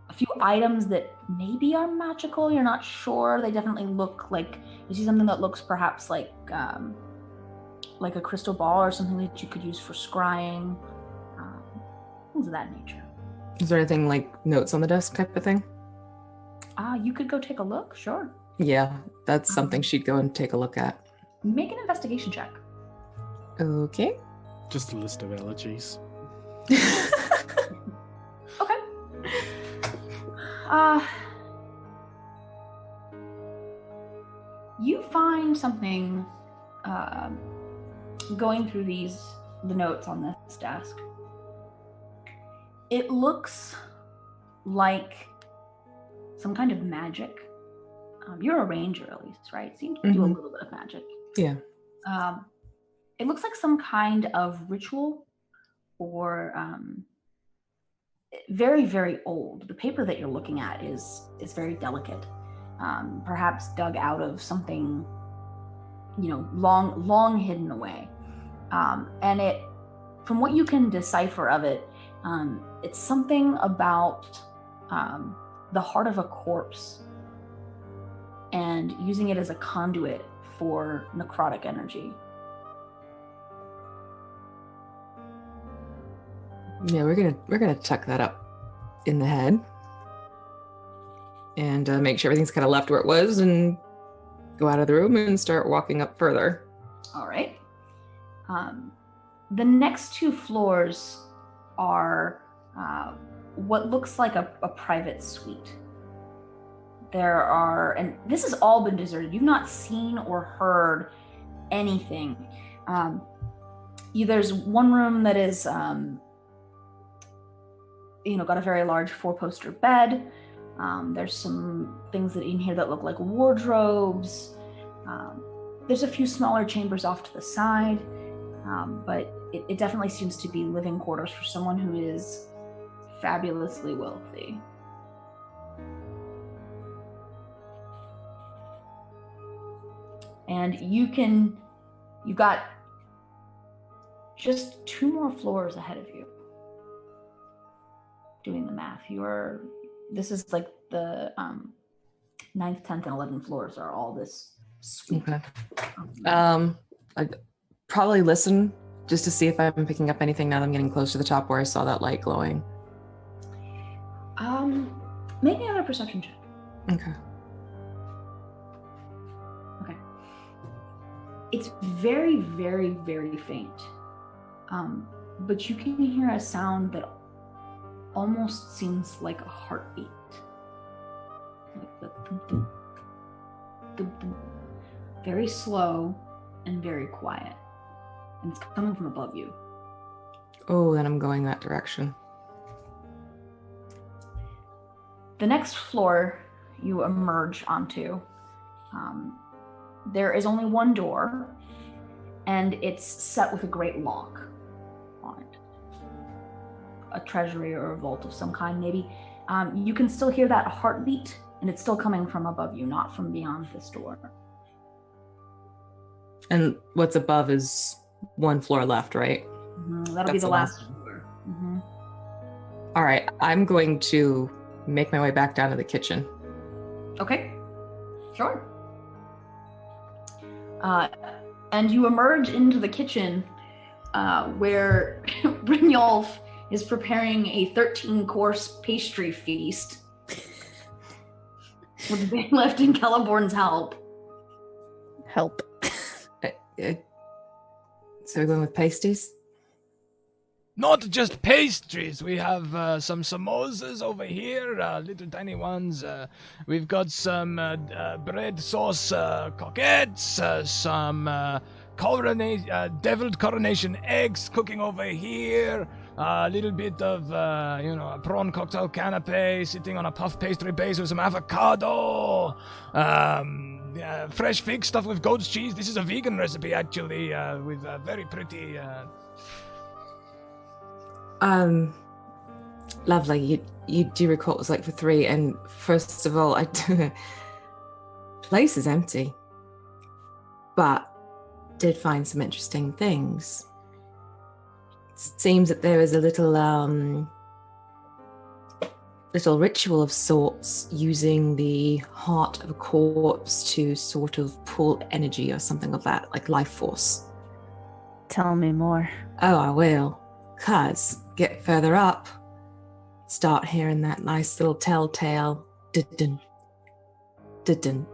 A few items that maybe are magical, you're not sure. They definitely look like, you see something that looks perhaps like a crystal ball or something that you could use for scrying, things of that nature. Is there anything like notes on the desk type of thing? You could go take a look, sure. Yeah, that's something she'd go and take a look at. Make an investigation check. Okay. Just a list of allergies. Okay. You find something going through the notes on this desk. It looks like some kind of magic. You're a ranger, at least, right? So you can do a little bit of magic. Yeah. It looks like some kind of ritual, or very, very old. The paper that you're looking at is very delicate, perhaps dug out of something, long hidden away. And it, from what you can decipher of it, it's something about the heart of a corpse and using it as a conduit for necrotic energy. Yeah, we're gonna tuck that up in the head and make sure everything's kind of left where it was, and go out of the room and start walking up further. All right. The next 2 floors are what looks like a private suite. There are, and this has all been deserted. You've not seen or heard anything. There's one room that is, got a very large 4-poster bed. There's some things that in here that look like wardrobes. There's a few smaller chambers off to the side, but it definitely seems to be living quarters for someone who is fabulously wealthy. And you've got just 2 more floors ahead of you. Doing the math, this is like the 9th, 10th, and 11th floors are all this suite. Okay. I'd probably listen just to see if I'm picking up anything now that I'm getting close to the top where I saw that light glowing. Make another perception check. Okay. Okay. It's very, very, very faint. But you can hear a sound that almost seems like a heartbeat. Like the thump, thump, thump. Very slow and very quiet. And it's coming from above you. Oh, then I'm going that direction. the next floor you emerge onto, there is only one door, and it's set with a great lock on it. A treasury or a vault of some kind, maybe. You can still hear that heartbeat, and it's still coming from above you, not from beyond this door. And what's above is one floor left, right? That'll be the last floor. All right, I'm going to make my way back down to the kitchen. Okay, sure. And you emerge into the kitchen where Brynjolf is preparing a 13-course pastry feast with Bailiff and Celeborn's help. Help. So we're going with pasties? Not just pastries. We have some samosas over here, little tiny ones. We've got some bread sauce coquettes, some deviled coronation eggs cooking over here. A little bit of, a prawn cocktail canapé sitting on a puff pastry base with some avocado. Fresh fig stuffed with goat's cheese. This is a vegan recipe, actually, with very pretty... Lovely. You do recall it was like for 3, and first of all, place is empty, but did find some interesting things. Seems that there is a little ritual of sorts using the heart of a corpse to sort of pull energy or something of that, like life force. Tell me more. Oh, I will. 'Cause get further up, start hearing that nice little telltale dun dun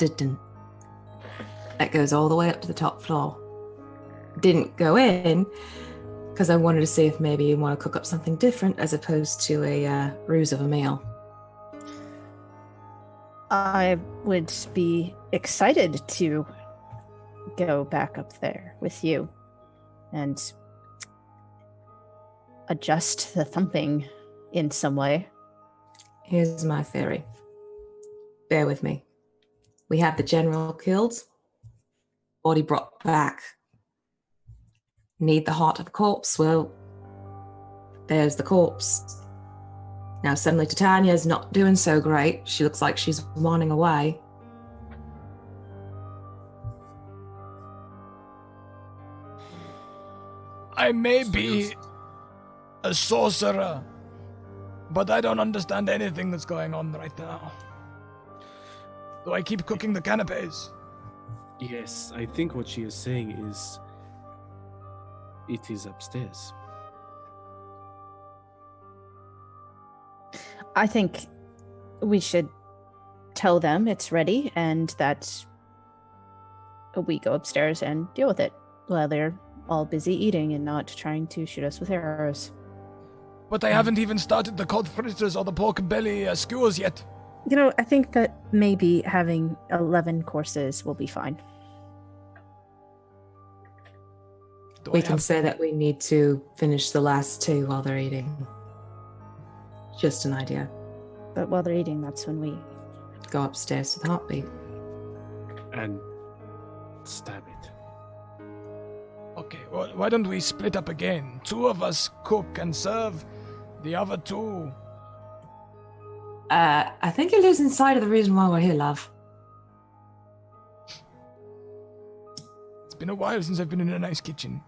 dun. That goes all the way up to the top floor. Didn't go in because I wanted to see if maybe you want to cook up something different as opposed to a ruse of a meal. I would be excited to go back up there with you and adjust the thumping in some way. Here's my theory. Bear with me. We have the general killed, body brought back. Need the heart of the corpse? Well, there's the corpse. Now suddenly Titania's not doing so great. She looks like she's wanting away. I may be a sorcerer, but I don't understand anything that's going on right now. Do I keep cooking the canapes? Yes, I think what she is saying is it is upstairs. I think we should tell them it's ready and that we go upstairs and deal with it while they're all busy eating and not trying to shoot us with arrows. But I haven't even started the cod fritters or the pork belly skewers yet. You know, I think that maybe having 11 courses will be fine. We can say that we need to finish the last 2 while they're eating. Just an idea. But while they're eating, that's when we go upstairs to the heartbeat. And stab it. Okay, well, why don't we split up again? 2 of us cook and serve, the other 2... I think you're losing sight of the reason why we're here, love. It's been a while since I've been in a nice kitchen.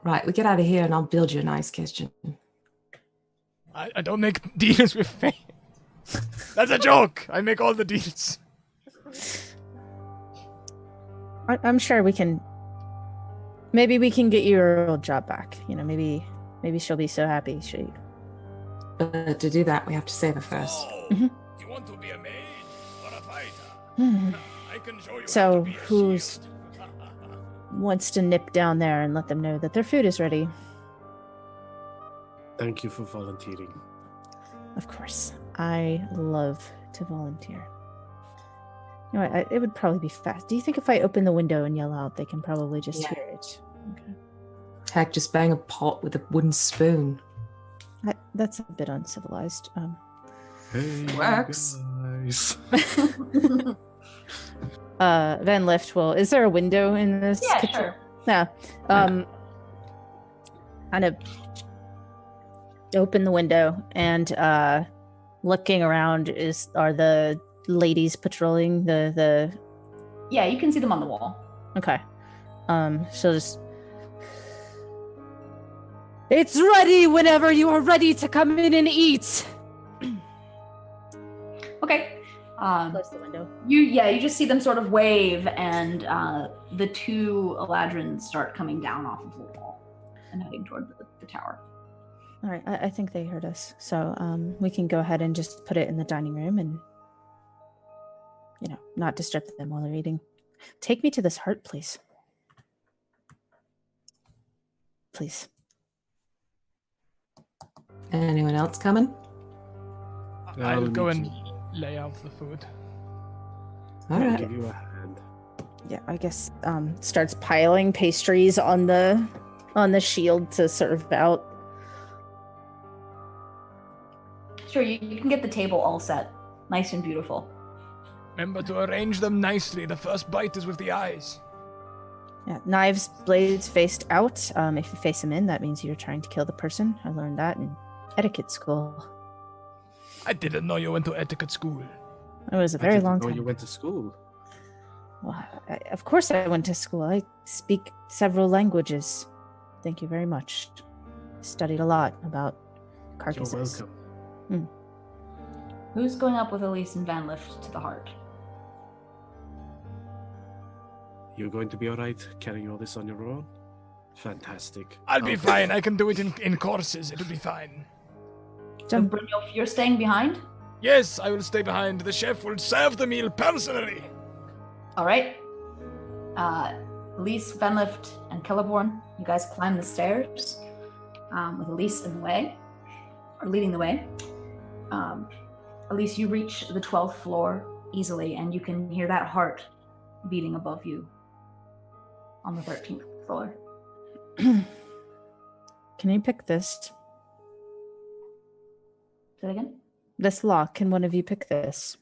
Right, we get out of here and I'll build you a nice kitchen. I don't make deals with fate. That's a joke! I make all the deals. I'm sure we can... Maybe we can get your old job back. You know, maybe she'll be so happy. But to do that, we have to save her first. Oh, you want to be a maid or a fighter? I can show you So, how to be a who's wants to nip down there and let them know that their food is ready? Thank you for volunteering. Of course. I love to volunteer. You know what, it would probably be fast. Do you think if I open the window and yell out, they can probably just hear it? Okay. Heck, just bang a pot with a wooden spoon. That's a bit uncivilized. Hey, Works. guys. Van Lift will. Is there a window in this Yeah, kitchen? sure. Yeah. Kind of open the window and looking around are the ladies patrolling the Yeah, you can see them on the wall. okay. She'll just It's ready whenever you are ready to come in and eat. Okay. Close the window. You just see them sort of wave, and the two Eladrins start coming down off of the wall and heading toward the tower. All right, I think they heard us, so we can go ahead and just put it in the dining room and, not disturb them while they're eating. Take me to this heart, please. Please. Anyone else coming? I'll I'll go meet and you. lay out the food. All I'll right. give you a hand. Yeah, I guess starts piling pastries on the shield to serve out. Sure, you can get the table all set, nice and beautiful. Remember to arrange them nicely. The first bite is with the eyes. Yeah, knives, blades faced out. If you face them in, that means you're trying to kill the person. I learned that in etiquette school. I didn't know you went to etiquette school. It was a I very didn't long know time. you went to school. Well, of course I went to school. I speak several languages. Thank you very much. Studied a lot about carcasses. You're welcome. Who's going up with Elise and Van Lift to the heart? You're going to be alright carrying all this on your own? Fantastic. I'll be Okay. fine. I can do it in courses. It'll be fine. So Brynjolf, you're staying behind? Yes, I will stay behind. The chef will serve the meal personally. All right. Elise, Van Lift, and Celeborn, you guys climb the stairs with Elise in the way, or leading the way. Elise, you reach the 12th floor easily, and you can hear that heart beating above you on the 13th floor. Can you pick this? Say that again? This lock. Can one of you pick this?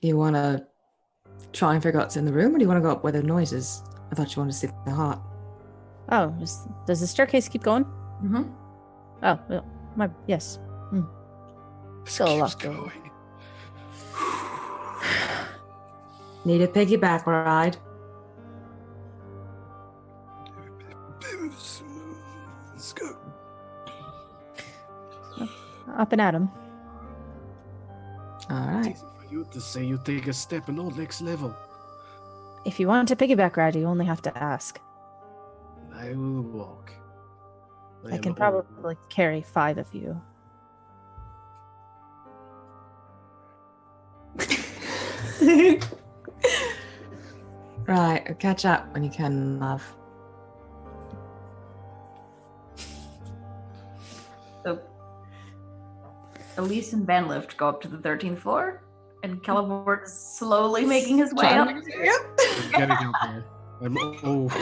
You want to try and figure out what's in the room, or do you want to go up where the noise is? I thought you wanted to see the heart. Oh, does the staircase keep going? Mm-hmm. Oh, well, yes. Still a lot. going. Need a piggyback ride? Let's go. Up and at 'em. All It's right. easy for you to say you take a step and all next level. If you want a piggyback ride, you only have to ask. I will walk. I am can old. probably carry 5 of you. Right, I'll catch up when you can, love. So Elise and Van Lift go up to the 13th floor, and Celeborn is slowly making his way up. I'm getting up there. I'm old.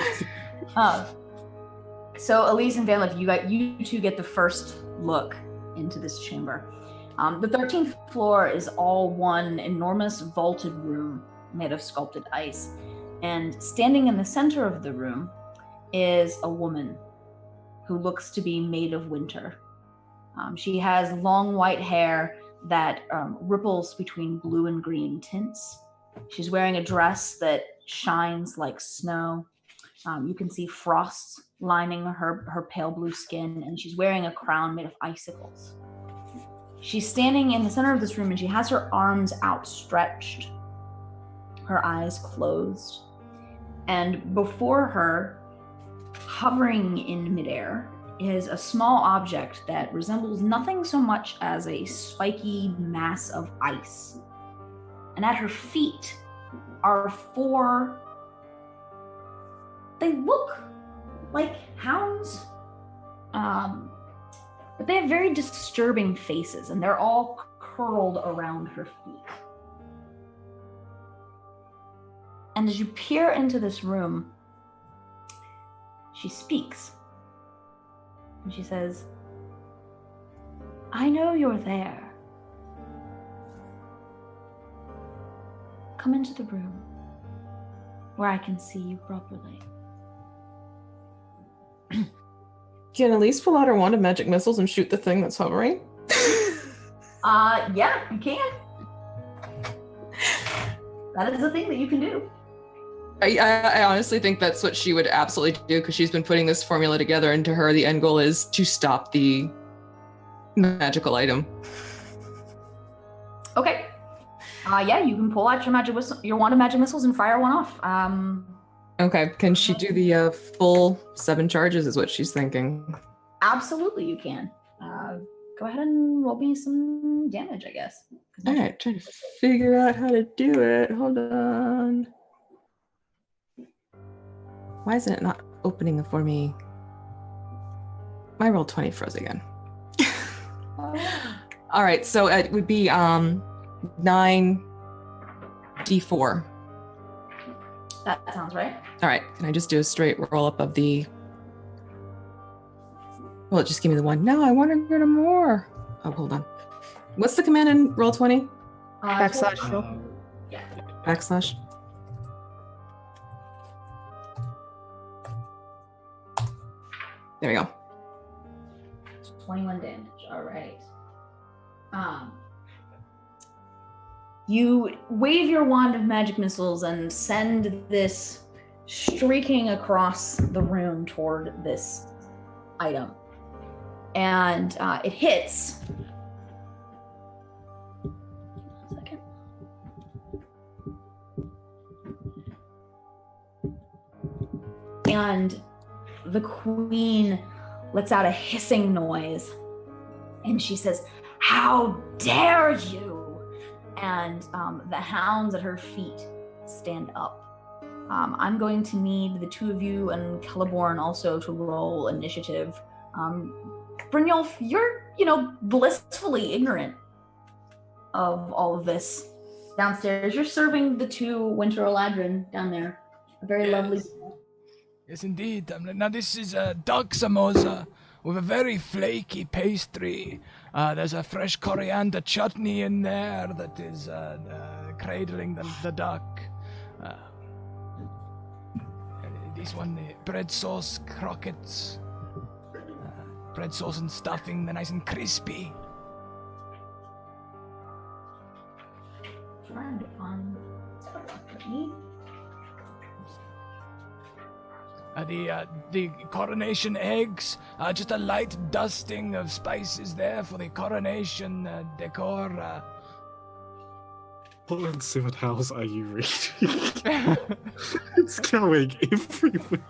So Elise and Van Lift, you two get the first look into this chamber. The 13th floor is all one enormous vaulted room made of sculpted ice. And standing in the center of the room is a woman who looks to be made of winter. She has long white hair that ripples between blue and green tints. She's wearing a dress that shines like snow. You can see frost lining her pale blue skin, and she's wearing a crown made of icicles. She's standing in the center of this room, and she has her arms outstretched, her eyes closed. And before her, hovering in midair, is a small object that resembles nothing so much as a spiky mass of ice. And at her feet are 4, they look like hounds, but they have very disturbing faces, and they're all curled around her feet. And as you peer into this room, she speaks. And she says, I know you're there. Come into the room where I can see you properly. Can Elise pull out her wand of magic missiles and shoot the thing that's hovering? Yeah, you can. That is the thing that you can do. I honestly think that's what she would absolutely do, because she's been putting this formula together, and to her the end goal is to stop the magical item. Okay. Yeah, you can pull out your wand of magic missiles and fire one off. Okay, can she do the full 7 charges is what she's thinking. Absolutely you can. Go ahead and roll me some damage, I guess. All right, trying to figure out how to do it. Hold on. Why isn't it not opening for me? My roll 20 froze again. All right, so it would be 9d4. That sounds right. All right, can I just do a straight roll up of the... Well, just give me the 1. No, I want to go to more. Oh, hold on. What's the command in roll 20? Backslash. Yeah. Backslash. There we go. 21 damage. All right. You wave your wand of magic missiles and send this streaking across the room toward this item. And it hits. Second. And the queen lets out a hissing noise. And she says, "How dare you!" And the hounds at her feet stand up. I'm going to need the 2 of you and Celeborn also to roll initiative. Brynjolf, you're, blissfully ignorant of all of this downstairs. You're serving the 2 Winter Eladrin down there. A very lovely... Yes, indeed. Now this is a duck samosa with a very flaky pastry. There's a fresh coriander chutney in there that is cradling the duck. This one, the bread sauce croquettes. Bread sauce and stuffing, they're nice and crispy. Trying to find separately. The coronation eggs, just a light dusting of spices there for the coronation decor. What on Civet House are you reading? It's going everywhere.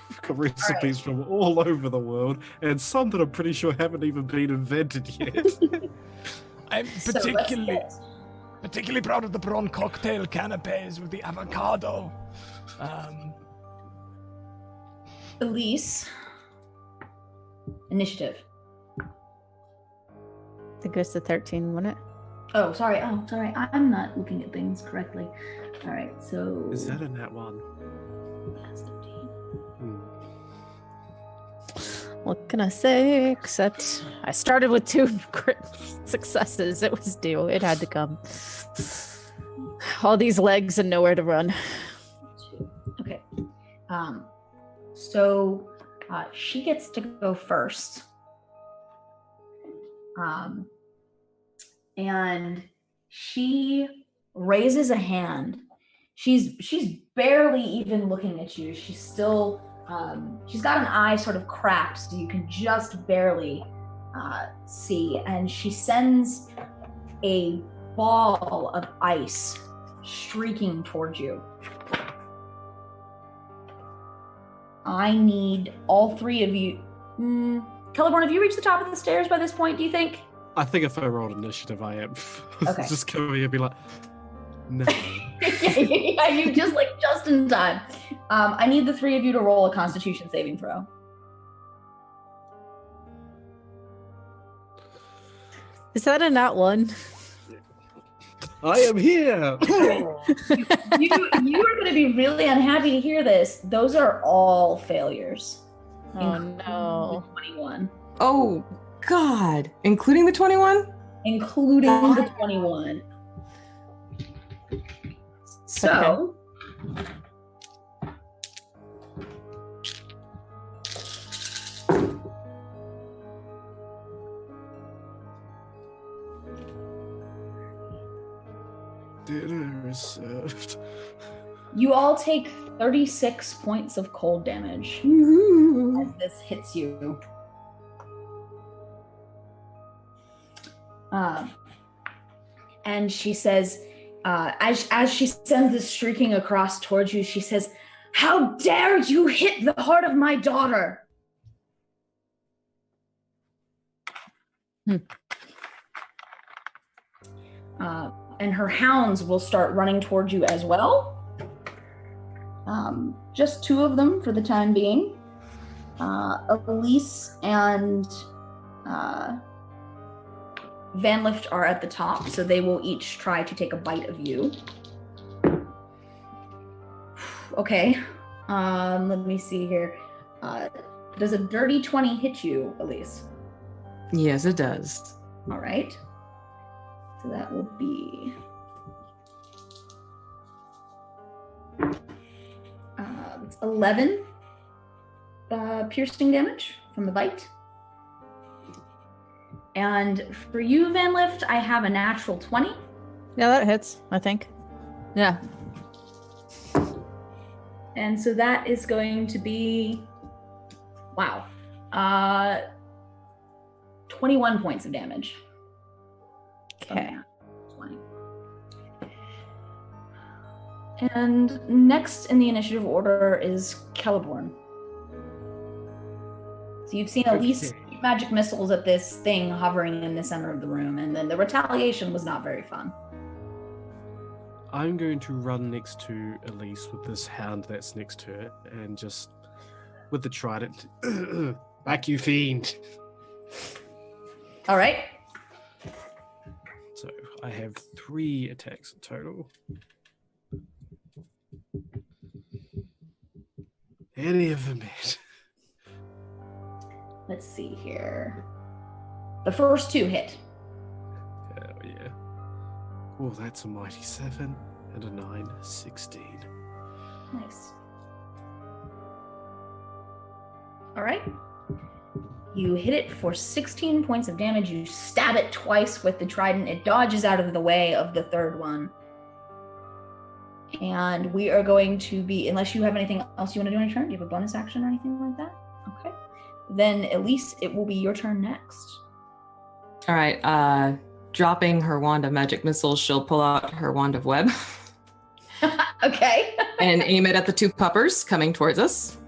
We've got recipes from all over the world, and some that I'm pretty sure haven't even been invented yet. I'm particularly proud of the prawn cocktail canapes with the avocado. Elise, initiative. I think it's the 13, wasn't it? Oh, sorry. I'm not looking at things correctly. All right, so... Is that a nat 1? That's 13. What can I say? Except I started with 2 crit successes. It was due. It had to come. All these legs and nowhere to run. Okay. So she gets to go first. And she raises a hand. She's barely even looking at you. She's still she's got an eye sort of cracked, so you can just barely see. And she sends a ball of ice streaking towards you. I need all 3 of you. Celeborn, have you reached the top of the stairs by this point, do you think? I think if I rolled initiative, I am. Okay. Just coming and be like, no. yeah, you just in time. I need the 3 of you to roll a Constitution saving throw. Is that a nat 1? I am here. You are going to be really unhappy to hear this. Those are all failures. Oh no. 21. Oh, God. Including the 21? Including the 21. So, Dinner is served. you all take 36 points of cold damage as this hits you. And she says, as she sends this streaking across towards you, she says, "How dare you hit the heart of my daughter?" And her hounds will start running towards you as well. Just 2 of them for the time being. Elise and Vanlift are at the top, so they will each try to take a bite of you. Okay. Let me see here. Does a dirty 20 hit you, Elise? Yes, it does. All right. So that will be... it's 11 piercing damage from the bite. And for you, Vanlift, I have a natural 20. Yeah, that hits, I think. Yeah. And so that is going to be, wow, 21 points of damage. Okay. 20. And next in the initiative order is Celeborn. So you've seen at least magic missiles at this thing hovering in the center of the room, and then the retaliation was not very fun. I'm going to run next to Elise with this hound that's next to her, and just with the trident, back you fiend. All right. So I have 3 attacks in total. Any of them hit? Let's see here. The first 2 hit. Oh yeah. Oh, that's a mighty 7 and a 9, 16. Nice. All right. You hit it for 16 points of damage. You stab it twice with the trident. It dodges out of the way of the third one. And we are going to be, unless you have anything else you want to do on your turn, do you have a bonus action or anything like that? Okay. Then Elise, it will be your turn next. All right. Dropping her wand of magic missiles, she'll pull out her wand of web Okay. and aim it at the 2 puppers coming towards us.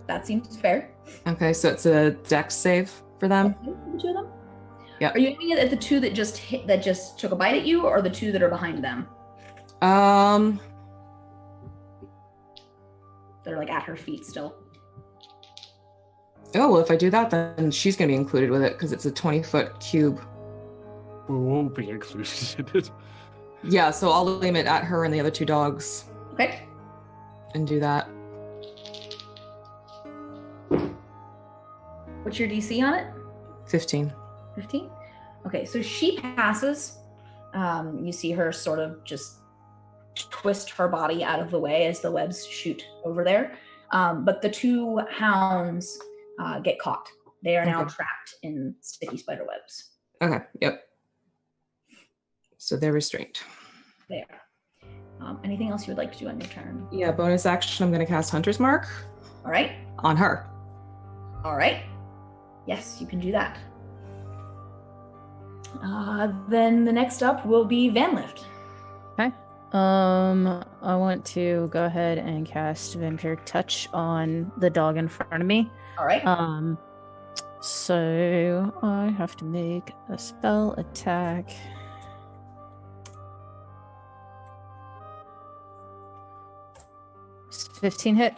That seems fair. Okay, so it's a dex save for them. Okay, the 2 of them? Yeah. Are you aiming it at the 2 that just hit, that just took a bite at you, or the 2 that are behind them? That are like at her feet still. Oh, well, if I do that, then she's going to be included with it because it's a 20-foot cube. We won't be included in it. Yeah, so I'll aim it at her and the other 2 dogs. Okay. And do that. What's your DC on it? 15. 15? Okay, so she passes. You see her sort of just twist her body out of the way as the webs shoot over there. But the 2 hounds get caught. They are now trapped in sticky spider webs. Okay, yep. So they're restrained. They are. Anything else you would like to do on your turn? Yeah, bonus action, I'm going to cast Hunter's Mark. All right. On her. All right. Yes, you can do that. Then the next up will be Vanlift. Okay. I want to go ahead and cast Vampire Touch on the dog in front of me. All right. So I have to make a spell attack. Does 15 hit?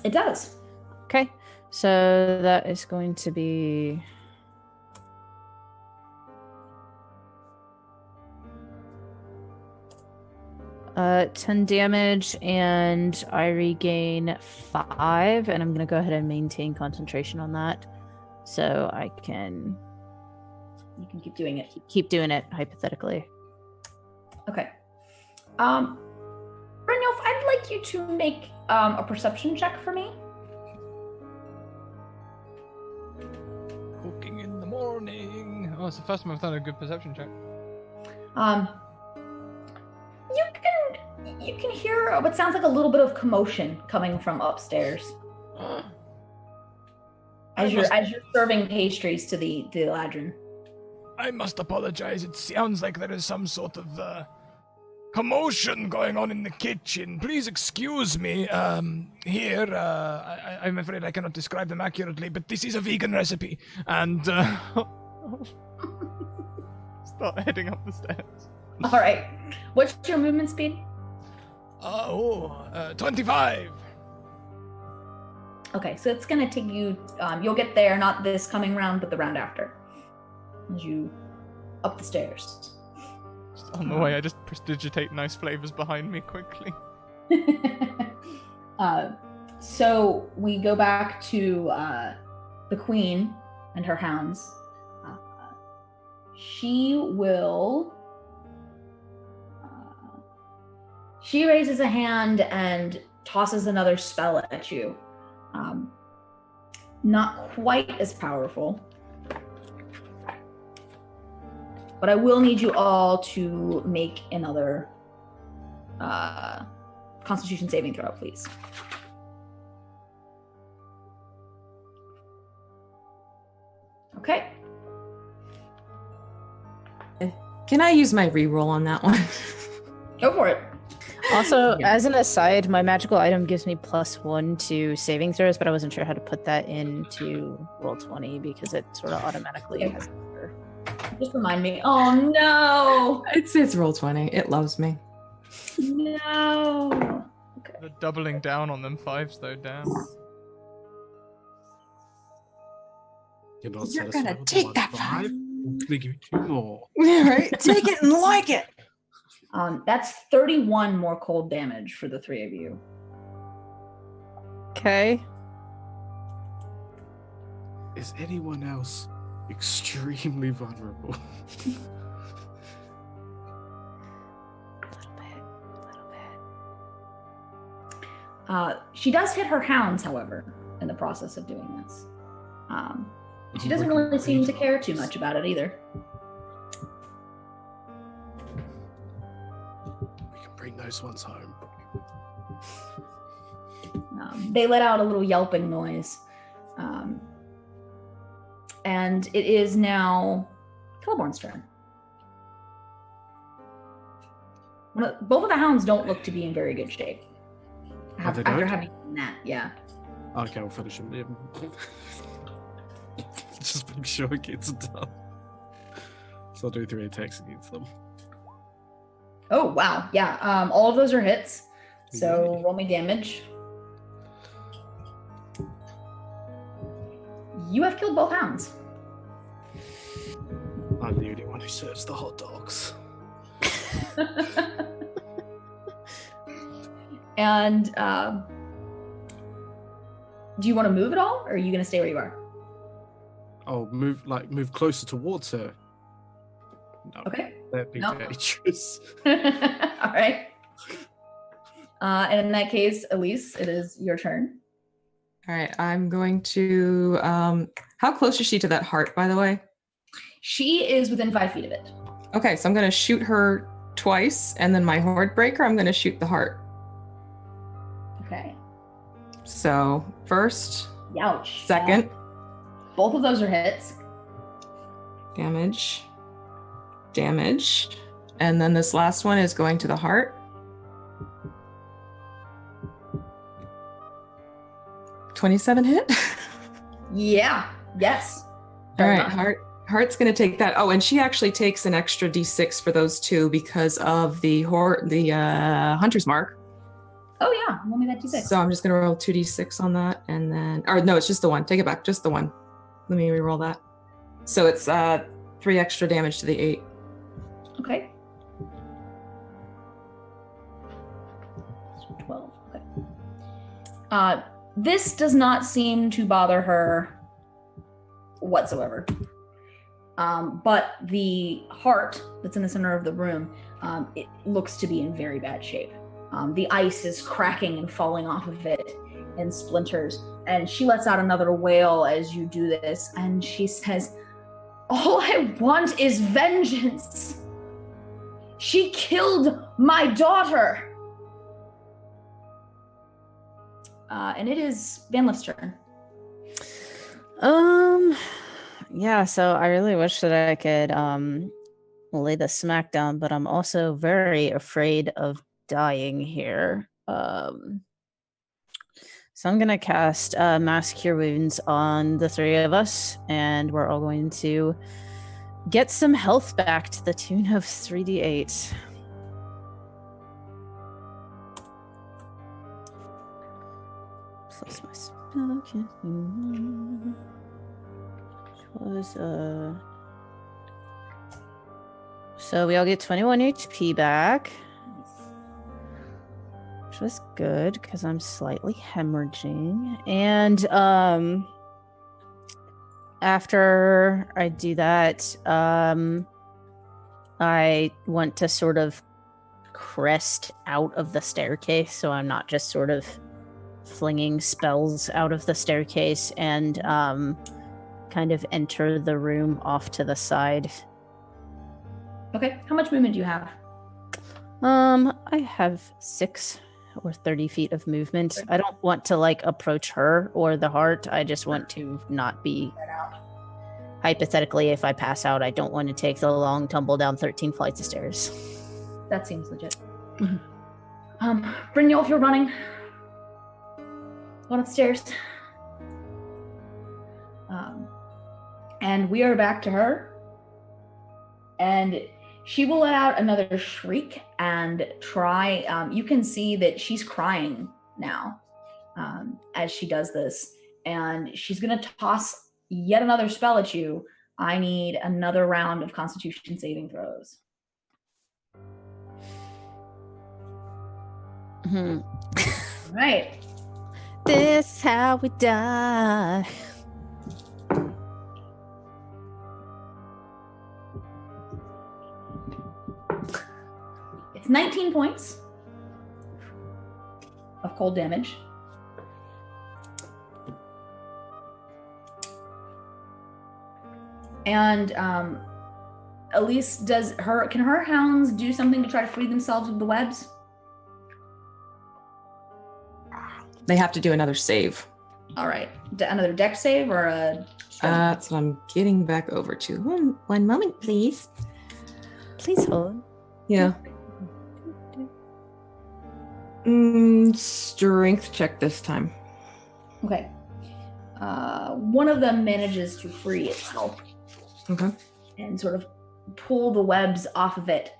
It does. Okay. So that is going to be 10 damage, and I regain 5, and I'm going to go ahead and maintain concentration on that. so I can You can keep doing it. keep doing it hypothetically. Okay. Brynjolf, I'd like you to make a perception check for me. Cooking in the morning. Oh, it's the first time I've done a good perception check. You can hear what sounds like a little bit of commotion coming from upstairs as you're serving pastries to the Eladrin. I must apologize. It sounds like there is some sort of commotion going on in the kitchen. Please excuse me. Here, I'm afraid I cannot describe them accurately, but this is a vegan recipe, and Start heading up the stairs. All right. What's your movement speed? 25. Okay, so it's gonna take you. You'll get there, not this coming round, but the round after, as you up the stairs. Just on the way, I just prestidigitate nice flavors behind me quickly. So we go back to the queen and her hounds. She will. She raises a hand and tosses another spell at you. Not quite as powerful. But I will need you all to make another Constitution saving throw, please. Okay. Can I use my reroll on that one? Go for it. Also, Yeah. as an aside, my magical item gives me +1 to saving throws, but I wasn't sure how to put that into Roll20 because it sort of automatically has a number. Just remind me. Oh no! It's roll 20. It loves me. No. Okay. They're doubling down on them 5s though, damn. You're not You're satisfied gonna with take one that 5? I'm gonna give you 2 more. Yeah, right? Take it and like it. That's 31 more cold damage for the three of you. Okay. Is anyone else extremely vulnerable? She does hit her hounds, however, in the process of doing this. She doesn't really seem to care too much about it either. We can bring those ones home. They let out a little yelping noise. And it is now Celeborn's turn. Both of the hounds don't look to be in very good shape. They After don't? having done that, yeah. Okay, I'll finish him. Yeah. Just make sure it gets done. So I'll do 3 attacks against them. Oh, wow. Yeah, all of those are hits. So Yay. roll me damage. You have killed both hounds. I'm the only one who serves the hot dogs. And do you want to move at all, or are you going to stay where you are? I'll move closer towards her. No, Okay. that'd be No. dangerous. All right. And in that case, Elise, it is your turn. All right, I'm going to. How close is she to that heart, by the way? She is within 5 feet of it. Okay, so I'm going to shoot her twice, and then my horde breaker, I'm going to shoot the heart. Okay. So first, Youch. second, Both of those are hits. damage, and then this last one is going to the heart. 27 hit. Yeah. Yes. All Very right, much. Heart's going to take that. Oh, and she actually takes an extra d6 for those two because of the hunter's mark. Oh, yeah. Roll me that d6. So I'm just going to roll 2d6 on that, and then, or no, it's just the one. Take it back, just the one. Let me re-roll that. So it's 3 extra damage to the 8. Okay. 12. Okay. This does not seem to bother her whatsoever. But the heart that's in the center of the room, it looks to be in very bad shape. The ice is cracking and falling off of it in splinters. And she lets out another wail as you do this. And she says, "All I want is vengeance. She killed my daughter." And it is Vanliff's turn. Yeah, so I really wish that I could lay the smack down, but I'm also very afraid of dying here. So I'm gonna cast Mass Cure Wounds on the three of us, and we're all going to get some health back to the tune of 3d8. Plus my spell casting, which was so we all get 21 HP back, which was good because I'm slightly hemorrhaging. And after I do that, I want to sort of crest out of the staircase, so I'm not just sort of flinging spells out of the staircase, and kind of enter the room off to the side. Okay, how much movement do you have? I have 6 or 30 feet of movement. I don't want to like approach her or the heart. I just want to not be. Hypothetically, if I pass out, I don't want to take the long tumble down 13 flights of stairs. That seems legit. Brynjolf, if you're running, one upstairs. And we are back to her. And she will let out another shriek and try. You can see that she's crying now as she does this. And she's going to toss yet another spell at you. I need another round of Constitution saving throws. Right. This is how we die. It's 19 points of cold damage. And Elise, can her hounds do something to try to free themselves of the webs? They have to do another save. All right. Another dex save or a... That's what I'm getting back over to. One moment, please. Please hold. Yeah. Strength check this time. Okay. One of them manages to free itself. Okay. And sort of pull the webs off of it.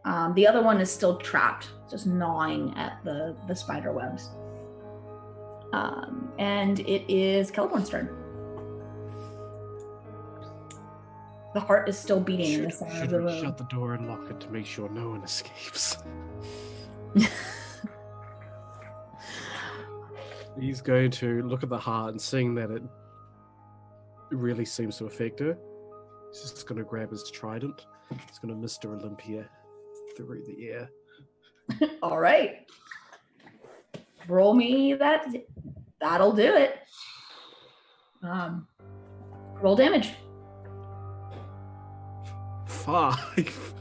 The other one is still trapped, just gnawing at the spider webs. And it is Celeborn's turn. The heart is still beating in the center of the room. Shut the door and lock it to make sure no one escapes. He's going to look at the heart and seeing that it really seems to affect her. He's just going to grab his trident. He's going to Mr. Olympia through the air. All right. Roll me that. That'll do it. Roll damage. 5.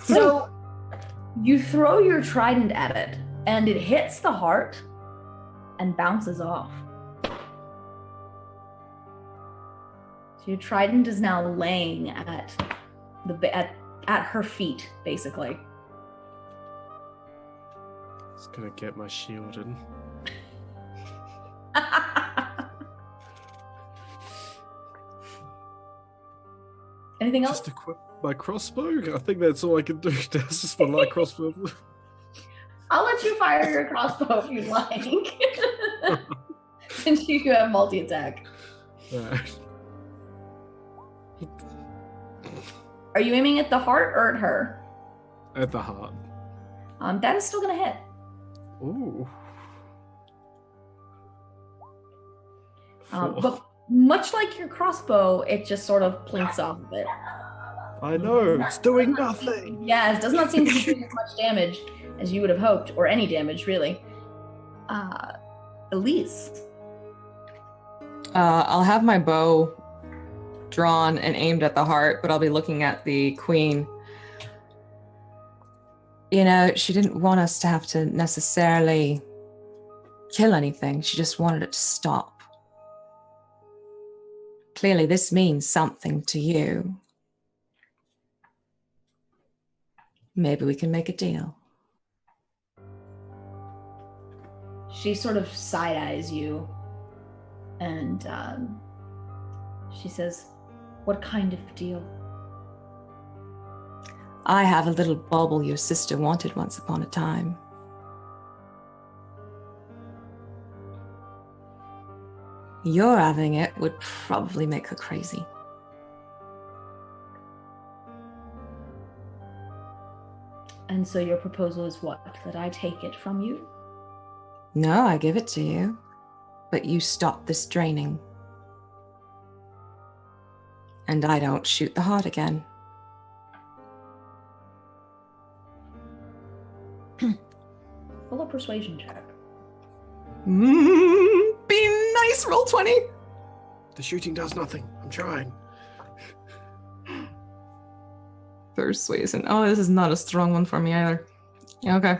So you throw your trident at it, and it hits the heart and bounces off. So your trident is now laying at her feet, basically. Just gonna get my shield in. Anything else? Just equip my crossbow. I think that's all I can do. That's just my light crossbow. I'll let you fire your crossbow if you'd like. Since you have multi-attack. Right. Are you aiming at the heart or at her? At the heart. That is still gonna hit. Ooh. 4. But much like your crossbow, it just sort of plinks off of it. I know, it's doing nothing. Yeah, it does not seem to be doing as much damage as you would have hoped, or any damage, really. Elise. I'll have my bow drawn and aimed at the heart, but I'll be looking at the queen. You know, she didn't want us to have to necessarily kill anything. She just wanted it to stop. Clearly, this means something to you. Maybe we can make a deal. She sort of side-eyes you, and she says, "What kind of deal?" I have a little bauble your sister wanted once upon a time. Your having it would probably make her crazy. And so your proposal is what? That I take it from you? No, I give it to you, but you stop this draining. And I don't shoot the heart again. Roll a persuasion check. Be nice, roll 20. The shooting does nothing. I'm trying. Persuasion. Oh, this is not a strong one for me either. Okay.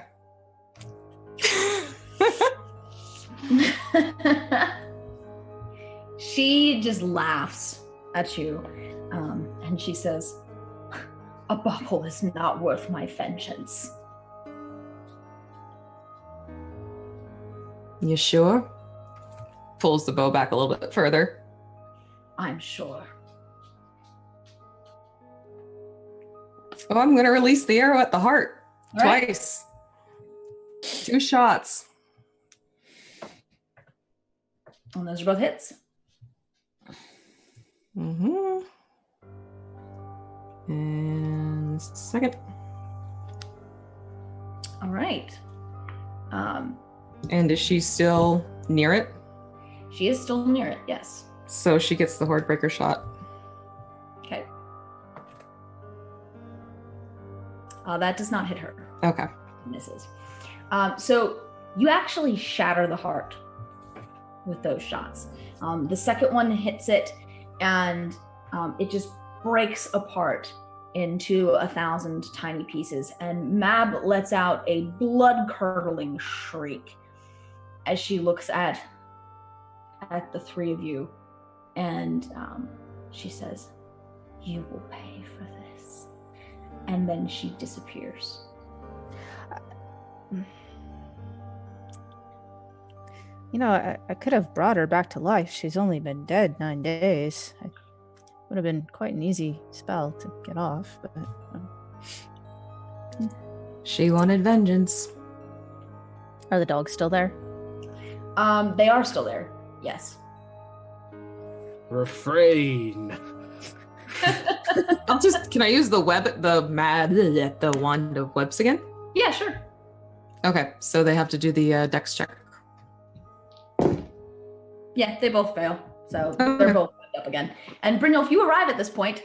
She just laughs at you, and she says, "A bauble is not worth my vengeance." You sure? Pulls the bow back a little bit further. I'm sure. Oh, I'm going to release the arrow at the heart. All right. Twice. 2 shots. And those are both hits. Mm-hmm. And second. All right. And is she still near it? She is still near it, yes. So she gets the Hordebreaker shot. Okay. That does not hit her. Okay. Misses. So you actually shatter the heart with those shots. The second one hits it, and it just breaks apart into 1,000 tiny pieces. And Mab lets out a blood-curdling shriek as she looks at the three of you, and she says, "You will pay for this." And then she disappears. You know, I could have brought her back to life. She's only been dead 9 days. It would have been quite an easy spell to get off, but... She wanted vengeance. Are the dogs still there? They are still there, yes. Refrain. Can I use the wand of webs again? Yeah, sure. Okay, so they have to do the dex check. Yeah, they both fail. So Okay. they're both up again. And Brynjolf, you arrive at this point.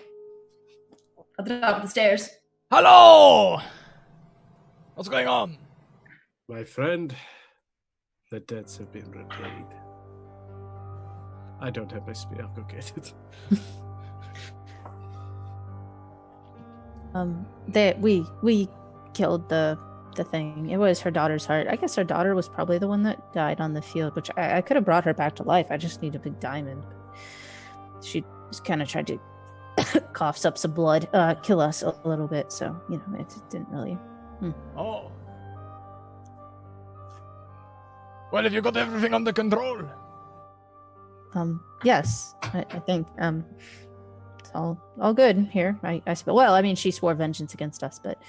At the top of the stairs. Hello! What's going on? My friend, the debts have been repaid. I don't have my spear. I'll go get it. We killed the thing. It was her daughter's heart. I guess her daughter was probably the one that died on the field, which I could have brought her back to life. I just need a big diamond. She just kind of tried to coughs up some blood, kill us a little bit. So, you know, it didn't really. Oh. Well, have you got everything under control? Yes, I think it's all good here. I suppose. Well, I mean, she swore vengeance against us, but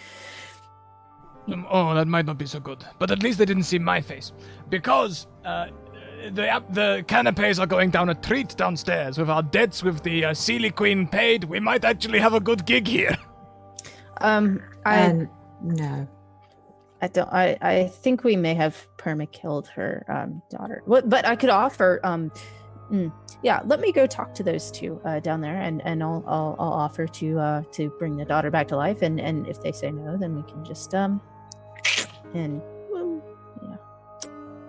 Oh, that might not be so good. But at least they didn't see my face. Because the canapes are going down a treat downstairs. With our debts with the Sealy Queen paid, we might actually have a good gig here. No. I don't. I think we may have perma killed her daughter. But I could offer Yeah, let me go talk to those two down there, and I'll offer to bring the daughter back to life, and if they say no, then we can just and well, yeah.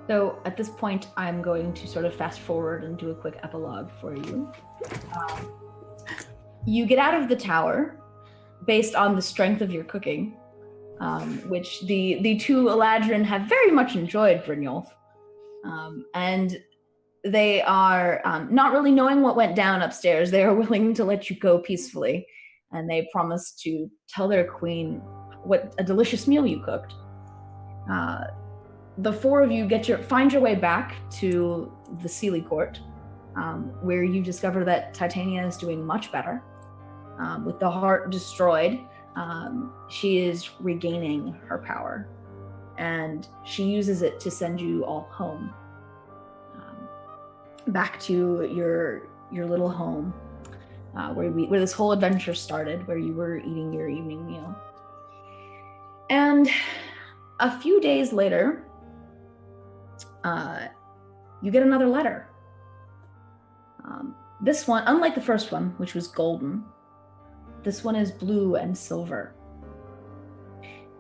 So at this point, I'm going to sort of fast forward and do a quick epilogue for you. You get out of the tower based on the strength of your cooking, which the two Eladrin have very much enjoyed, Brynjolf. And they are not really knowing what went down upstairs. They are willing to let you go peacefully, and they promise to tell their queen what a delicious meal you cooked. The four of you find your way back to the Sealy Court, where you discover that Titania is doing much better. With the heart destroyed, she is regaining her power, and she uses it to send you all home. Back to your little home, where this whole adventure started, where you were eating your evening meal. And a few days later, you get another letter. This one, unlike the first one, which was golden, this one is blue and silver.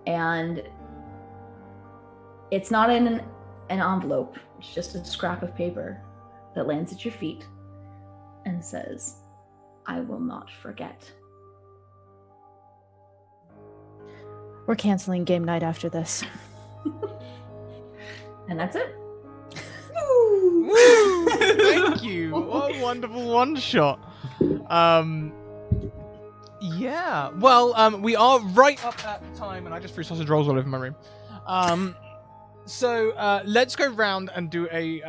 And it's not in an envelope, it's just a scrap of paper that lands at your feet and says, "I will not forget." We're canceling game night after this. And that's it. Woo! Thank you. What a wonderful one shot. Yeah. Well, we are right up at time, and I just threw sausage rolls all over my room. So let's go round and do a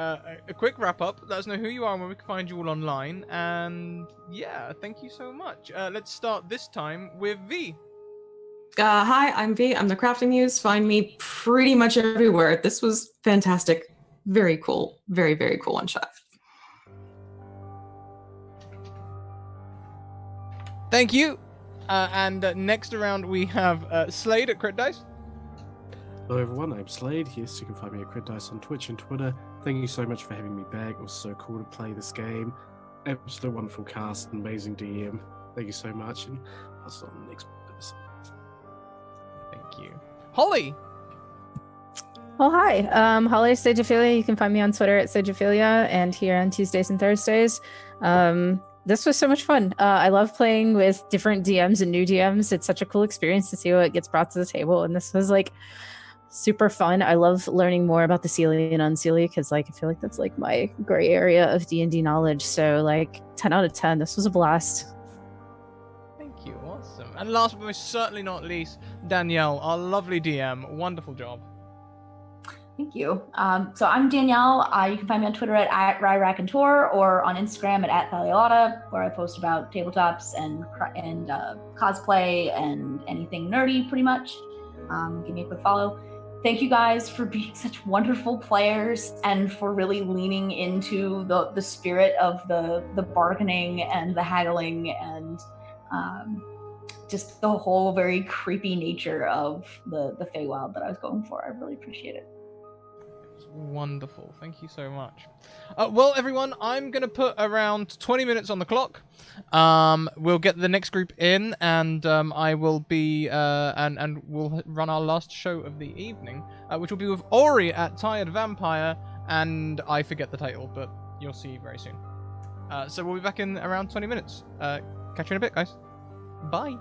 quick wrap up. Let us know who you are and where we can find you all online. And yeah, thank you so much. Let's start this time with V. Hi, I'm V. I'm the Crafting Muse. Find me pretty much everywhere. This was fantastic. Very cool. Very, very cool one shot. Thank you. And next around we have Slade at Crit Dice. Hello everyone, I'm Slade. Yes, you can find me at Crit Dice on Twitch and Twitter. Thank you so much for having me back. It was so cool to play this game. Absolute wonderful cast, amazing DM. Thank you so much, and I'll see you on the next person. Thank you. Holly! Oh, hi. Holly Sagephilia. You can find me on Twitter at Sagephilia and here on Tuesdays and Thursdays. This was so much fun. I love playing with different DMs and new DMs. It's such a cool experience to see what gets brought to the table. And this was like super fun. I love learning more about the Sealy and Unsealy because like I feel like that's like my gray area of D&D knowledge. So like 10 out of 10. This was a blast. Thank you. Awesome. And last but most certainly not least, Danielle, our lovely DM. Wonderful job. Thank you. So I'm Danielle. You can find me on Twitter at WryRaconteur or on Instagram at Thaliolata, where I post about tabletops and cosplay and anything nerdy, pretty much. Give me a quick follow. Thank you guys for being such wonderful players and for really leaning into the spirit of the bargaining and the haggling and just the whole very creepy nature of the Feywild that I was going for. I really appreciate it. Wonderful. Thank you so much. Well, everyone, I'm going to put around 20 minutes on the clock. We'll get the next group in, and I will be, and we'll run our last show of the evening, which will be with Ori at Tired Vampire, and I forget the title, but you'll see very soon. So we'll be back in around 20 minutes. Catch you in a bit, guys. Bye.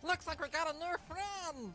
Looks like we got a new friend.